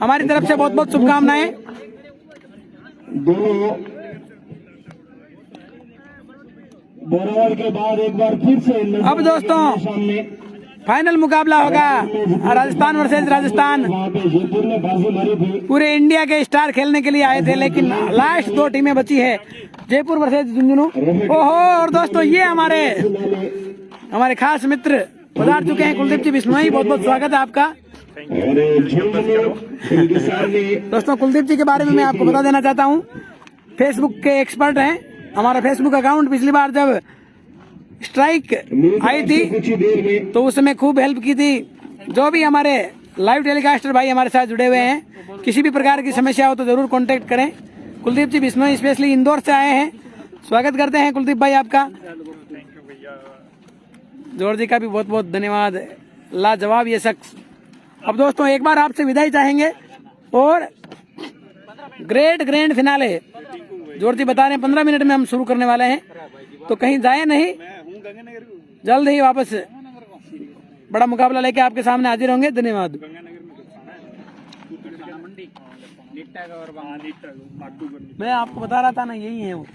हमारी तरफ से बहुत बहुत शुभकामनाएं। दोनों बराबर के बाद एक बार फिर से अब दोस्तों सामने फाइनल मुकाबला होगा राजस्थान वर्सेज राजस्थान। वहाँ पे जयपुर ने बाजी मारी थी। पूरे इंडिया के स्टार खेलने के लिए आए थे लेकिन लास्ट दो टीमें बची है, जयपुर वर्सेज झुंझुनू। ओहो, और दोस्तों ये हमारे खास मित्र पधार चुके हैं, कुलदीप जी बिश्नोई। बहुत बहुत स्वागत है आपका। और झुंझुनू इनके सामने दोस्तों कुलदीप जी के बारे में मैं आपको बता देना चाहता हूँ, फेसबुक के एक्सपर्ट हैं। हमारा फेसबुक अकाउंट पिछली बार जब स्ट्राइक आई थी कुछ ही देर में तो उस समय खूब हेल्प की थी। जो भी हमारे लाइव टेलीकास्टर भाई हमारे साथ जुड़े हुए हैं, किसी भी प्रकार की समस्या हो तो जरूर कांटेक्ट करें। कुलदीप जी बिश्नोई स्पेशली इंदौर से आए हैं, स्वागत करते हैं कुलदीप भाई आपका। जोर जी का भी बहुत बहुत धन्यवाद, लाजवाब ये शख्स। अब दोस्तों एक बार आपसे विदाई चाहेंगे और ग्रेट ग्रैंड फिनाले जोर जी बता रहे हैं 15 मिनट में हम शुरू करने वाले हैं, तो कहीं जाए नहीं, जल्द ही वापस बड़ा मुकाबला लेके आपके सामने हाजिर होंगे। धन्यवाद। मैं आपको बता रहा था ना, यही है वो।